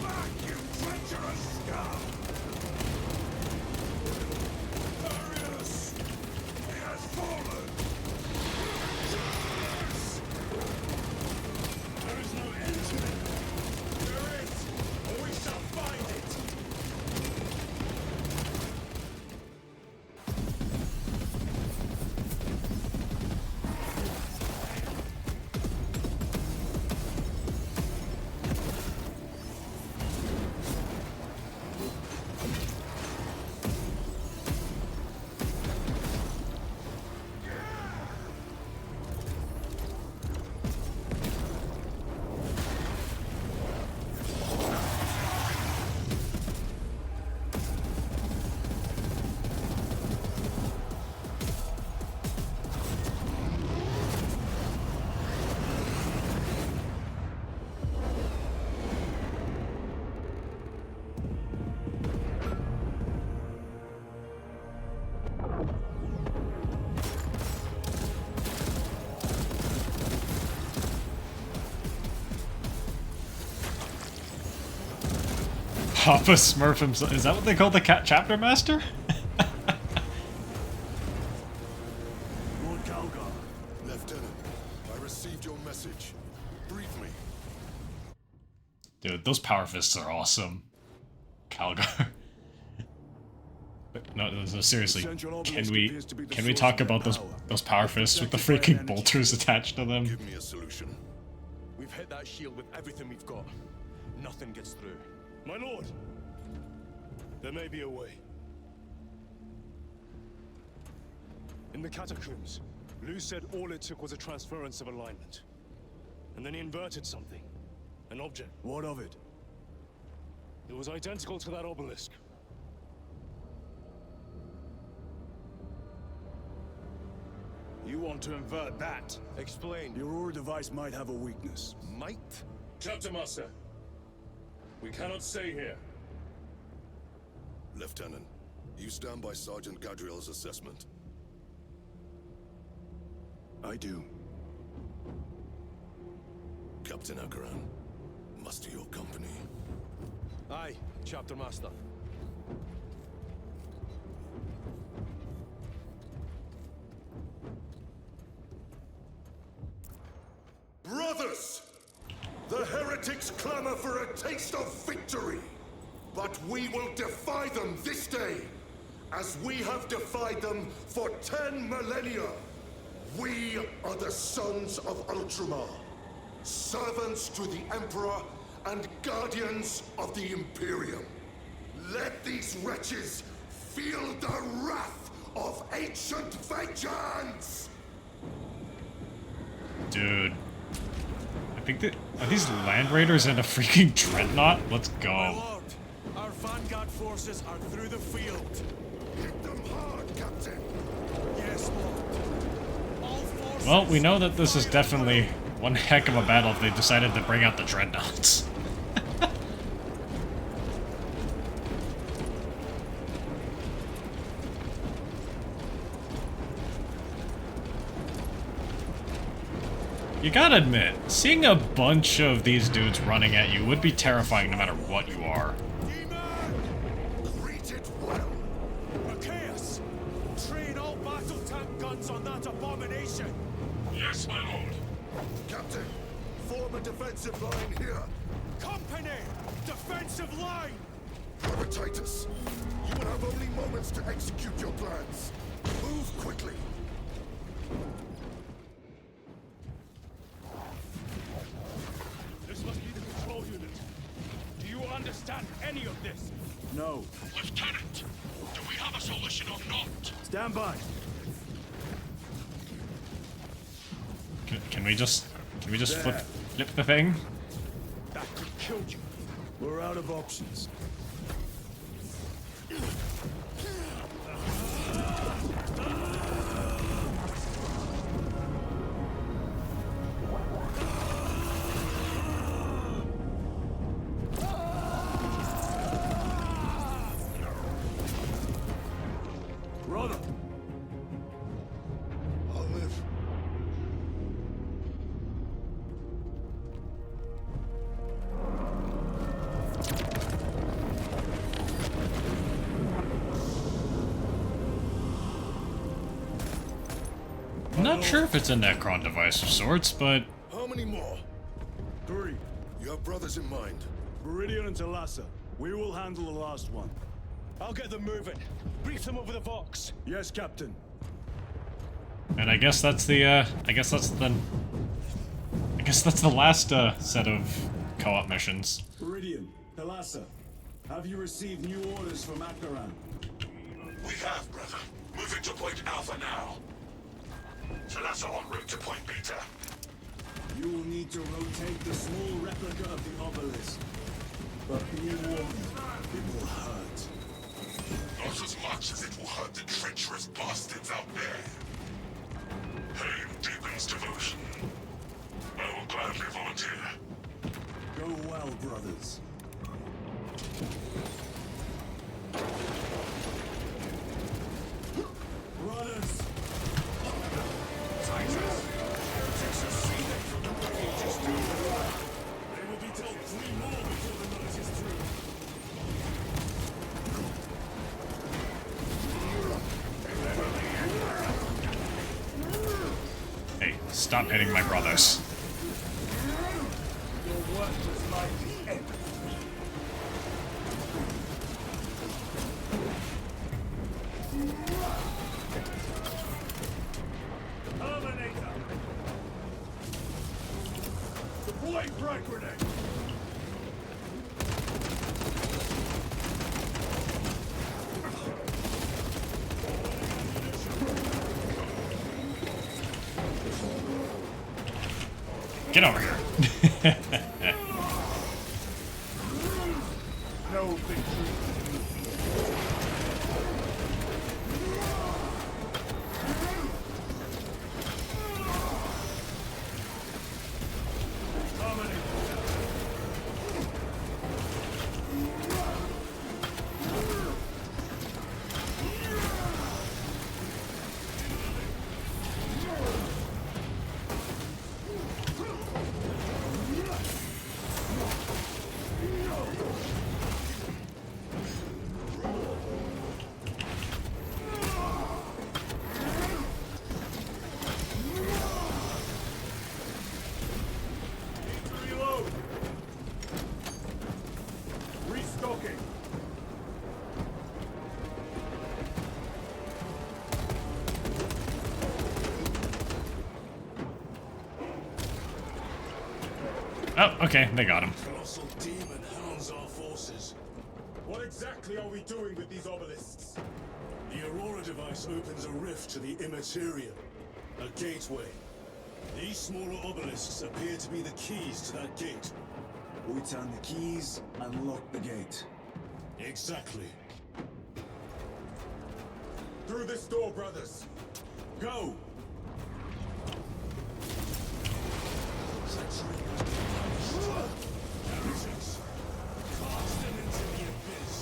Back, you treacherous scum! Darius! He has fallen! Yes! There is no end to it! There is! Papa Smurf himself. Is that what they call the cat chapter master? Lord Calgar. Lieutenant, I received your message. Brief me. Dude, those power fists are awesome. Calgar. But no, seriously, can we talk about those power fists with the freaking bolters attached to them? Give me a solution. We've hit that shield with everything we've got. Nothing gets through. My lord, there may be a way. In the catacombs, Lu said all it took was a transference of alignment. And then he inverted something. An object. What of it? It was identical to that obelisk. You want to invert that? Explain. The Aurora device might have a weakness. Might? Chapter Master, we cannot stay here. Lieutenant, you stand by Sergeant Gadriel's assessment. I do. Captain Akaran, muster your company. Aye, Chapter Master. Brothers! The heretics clamor for a taste of victory. But we will defy them this day, as we have defied them for 10 millennia. We are the sons of Ultramar, servants to the Emperor and guardians of the Imperium. Let these wretches feel the wrath of ancient vengeance! Dude. I think that... Are these Land Raiders and a freaking Dreadnought? Let's go. My lord, our vanguard forces are through the field. Hit them hard, Captain! Yes, lord. All forces... Well, we know that this is definitely one heck of a battle if they decided to bring out the Dreadnoughts. You gotta admit, seeing a bunch of these dudes running at you would be terrifying no matter what you are. Greet it well! Macias, train all battle tank guns on that abomination. Yes, my lord. Captain, form a defensive line here. Company, defensive line. Titus, you will have only moments to execute your plans. Move quickly. This must be the control unit. Do you understand any of this? No. Lieutenant, do we have a solution or not? Stand by. Can we just flip the thing? That could kill you. We're out of options. Brother! I'll live. I'm not sure if it's a Necron device of sorts, but... How many more? 3. You have brothers in mind. Viridian and Talassa. We will handle the last one. I'll get them moving. Brief them over the Vox. Yes, Captain. And I guess that's the, I guess that's the last, set of co-op missions. Viridian, Talassa. Have you received new orders from Akaran? We have, brother. Moving to point Alpha now. Talassa en route to point Beta. You will need to rotate the small replica of the obelisk. But be warned, it will hurt. Not as much as it will hurt the treacherous bastards out there. Pain deepens devotion. I will gladly volunteer. Go well, brothers. Brothers! Titus! Heretics are seething from the rages to They will be dealt 3 more before the night is through. Stop hitting my brothers. Your worthless life is ended. Terminator! Deploy frag grenade! Get over here. No victory. Restocking. Oh, okay, they got him. Colossal demon hounds our forces. What exactly are we doing with these obelisks? The Aurora device opens a rift to the immaterial, a gateway. These smaller obelisks appear to be the keys to that gate. We turn the keys, unlock the gate. Exactly. Through this door, brothers. Go! Heretics. Cast them into the abyss.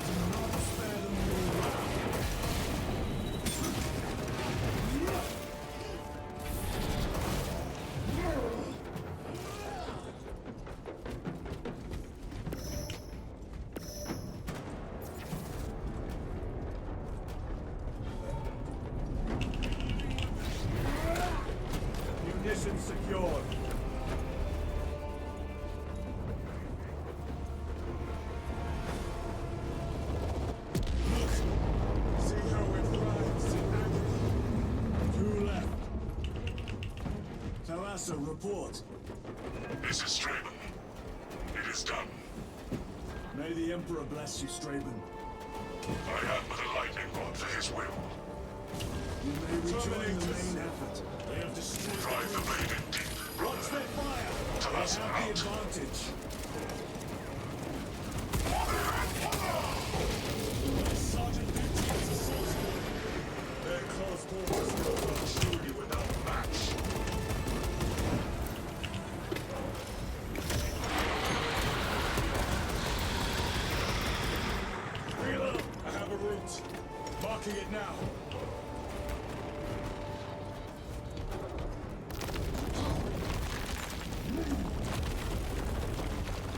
Do not spare them your wrath. Munition secured. Look! See how it writhes in agony. Two left. Talassa, report. This is Straben. It is done. May the Emperor bless you, Straben. I am but a lightning rod for his will. You may rejoin the main effort. They have destroyed Drive the maiden deep, Watch their fire! Talassa They have out. the advantage. Sergeant Duty is a source. Their close quarters are truly without match. Reload! I have a route. Marking it now.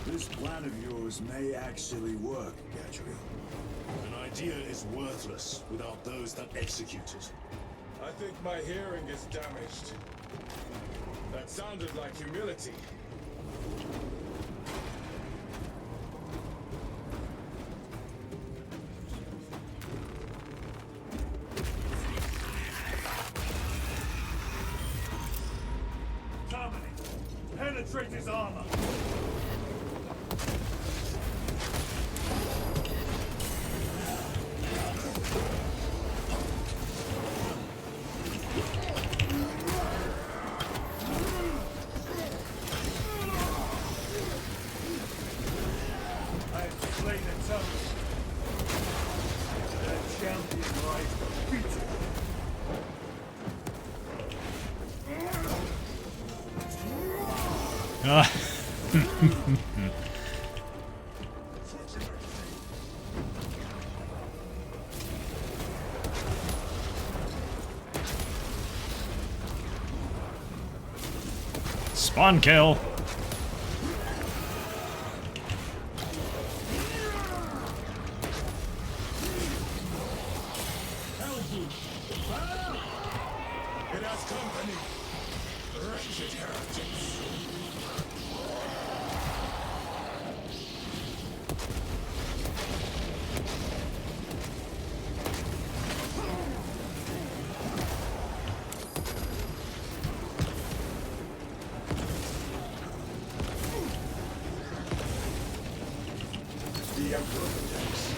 This plan of yours may actually work, Gadriel. An idea is worthless without those that execute it. I think my hearing is damaged. That sounded like humility. Terminate. Penetrate his armor. I have slain a terrorist. Their champion lies defeated. Ah. Spawn kill. It has company. the Emperor protects.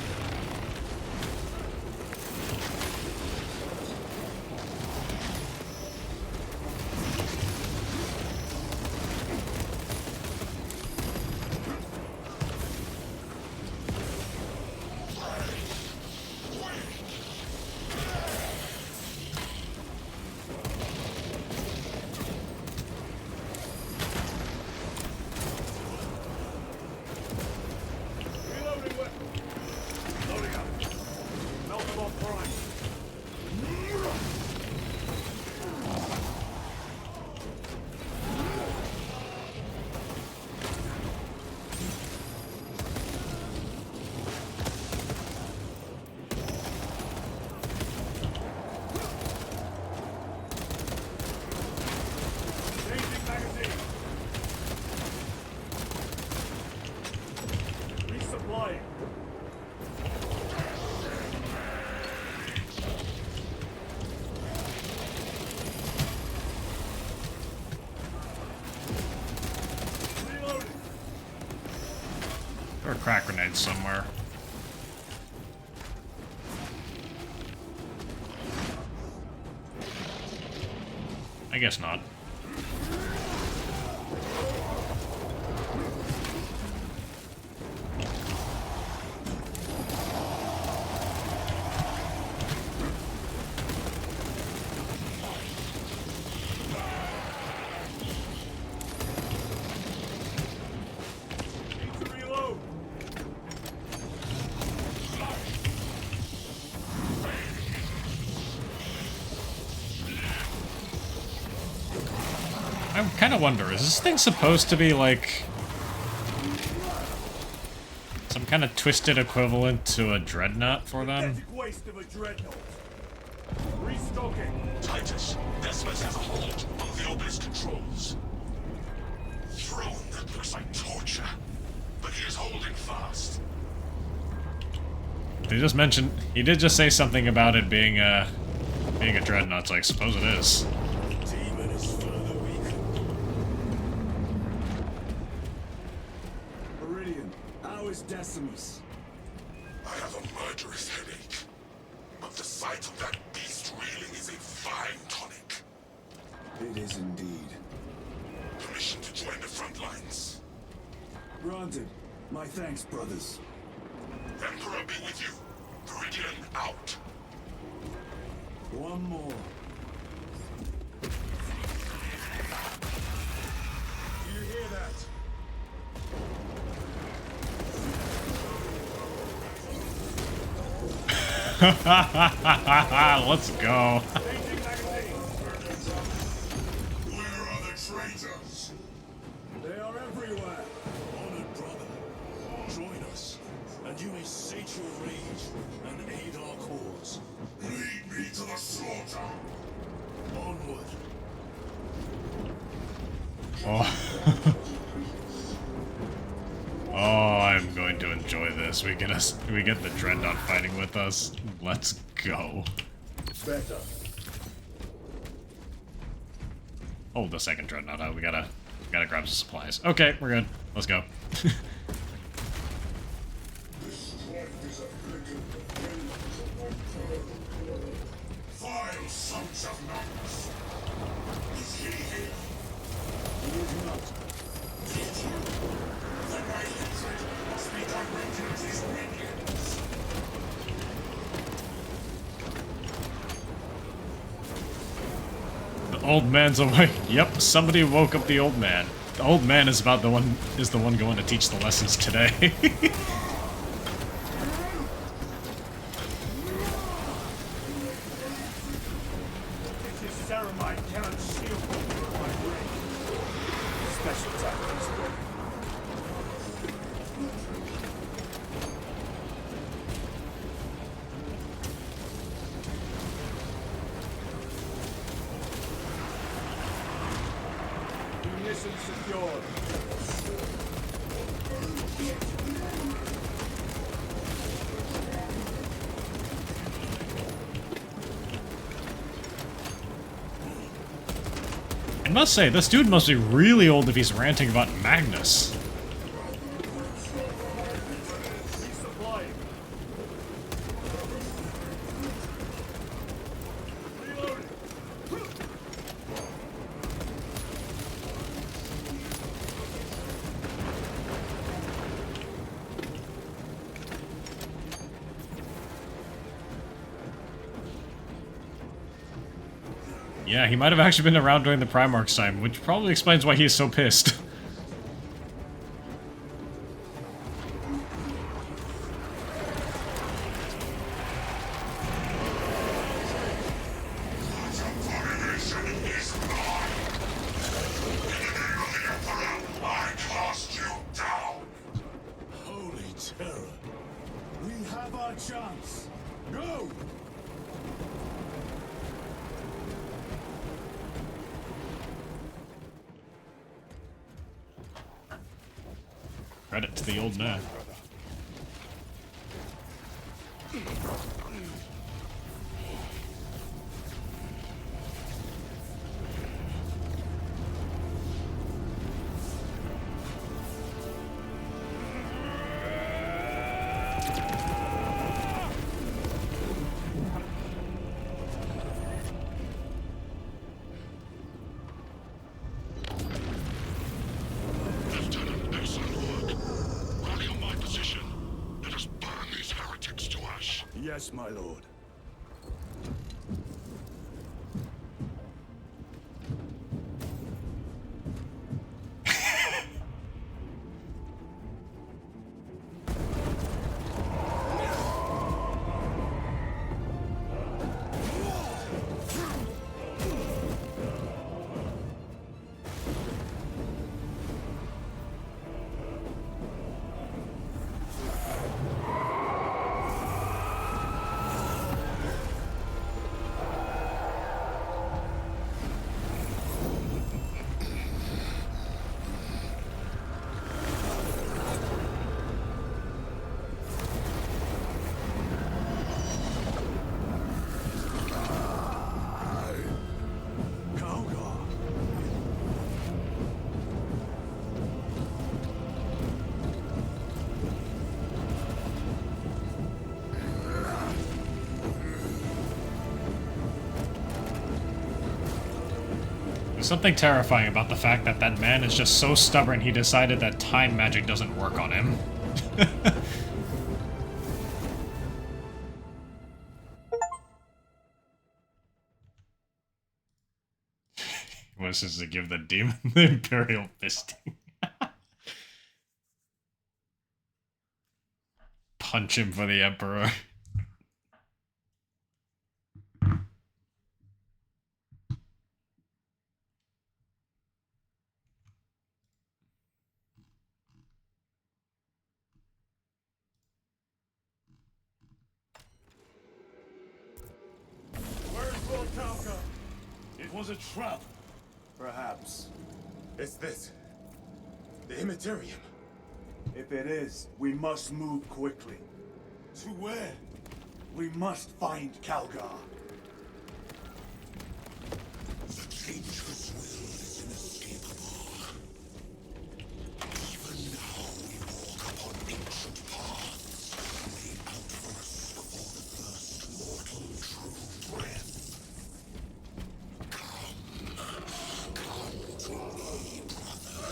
There are crack grenades somewhere. I guess not. I kind of wonder, is this thing supposed to be like some kind of twisted equivalent to a dreadnought for them? Waste of a dreadnought. Restocking. Titus, Desmos has a hold on the obelisk controls. Throne that looks like torture, but he is holding fast. They just mentioned, he did just say something about it being a dreadnought, so I suppose it is. Demon is further weakened. Meridian, how is Decimus? I have a murderous headache, but the sight of that beast reeling is a fine tonic. It is indeed. Permission to join the front lines. Granted. My thanks, brothers. Emperor be with you. Meridian out. One more. Do you hear that? Let's go. Where are the traitors? They are everywhere. Honored brother, join us, and you may sate your rage and aid our cause. Lead me to the slaughter. Onward. Oh. Oh, I'm going to enjoy this. We get the dreadnought fighting with us. Let's go. Better. Oh, the second dreadnought. Oh, we gotta grab some supplies. Okay, we're good. Let's go. Vile sons of nuns. Is he here? He is not. Did you? Then my hatred must be directed at his minions. The old man's awake. Yep, somebody woke up the old man. The old man is the one going to teach the lessons today. Ceramite cannot shield my brain. Special tactics. Munitions secured. I must say, this dude must be really old if he's ranting about Magnus. Yeah, he might have actually been around during the Primarch's time, which probably explains why he is so pissed. Holy terror. We have our chance. Go! Credit to the old man. Lieutenant, excellent work. Rally on my position. Let us burn these heretics to ash. Yes, my lord. There's something terrifying about the fact that that man is just so stubborn he decided that time magic doesn't work on him. What is to give the demon the Imperial fisting? Punch him for the Emperor. Where's Lord Kalka? It was a trap. Perhaps. It's this. The Immaterium. If it is, we must move quickly. To where? We must find Kalgar. The dangerous will is inescapable. Even now we walk upon ancient paths, the outbursts before the first mortal true breath. Come to me, brother,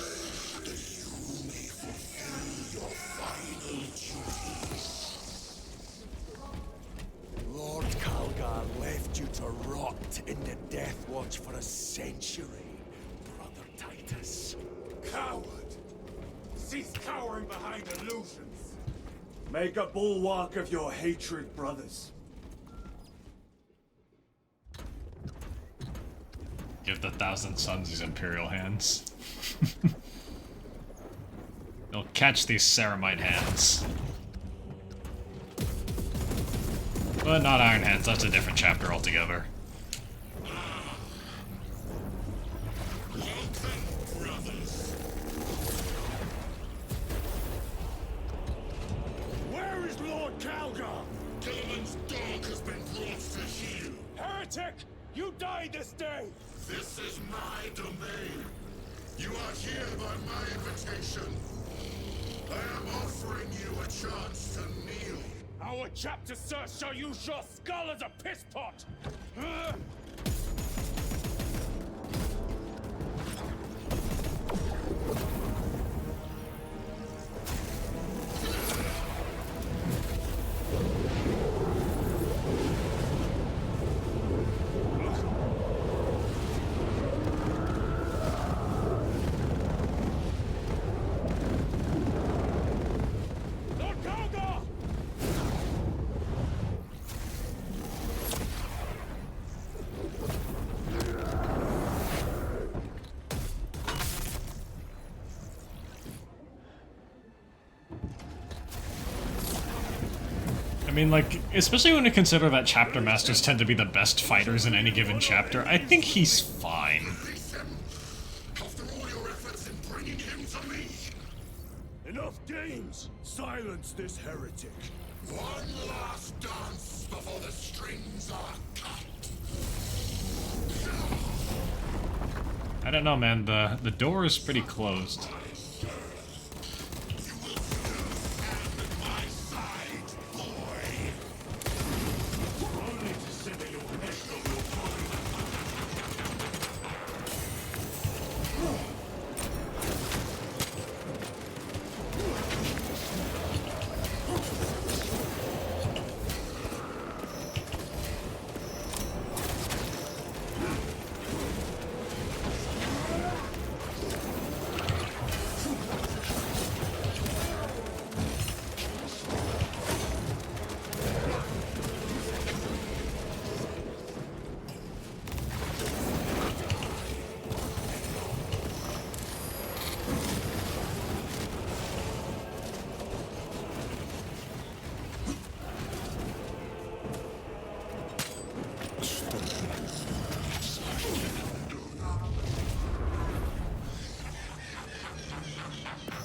that you may fulfill your final duties. Lord Kalgar left you to rot in the Death Watch for a century, Brother Titus. Coward! Cease cowering behind illusions! Make a bulwark of your hatred, brothers. Give the Thousand Sons these Imperial hands. They'll catch these Ceramite hands. But not Iron Hands, that's a different chapter altogether. Where is Lord Kalgar? Gilliman's dog has been brought to heel. Heretic! You died this day! This is my domain. You are here by my invitation. I am offering you a chance to kneel. Our chapter, sir, shall use your skull as a piss pot! mean, like, especially when you consider that chapter masters tend to be the best fighters in any given chapter, I think he's fine. After all your efforts in bringing him to me. Enough games! Silence this heretic. One last dance before the strings are cut. I don't know, man. The door is pretty closed.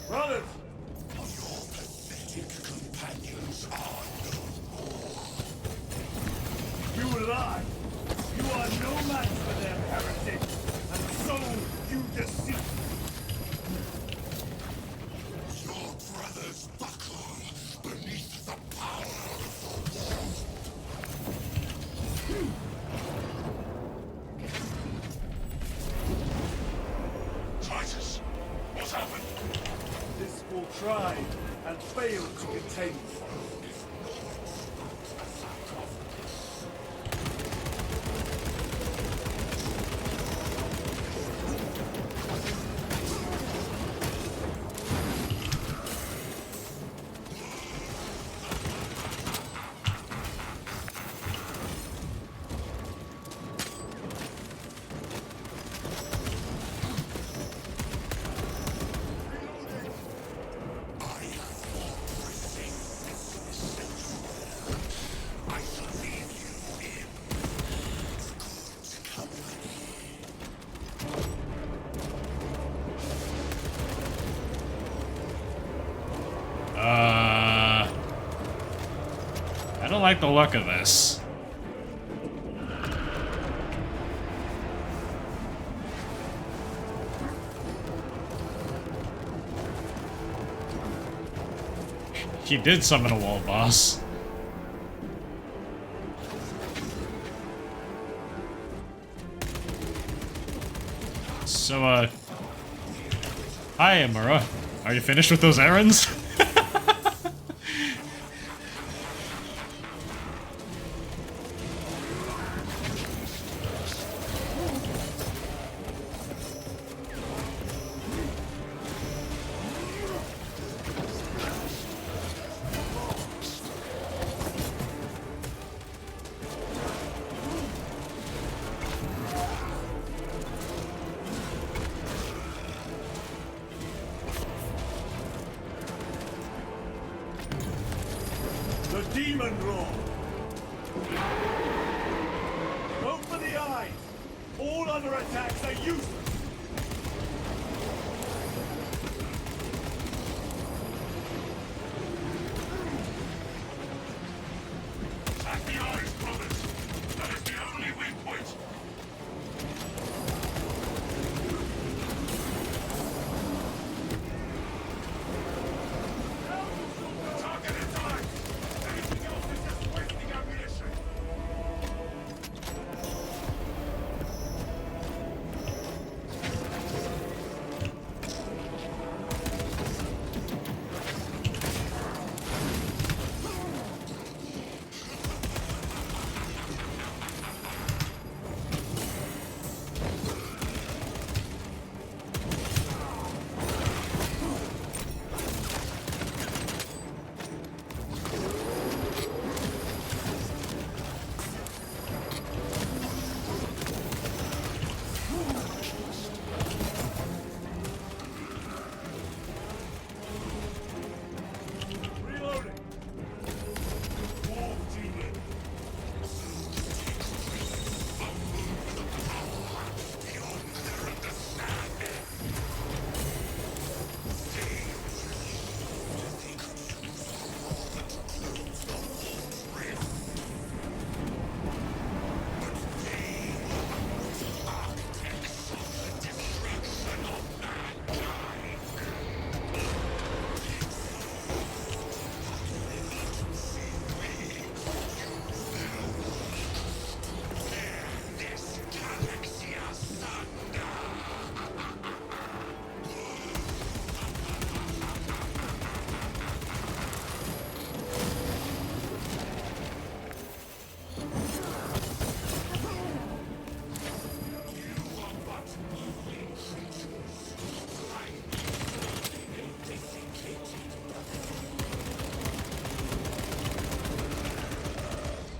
Brothers! Your pathetic companions are no more. You lie! You are no match for them, heretic! And so you deceive! Your brothers buckle beneath the power of the world. Titus, what's happened? This will try and fail to contain me. I don't like the look of this. He did summon a wall boss. So, hi, Amura. Are you finished with those errands? The demon roar! Go for the eyes! All other attacks are useless! Attack the eyes, brothers! That is the only weak point! Target its eyes! Anything else is just wasting ammunition!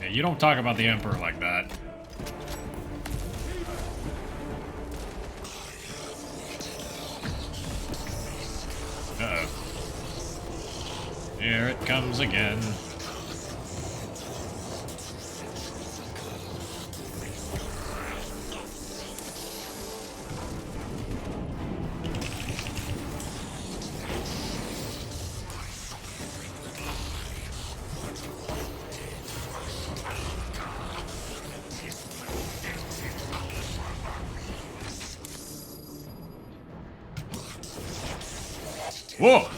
Yeah, you don't talk about the Emperor like that. Uh-oh. Here it comes again. Whoa!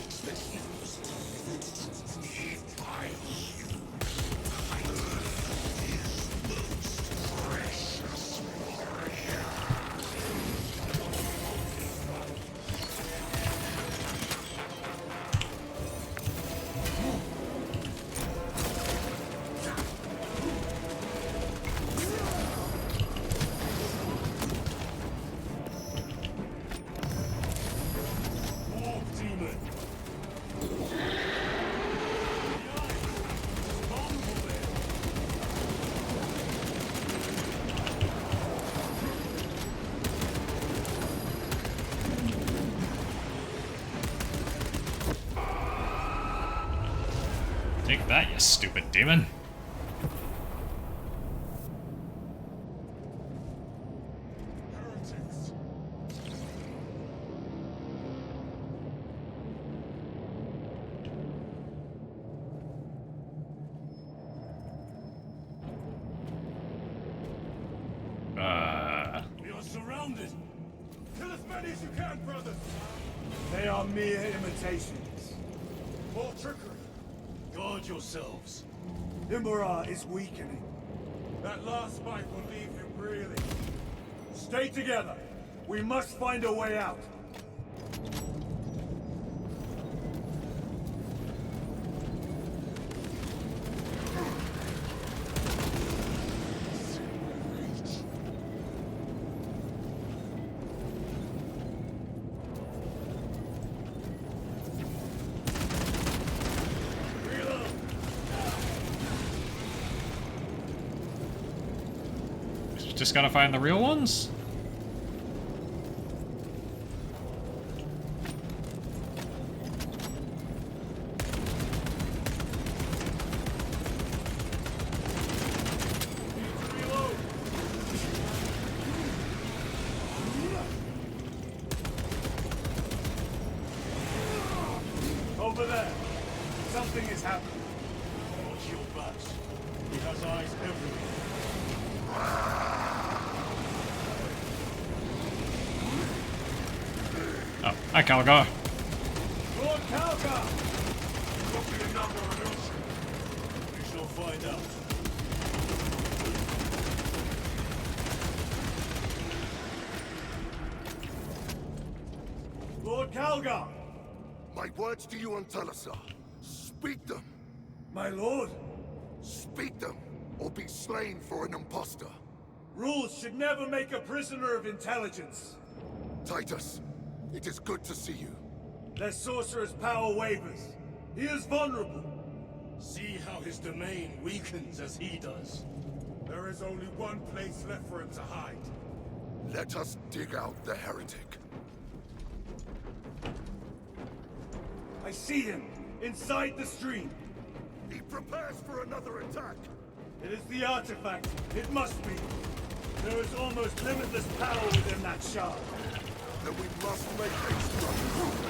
Take that, you stupid demon. We are surrounded. Kill as many as you can, brothers. They are mere imitations. More trickery. Guard yourselves. Imura is weakening. That last spike will leave him reeling. Stay together. We must find a way out. Just gotta find the real ones? Over there. Something is happening. Watch your backs. He has eyes everywhere. Oh, hi, Calgar. Lord Calgar! Could be another illusion. We shall find out. Lord Calgar! My words to you on Talassa. Speak them. My lord? Speak them, or be slain for an impostor. Rules should never make a prisoner of intelligence. Titus, it is good to see you. Their sorcerer's power wavers. He is vulnerable. See how his domain weakens as he does. There is only one place left for him to hide. Let us dig out the heretic. I see him, inside the stream. He prepares for another attack. It is the artifact. It must be. There is almost limitless power within that shard. Then we must make haste, brothers.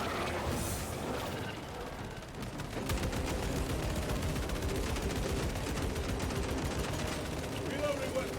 Reloading weapon.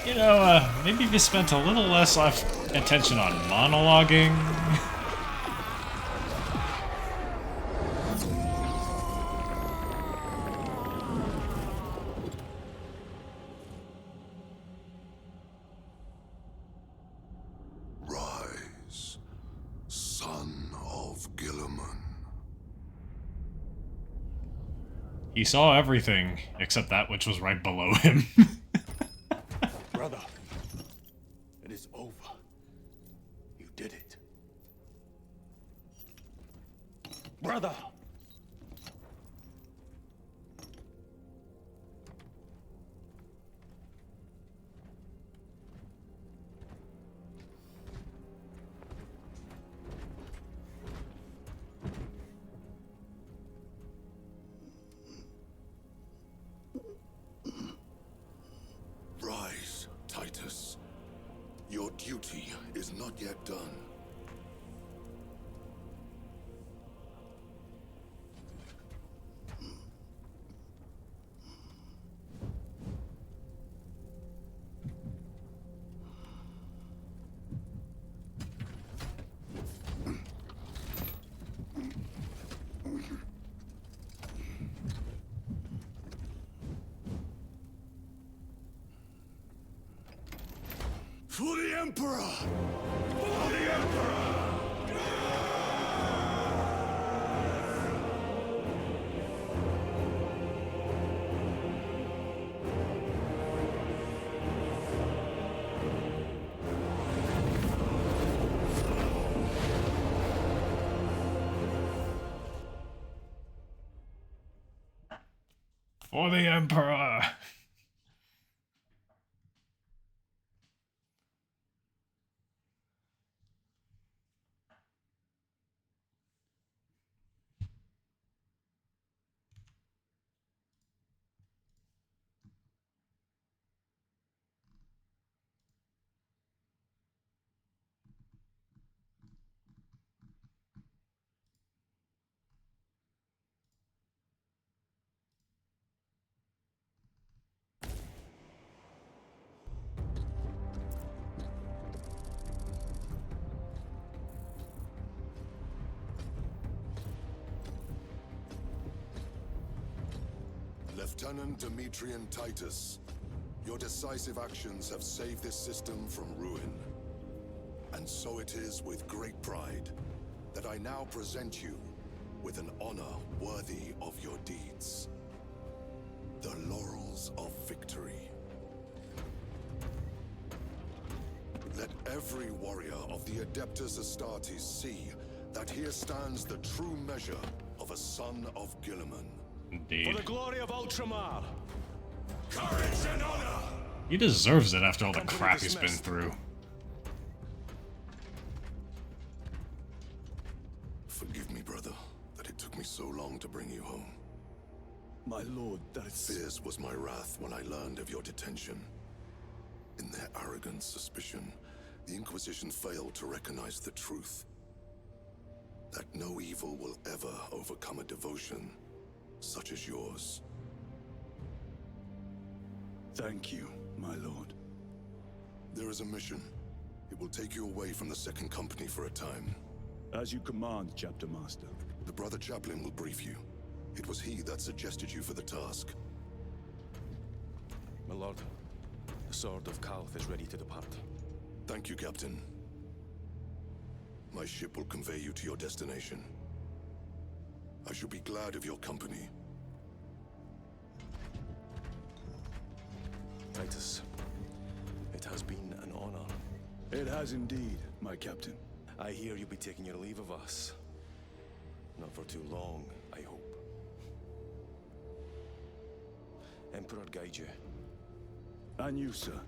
You know, maybe if you spent a little less attention on monologuing. Rise, son of Gilliman. He saw everything except that which was right below him. Brother, it is over. You did it. Brother! Rise, Titus. Your duty is not yet done. For the Emperor! For the Emperor! For the Emperor! Lieutenant Demetrian Titus, your decisive actions have saved this system from ruin. And so it is with great pride that I now present you with an honor worthy of your deeds. The Laurels of Victory. Let every warrior of the Adeptus Astartes see that here stands the true measure of a son of Gilliman. Indeed. For the glory of Ultramar! Courage and honor! He deserves it after all the crap he's been through. Forgive me, brother, that it took me so long to bring you home. My lord, that's... Fierce was my wrath when I learned of your detention. In their arrogant suspicion, the Inquisition failed to recognize the truth. That no evil will ever overcome a devotion such as yours. Thank you, my lord. There is a mission. It will take you away from the Second Company for a time. As you command, Chapter Master. The Brother Chaplain will brief you. It was he that suggested you for the task. My lord, the Sword of Kalth is ready to depart. Thank you, Captain. My ship will convey you to your destination. I shall be glad of your company. Titus, it has been an honor. It has indeed, my captain. I hear you'll be taking your leave of us. Not for too long, I hope. Emperor guide you. And you, sir.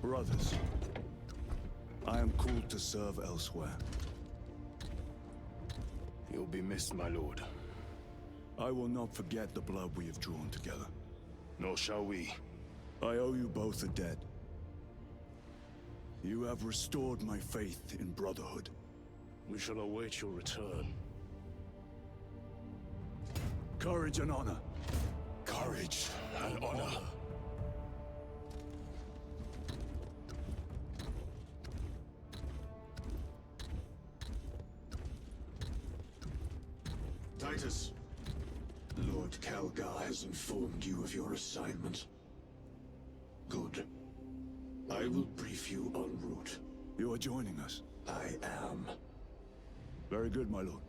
Brothers, I am called to serve elsewhere. You'll be missed, my lord. I will not forget the blood we have drawn together. Nor shall we. I owe you both a debt. You have restored my faith in brotherhood. We shall await your return. Courage and honor. Courage and honor. Titus, Lord Calgar has informed you of your assignment. Good. I will brief you en route. You are joining us. I am. Very good, my lord.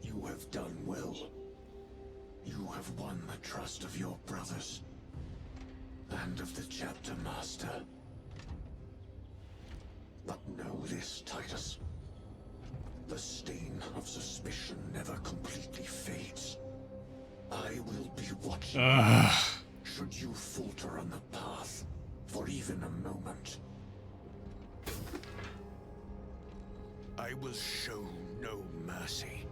You have done well. You have won the trust of your brothers. And of the chapter master. But know this, Titus. The stain of suspicion never completely fades. I will be watching you, should you falter on the path for even a moment. I will show no mercy.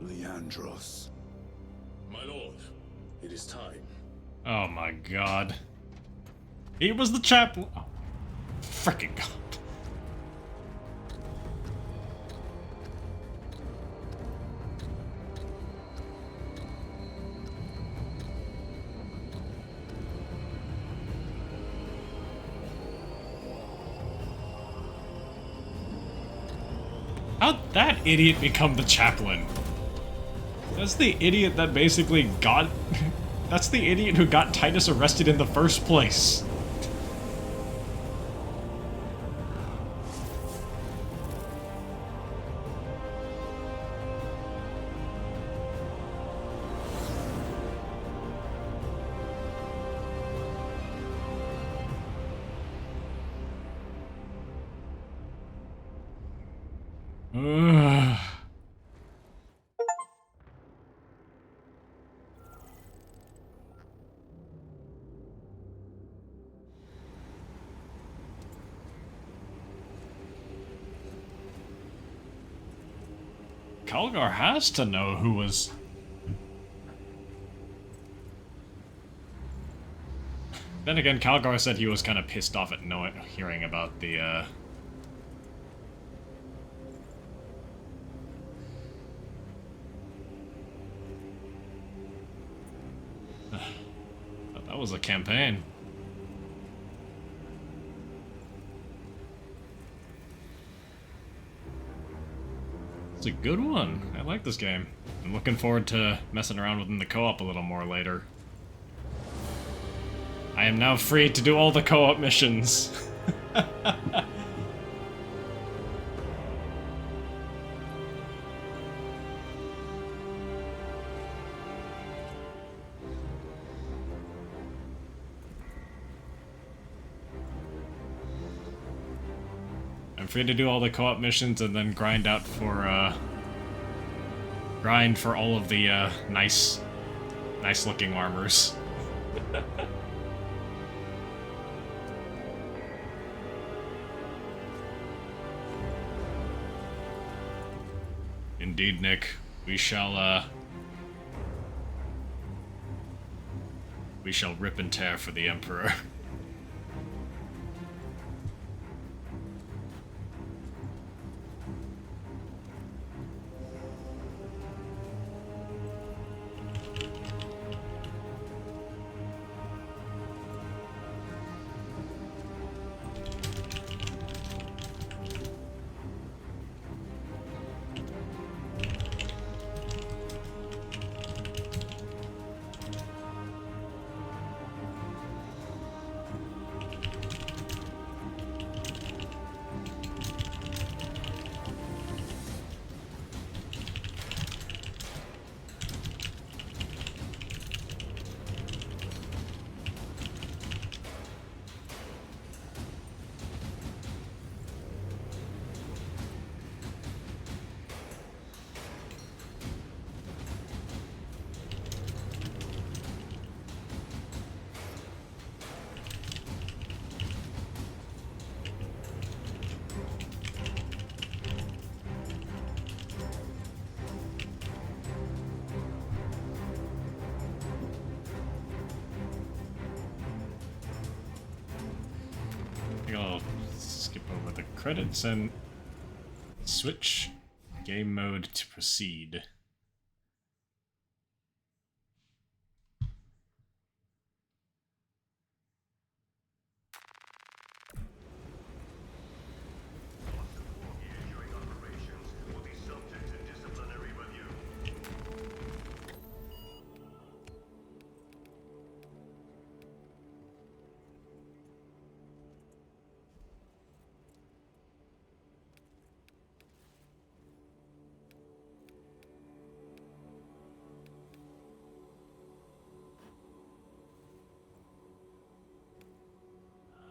Leandros. My lord, it is time. Oh my god. He was the chaplain. Oh, freaking god. How'd that idiot become the chaplain? That's the idiot that basically got... That's the idiot who got Titus arrested in the first place. Calgar has to know who was... Then again, Calgar said he was kind of pissed off at hearing about the, That was a campaign. It's a good one. I like this game. I'm looking forward to messing around within the co-op a little more later. I am now free to do all the co-op missions. I'm free to do all the co-op missions and then grind out for, grind for all of the, nice looking armors. Indeed, Nick. We shall rip and tear for the Emperor. over the credits and switch game mode to proceed.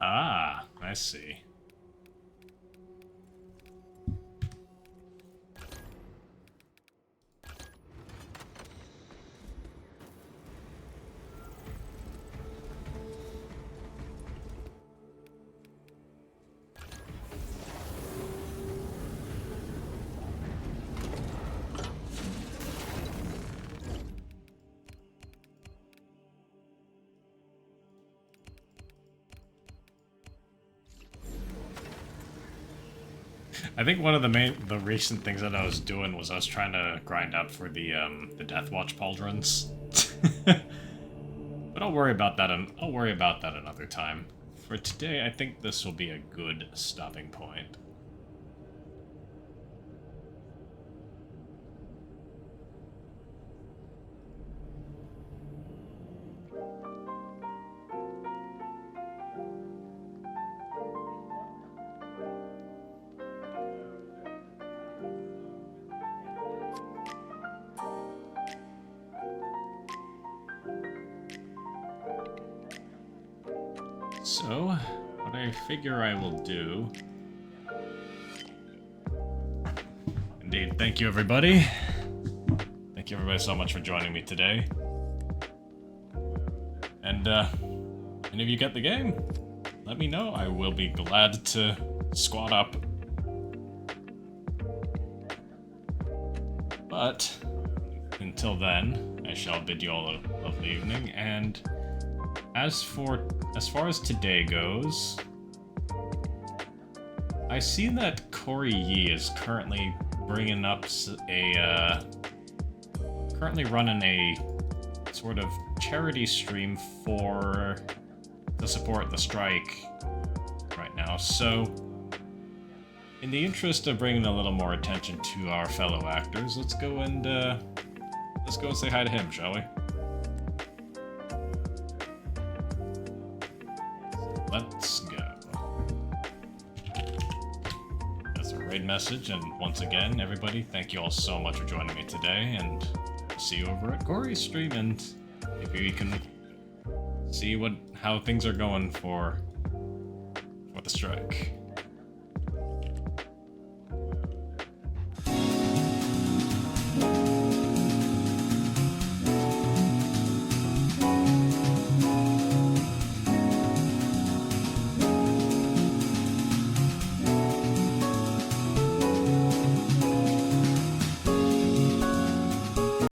Ah, I see. I think one of the recent things that I was doing was I was trying to grind out for the Deathwatch pauldrons. But I'll worry about that another time. For today, I think this will be a good stopping point. So, what I figure I will do... Indeed, thank you everybody. Thank you everybody so much for joining me today. And, any of you get the game? Let me know, I will be glad to squad up. But, until then, I shall bid you all a lovely evening, and... As far as today goes, I see that Corey Yee is currently bringing up currently running a sort of charity stream to support the strike right now. So, in the interest of bringing a little more attention to our fellow actors, let's go and say hi to him, shall we? Let's go. That's a raid message, and once again, everybody, thank you all so much for joining me today, and see you over at Corey's stream, and maybe we can see how things are going for the strike.